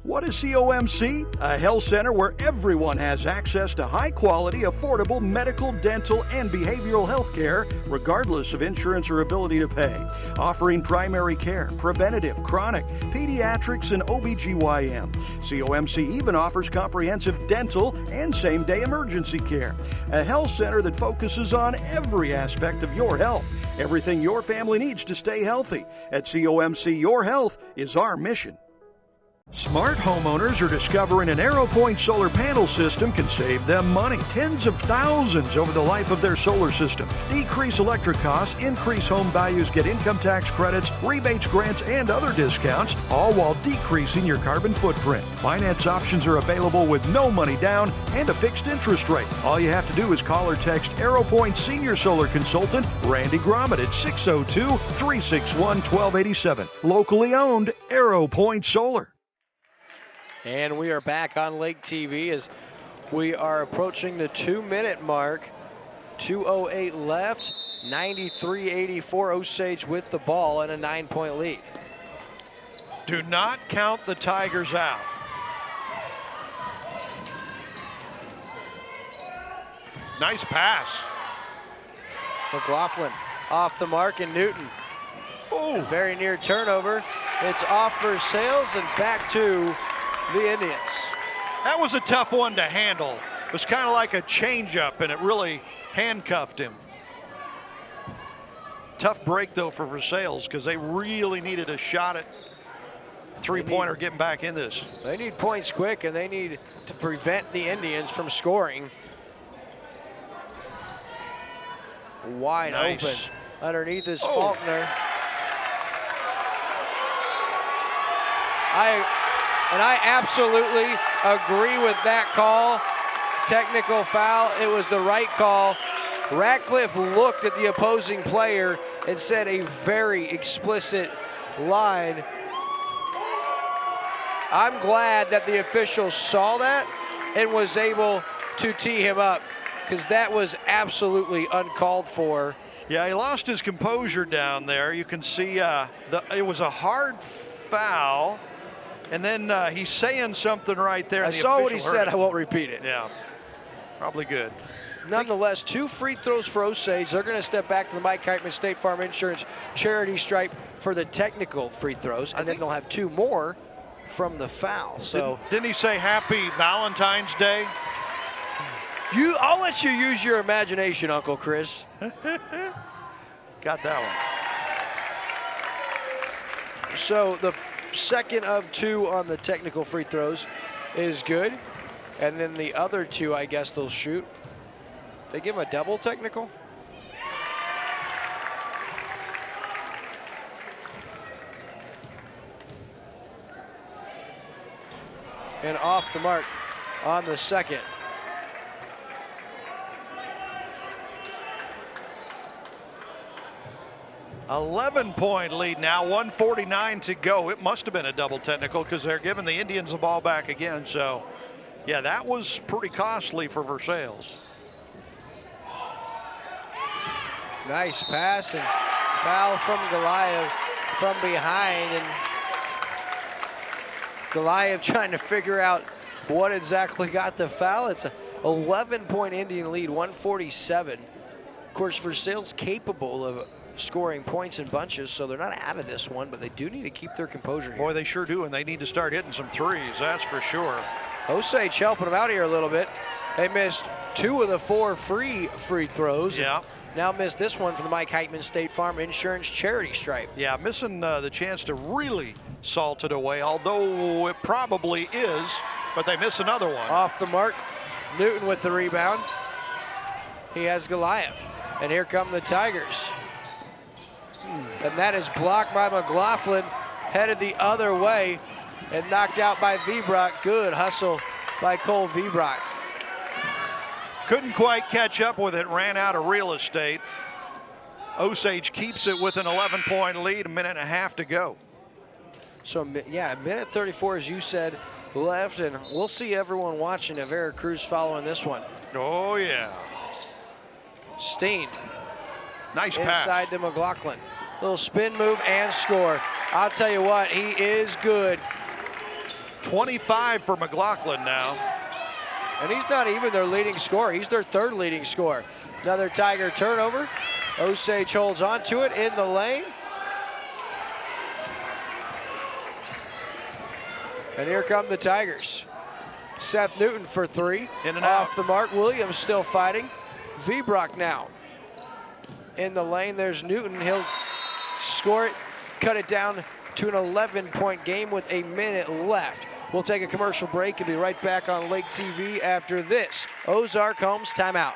What is COMC? A health center where everyone has access to high-quality, affordable medical, dental, and behavioral health care, regardless of insurance or ability to pay. Offering primary care, preventative, chronic, pediatrics, and OBGYN. COMC even offers comprehensive dental and same-day emergency care. A health center that focuses on every aspect of your health. Everything your family needs to stay healthy. At COMC, your health is our mission. Smart homeowners are discovering an AeroPoint solar panel system can save them money, tens of thousands over the life of their solar system. Decrease electric costs, increase home values, get income tax credits, rebates, grants, and other discounts, all while decreasing your carbon footprint. Finance options are available with no money down and a fixed interest rate. All you have to do is call or text AeroPoint Senior Solar Consultant Randy Gromit at 602-361-1287. Locally owned AeroPoint Solar. And we are back on Lake TV as we are approaching the 2-minute mark. 2:08 left, 93-84 Osage with the ball and a 9-point lead. Do not count the Tigers out. Nice pass. McLaughlin off the mark, and Newton. Oh, very near turnover. It's off Versailles and back to the Indians. That was a tough one to handle. It was kind of like a changeup, and it really handcuffed him. Tough break, though, for Versailles because they really needed a shot at three-pointer getting back in this. They need points quick, and they need to prevent the Indians from scoring. Wide open. Underneath is Faulkner. I absolutely agree with that call. Technical foul. It was the right call. Ratcliffe looked at the opposing player and said a very explicit line. I'm glad that the official saw that and was able to tee him up, because that was absolutely uncalled for. Yeah, he lost his composure down there. You can see it was a hard foul. And then he's saying something right there. I saw what he said. I won't repeat it. Yeah, probably good. Nonetheless, 2 free throws for Osage. They're going to step back to the Mike Heitman State Farm Insurance charity stripe for the technical free throws, and then they'll have 2 more from the foul. So didn't he say Happy Valentine's Day? I'll let you use your imagination, Uncle Chris. Got that one. So the second of 2 on the technical free throws is good. And then the other 2, I guess they'll shoot. They give him a double technical? And off the mark on the second. $11-point lead now, 1:49 to go. It must have been a double technical because they're giving the Indians the ball back again. So, yeah, that was pretty costly for Versailles. Nice pass and foul from Goliath from behind. And Goliath trying to figure out what exactly got the foul. It's an 11-point Indian lead, 147. Of course, Versailles capable of scoring points in bunches, so they're not out of this one, but they do need to keep their composure here. Boy, they sure do, and they need to start hitting some threes, that's for sure. Osage helping them out here a little bit. They missed 2 of the 4 free throws. Yeah. Now missed this one from the Mike Heitman State Farm Insurance charity stripe. Yeah, missing the chance to really salt it away, although it probably is, but they miss another one. Off the mark, Newton with the rebound. He has Goliath, and here come the Tigers. And that is blocked by McLaughlin, headed the other way, and knocked out by Vibrock. Good hustle by Cole Vibrock. Couldn't quite catch up with it, ran out of real estate. Osage keeps it with an 11-point lead, a minute and a half to go. So, yeah, minute 34, as you said, left, and we'll see everyone watching at Veracruz following this one. Oh, yeah. Steen. Nice pass. Inside to McLaughlin. Little spin move and score. I'll tell you what, he is good. 25 for McLaughlin now. And he's not even their leading scorer. He's their third leading scorer. Another Tiger turnover. Osage holds on to it in the lane. And here come the Tigers. Seth Newton for three. In and off out. the mark. Williams still fighting. Vbrock now in the lane. There's Newton. He'll score it, cut it down to an 11-point game with a minute left. We'll take a commercial break and be right back on Lake TV after this. Ozark Homes timeout.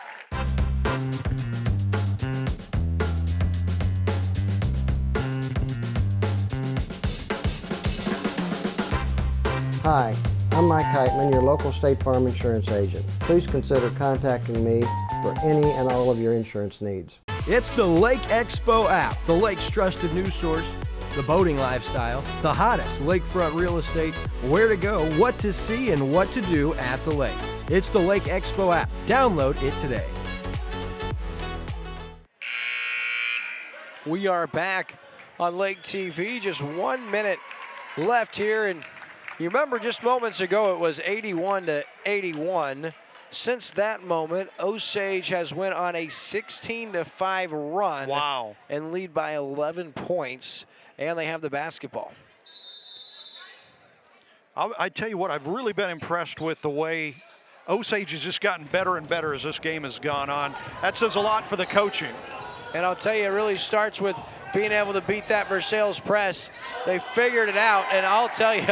Hi, I'm Mike Heitman, your local State Farm insurance agent. Please consider contacting me for any and all of your insurance needs. It's the Lake Expo app, the lake's trusted news source, the boating lifestyle, the hottest lakefront real estate, where to go, what to see, and what to do at the lake. It's the Lake Expo app. Download it today. We are back on Lake TV. Just 1 minute left here, and you remember just moments ago it was 81-81. Since that moment, Osage has went on a 16-5 run. Wow. And lead by 11 points, and they have the basketball. I tell you what, I've really been impressed with the way Osage has just gotten better and better as this game has gone on. That says a lot for the coaching. And I'll tell you, it really starts with being able to beat that Versailles press. They figured it out, and I'll tell you,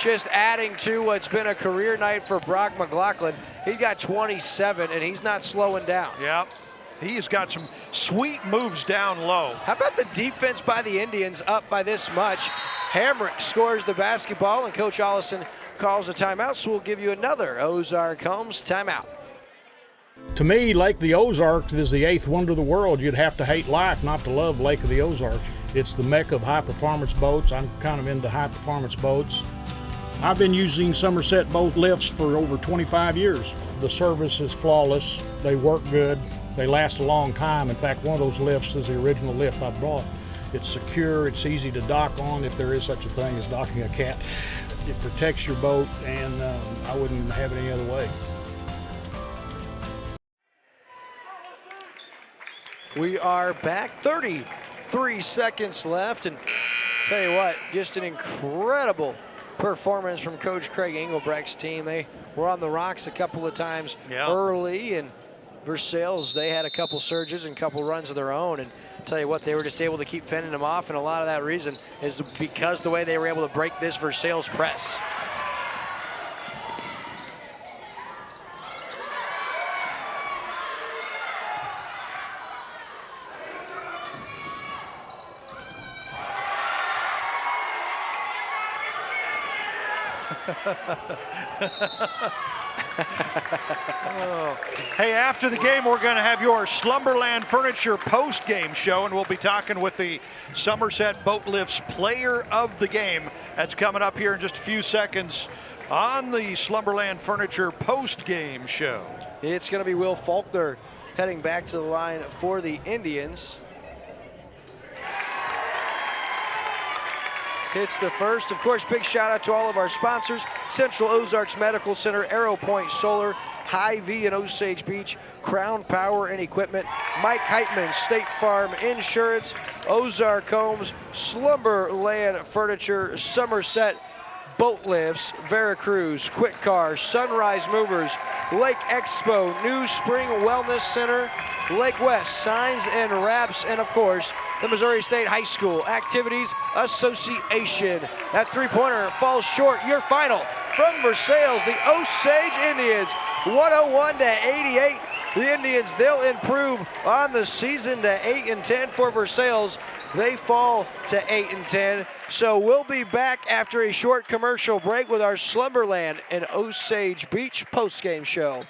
just adding to what's been a career night for Brock McLaughlin. He's got 27, and he's not slowing down. Yeah, he's got some sweet moves down low. How about the defense by the Indians up by this much? Hamrick scores the basketball, and Coach Allison calls a timeout, so we'll give you another Ozark Homes timeout. To me, Lake the Ozarks is the eighth wonder of the world. You'd have to hate life not to love Lake of the Ozarks. It's the mecca of high-performance boats. I'm kind of into high-performance boats. I've been using Somerset boat lifts for over 25 years. The service is flawless. They work good. They last a long time. In fact, one of those lifts is the original lift I brought. It's secure. It's easy to dock on if there is such a thing as docking a cat. It protects your boat, and I wouldn't have it any other way. We are back, 33 seconds left, and tell you what, just an incredible performance from Coach Craig Engelbrecht's team. They were on the rocks a couple of times early, and Versailles, they had a couple surges and a couple runs of their own, and tell you what, they were just able to keep fending them off, and a lot of that reason is because the way they were able to break this Versailles press. Hey, after the game, we're going to have your Slumberland Furniture post-game show, and we'll be talking with the Somerset Boat Lifts Player of the Game. That's coming up here in just a few seconds on the Slumberland Furniture post-game show. It's going to be Will Faulkner heading back to the line for the Indians. Hits the first. Of course, big shout out to all of our sponsors: Central Ozarks Medical Center, Arrow Point Solar, Hy-Vee and Osage Beach, Crown Power and Equipment, Mike Heitman, State Farm Insurance, Ozark Homes, Slumberland Furniture, Somerset Boat Lifts, Veracruz, Quick Car, Sunrise Movers, Lake Expo, New Spring Wellness Center, Lake West Signs and Wraps, and of course, the Missouri State High School Activities Association. That three-pointer falls short. Your final from Versailles, the Osage Indians, 101-88. The Indians, they'll improve on the season to 8-10 for Versailles. They fall to 8-10. So we'll be back after a short commercial break with our Slumberland and Osage Beach postgame show.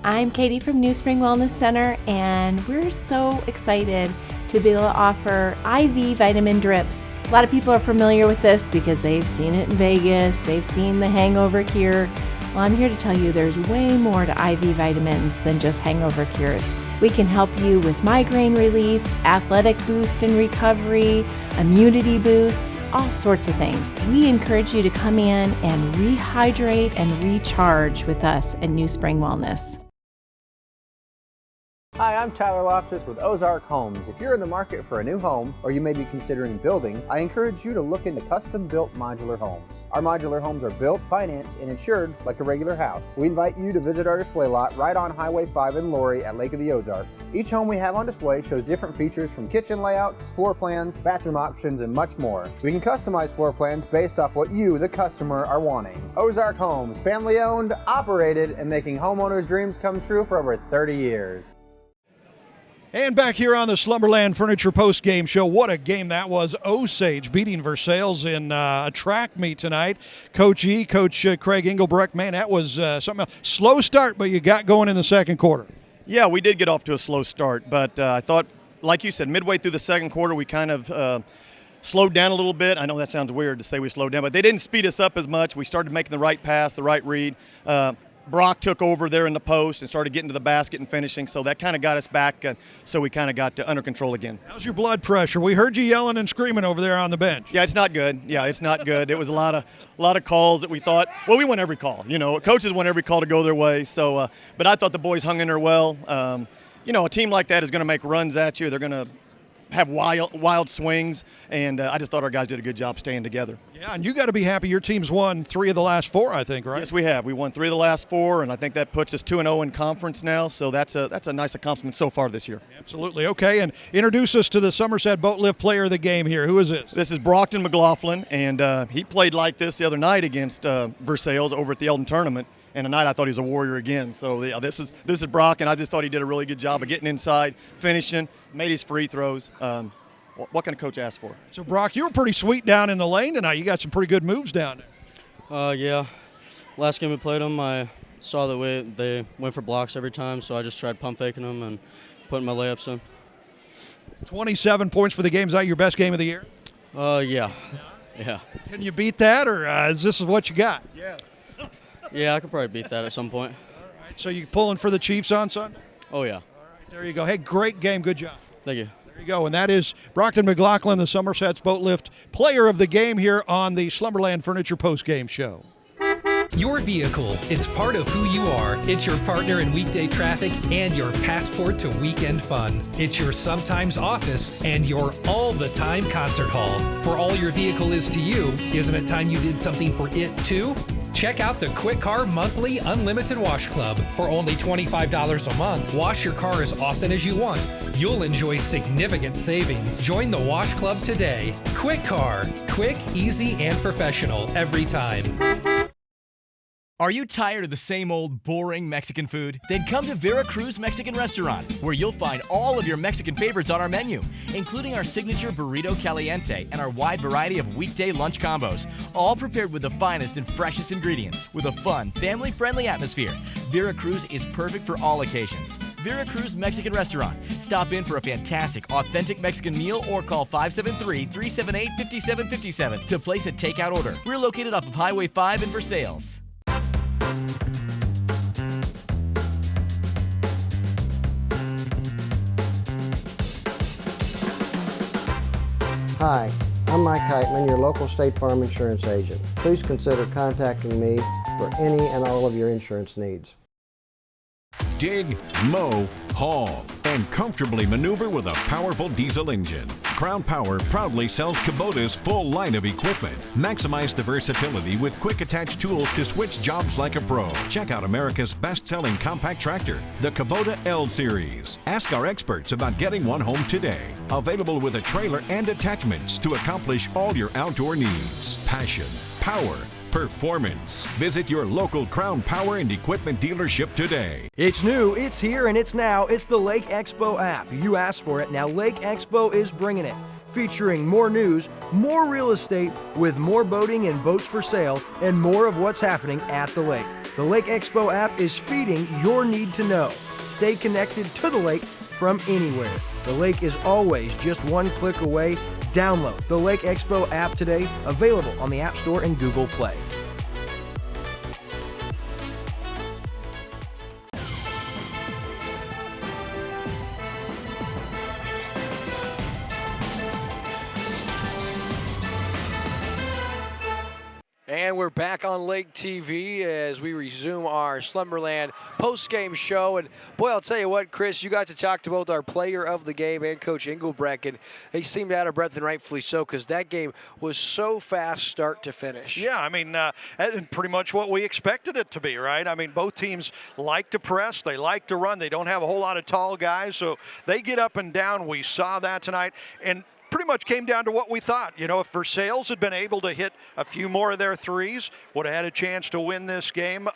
I'm Katie from New Spring Wellness Center, and we're so excited to be able to offer IV vitamin drips. A lot of people are familiar with this because they've seen it in Vegas, they've seen the hangover cure. Well, I'm here to tell you there's way more to IV vitamins than just hangover cures. We can help you with migraine relief, athletic boost and recovery, immunity boosts, all sorts of things. We encourage you to come in and rehydrate and recharge with us at New Spring Wellness. Hi, I'm Tyler Loftus with Ozark Homes. If you're in the market for a new home, or you may be considering building, I encourage you to look into custom-built modular homes. Our modular homes are built, financed, and insured like a regular house. We invite you to visit our display lot right on Highway 5 in Laurie at Lake of the Ozarks. Each home we have on display shows different features from kitchen layouts, floor plans, bathroom options, and much more. We can customize floor plans based off what you, the customer, are wanting. Ozark Homes, family-owned, operated, and making homeowners' dreams come true for over 30 years. And back here on the Slumberland Furniture Post-Game Show, what a game that was. Osage beating Versailles in a track meet tonight. Coach Craig Engelbrecht, man, that was something else. Slow start, but you got going in the second quarter. Yeah, we did get off to a slow start, but I thought, like you said, midway through the second quarter, we kind of slowed down a little bit. I know that sounds weird to say we slowed down, but they didn't speed us up as much. We started making the right pass, the right read. Brock took over there in the post and started getting to the basket and finishing, so that kind of got us back, so we kind of got under control again. How's your blood pressure? We heard you yelling and screaming over there on the bench. Yeah, it's not good. It was a lot of calls that we thought, well, we won every call. You know, coaches want every call to go their way. So, but I thought the boys hung in there well. You know, a team like that is going to make runs at you. They're going to have wild swings, and I just thought our guys did a good job staying together. Yeah, and you got to be happy your team's won 3 of the last 4, I think, right? Yes, we have. We won 3 of the last 4, and I think that puts us 2-0 in conference now, so that's a nice accomplishment so far this year. Absolutely. Okay, and introduce us to the Somerset Boat Lift player of the game here. Who is this? This is Brockton McLaughlin, and he played like this the other night against Versailles over at the Eldon tournament. And tonight I thought he was a warrior again. So yeah, this is Brock, and I just thought he did a really good job of getting inside, finishing, made his free throws. What can a coach ask for? So Brock, you were pretty sweet down in the lane tonight. You got some pretty good moves down there. Yeah. Last game we played them, I saw that they went for blocks every time, so I just tried pump faking them and putting my layups in. 27 points for the game. Is that your best game of the year? Yeah. Can you beat that, or is this what you got? Yes. Yeah, I could probably beat that at some point. All right. So you pulling for the Chiefs on Sunday? Oh, yeah. All right. There you go. Hey, great game. Good job. Thank you. There you go. And that is Brockton McLaughlin, the Somerset's Boat Lift player of the game here on the Slumberland Furniture Post-Game Show. Your vehicle, it's part of who you are. It's your partner in weekday traffic and your passport to weekend fun. It's your sometimes office and your all-the-time concert hall. For all your vehicle is to you, isn't it time you did something for it too? Check out the Quick Car Monthly Unlimited Wash Club. For only $25 a month, wash your car as often as you want. You'll enjoy significant savings. Join the Wash Club today. Quick Car. Quick, easy, and professional every time. Are you tired of the same old boring Mexican food? Then come to Veracruz Mexican Restaurant, where you'll find all of your Mexican favorites on our menu, including our signature burrito caliente and our wide variety of weekday lunch combos, all prepared with the finest and freshest ingredients, with a fun, family-friendly atmosphere. Veracruz is perfect for all occasions. Veracruz Mexican Restaurant. Stop in for a fantastic, authentic Mexican meal or call 573-378-5757 to place a takeout order. We're located off of Highway 5 in Versailles. Hi, I'm Mike Heitman, your local State Farm insurance agent. Please consider contacting me for any and all of your insurance needs. Dig, mow, haul, and comfortably maneuver with a powerful diesel engine. Crown Power proudly sells Kubota's full line of equipment. Maximize the versatility with quick attach tools to switch jobs like a pro. Check out America's best-selling compact tractor, the Kubota L Series. Ask our experts about getting one home today. Available with a trailer and attachments to accomplish all your outdoor needs. Passion, power, performance. Visit your local Crown Power and Equipment dealership today. It's new, it's here, and it's now. It's the Lake Expo app. You asked for it. Now Lake Expo is bringing it. Featuring more news, more real estate, with more boating and boats for sale, and more of what's happening at the lake. The Lake Expo app is feeding your need to know. Stay connected to the lake from anywhere. The lake is always just one click away. Download the Lake Expo app today, available on the App Store and Google Play. And we're back on Lake TV as we resume our Slumberland post-game show. And boy, I'll tell you what, Chris, you got to talk to both our player of the game and Coach Engelbrecht, and they seemed out of breath, and rightfully so, because that game was so fast start to finish. Yeah, I mean, and pretty much what we expected it to be, right? I mean, both teams like to press, they like to run, they don't have a whole lot of tall guys, so they get up and down. We saw that tonight, and pretty much came down to what we thought. You know, if Versailles had been able to hit a few more of their threes, would have had a chance to win this game.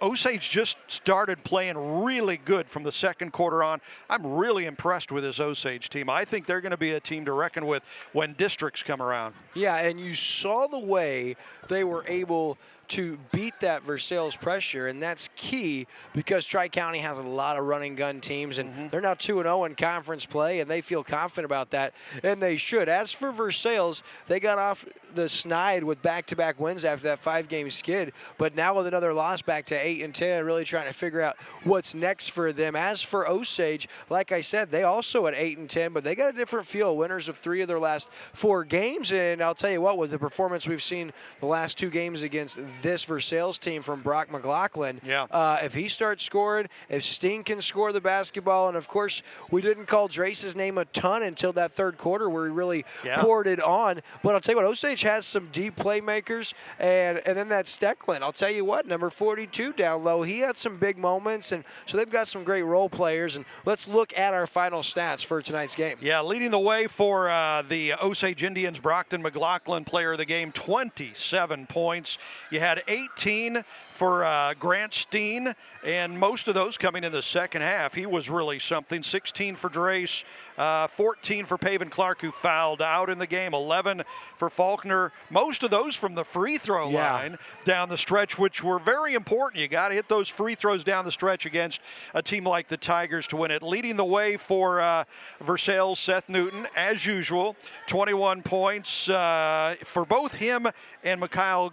Osage just started playing really good from the second quarter on. I'm really impressed with this Osage team. I think they're going to be a team to reckon with when districts come around. Yeah, and you saw the way they were able to beat that Versailles pressure, and that's key because Tri-County has a lot of running gun teams, and they're now 2-0 in conference play, and they feel confident about that, and they should. As for Versailles, they got off the snide with back-to-back wins after that 5-game skid, but now with another loss back to 8-10, really trying to figure out what's next for them. As for Osage, like I said, they also at 8-10, but they got a different feel, winners of 3 of their last 4 games, and I'll tell you what, with the performance we've seen the last 2 games against this Versailles team from Brock McLaughlin. Yeah. If he starts scoring, if Steen can score the basketball, and of course, we didn't call Drace's name a ton until that third quarter where he really poured it on. But I'll tell you what, Osage has some deep playmakers, and then that Stecklin, I'll tell you what, number 42 down low, he had some big moments, and so they've got some great role players. And let's look at our final stats for tonight's game. Yeah, leading the way for the Osage Indians, Brockton McLaughlin, player of the game, 27 points. You had 18 for Grant Steen, and most of those coming in the second half. He was really something. 16 for Drace, 14 for Paven Clark, who fouled out in the game, 11 for Faulkner. Most of those from the free throw line down the stretch, which were very important. You got to hit those free throws down the stretch against a team like the Tigers to win it. Leading the way for Versailles, Seth Newton, as usual, 21 points for both him and Mikhail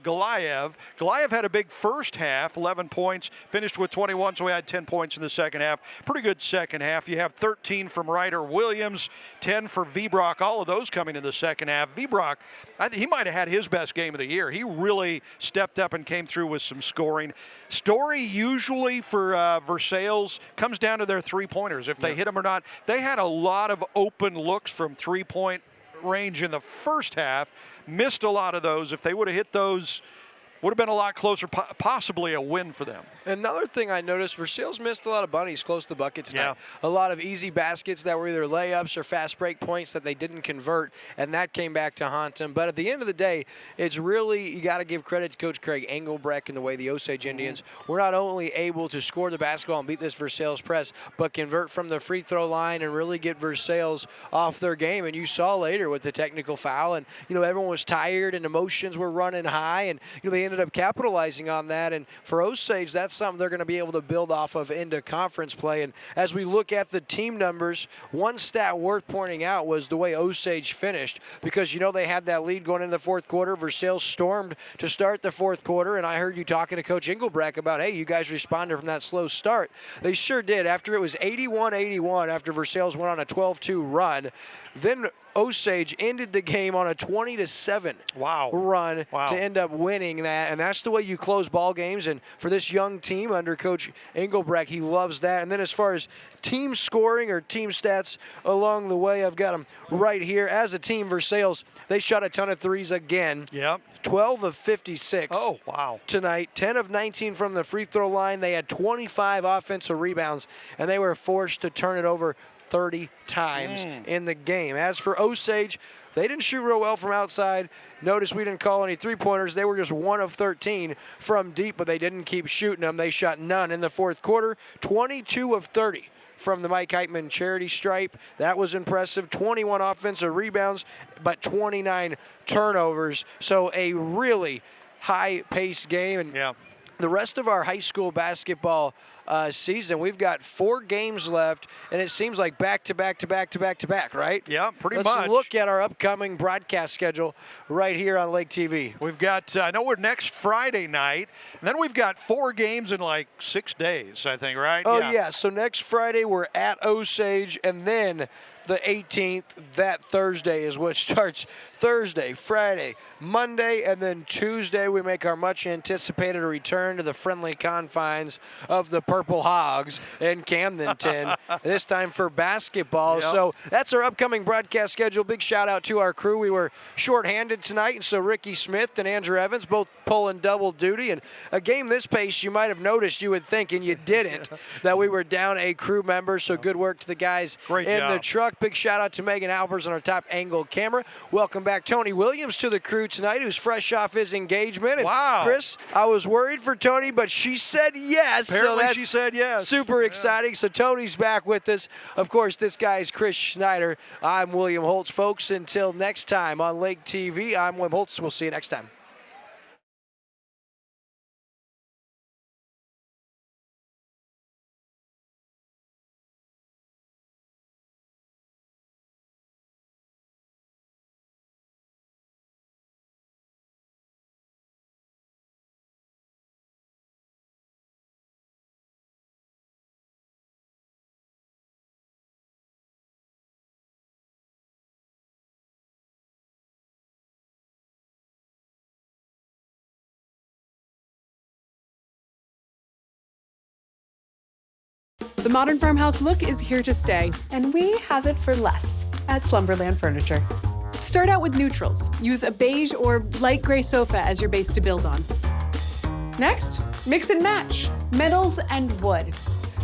Goliath. Goliath had a big first half, 11 points, finished with 21, so he had 10 points in the second half. Pretty good second half. You have 13 from Ryder Williams, 10 for V-Brock, all of those coming in the second half. V-Brock, I think he might have had his best game of the year. He really stepped up and came through with some scoring. Story usually for Versailles comes down to their three-pointers, if they hit them or not. They had a lot of open looks from three-point range in the first half, missed a lot of those. If they would have hit those, would have been a lot closer, possibly a win for them. Another thing I noticed, Versailles missed a lot of bunnies close to the buckets tonight. A lot of easy baskets that were either layups or fast break points that they didn't convert, and that came back to haunt them. But at the end of the day, it's really, you got to give credit to Coach Craig Engelbrecht and the way the Osage Indians were not only able to score the basketball and beat this Versailles press, but convert from the free throw line and really get Versailles off their game. And you saw later with the technical foul, and everyone was tired and emotions were running high, and they ended up capitalizing on that. And for Osage, that's something they're going to be able to build off of into conference play. And as we look at the team numbers, one stat worth pointing out was the way Osage finished, because they had that lead going into the fourth quarter. Versailles stormed to start the fourth quarter, and I heard you talking to Coach Engelbrecht about, hey, you guys responded from that slow start. They sure did. After it was 81-81, after Versailles went on a 12-2 run, then Osage ended the game on a 20-7 run to end up winning that, and that's the way you close ball games. And for this young team under Coach Engelbrecht, he loves that. And then as far as team scoring or team stats along the way, I've got them right here. As a team, Versailles, they shot a ton of threes again. 12 of 56 tonight, 10 of 19 from the free throw line. They had 25 offensive rebounds, and they were forced to turn it over 30 times in the game. As for Osage, they didn't shoot real well from outside. Notice we didn't call any three-pointers. They were just 1 of 13 from deep, but they didn't keep shooting them. They shot none in the fourth quarter. 22 of 30 from the Mike Heitman charity stripe. That was impressive. 21 offensive rebounds, but 29 turnovers. So a really high-paced game. And the rest of our high school basketball season, we've got 4 games left, and it seems like back-to-back, right? Yeah, pretty much. Let's look at our upcoming broadcast schedule right here on Lake TV. We've got, I know we're next Friday night, and then we've got 4 games in like 6 days, I think, right? Oh, yeah. So next Friday, we're at Osage, and then the 18th, that Thursday is what starts Thursday, Friday, Monday, and then Tuesday we make our much anticipated return to the friendly confines of the Purple Hogs in Camdenton, this time for basketball. Yep. So that's our upcoming broadcast schedule. Big shout out to our crew. We were shorthanded tonight, and so Ricky Smith and Andrew Evans both pulling double duty. And a game this pace, you might have noticed, you would think, and you didn't, that we were down a crew member. So good work to the guys Great in job. the truck. Big shout out to Megan Albers on our top angle camera. Welcome back Tony Williams to the crew tonight, who's fresh off his engagement. And Wow. Chris, I was worried for Tony, but she said yes. Apparently so that's she said yes. Super exciting. So Tony's back with us. Of course, this guy's Chris Schneider. I'm William Holtz, folks. Until next time on Lake TV, I'm William Holtz. We'll see you next time. The modern farmhouse look is here to stay, and we have it for less at Slumberland Furniture. Start out with neutrals. Use a beige or light gray sofa as your base to build on. Next, mix and match metals and wood.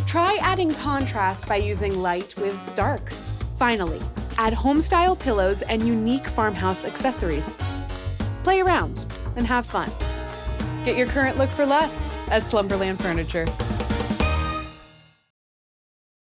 Try adding contrast by using light with dark. Finally, add home-style pillows and unique farmhouse accessories. Play around and have fun. Get your current look for less at Slumberland Furniture.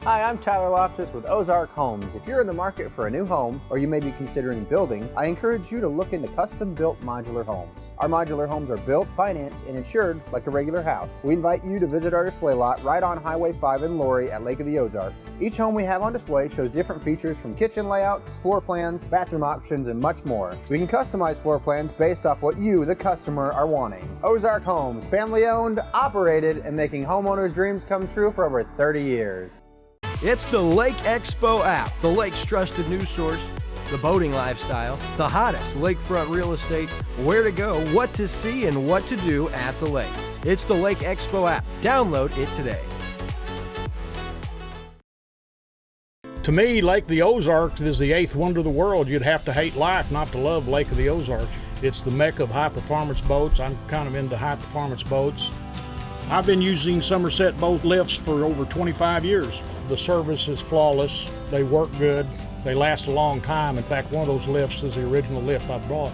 Hi, I'm Tyler Loftus with Ozark Homes. If you're in the market for a new home, or you may be considering building, I encourage you to look into custom-built modular homes. Our modular homes are built, financed, and insured like a regular house. We invite you to visit our display lot right on Highway 5 in Laurie at Lake of the Ozarks. Each home we have on display shows different features from kitchen layouts, floor plans, bathroom options, and much more. We can customize floor plans based off what you, the customer, are wanting. Ozark Homes, family-owned, operated, and making homeowners' dreams come true for over 30 years. It's the Lake Expo app, the lake's trusted news source, the boating lifestyle, the hottest lakefront real estate, where to go, what to see, and what to do at the lake. It's the Lake Expo app. Download it today. To me, Lake the Ozarks is the eighth wonder of the world. You'd have to hate life not to love Lake of the Ozarks. It's the mecca of high-performance boats. I'm kind of into high-performance boats. I've been using Somerset boat lifts for over 25 years. The service is flawless. They work good. They last a long time. In fact, one of those lifts is the original lift I brought.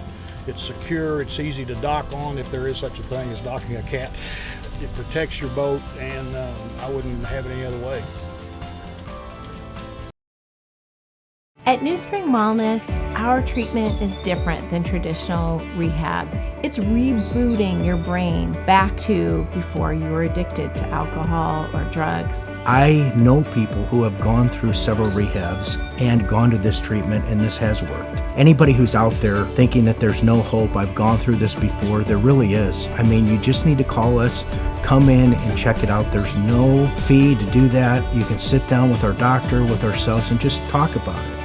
It's secure. It's easy to dock on if there is such a thing as docking a cat. It protects your boat, and I wouldn't have it any other way. At New Spring Wellness, our treatment is different than traditional rehab. It's rebooting your brain back to before you were addicted to alcohol or drugs. I know people who have gone through several rehabs and gone to this treatment, and this has worked. Anybody who's out there thinking that there's no hope, I've gone through this before, there really is. I mean, you just need to call us, come in and check it out. There's no fee to do that. You can sit down with our doctor, with ourselves, and just talk about it.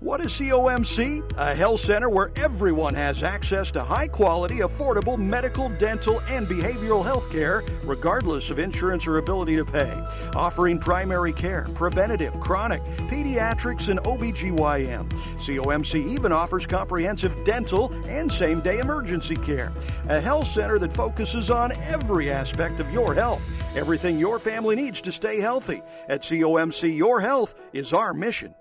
What is COMC? A health center where everyone has access to high-quality, affordable medical, dental, and behavioral health care, regardless of insurance or ability to pay. Offering primary care, preventative, chronic, pediatrics, and OBGYN. COMC even offers comprehensive dental and same-day emergency care. A health center that focuses on every aspect of your health. Everything your family needs to stay healthy. At COMC, your health is our mission.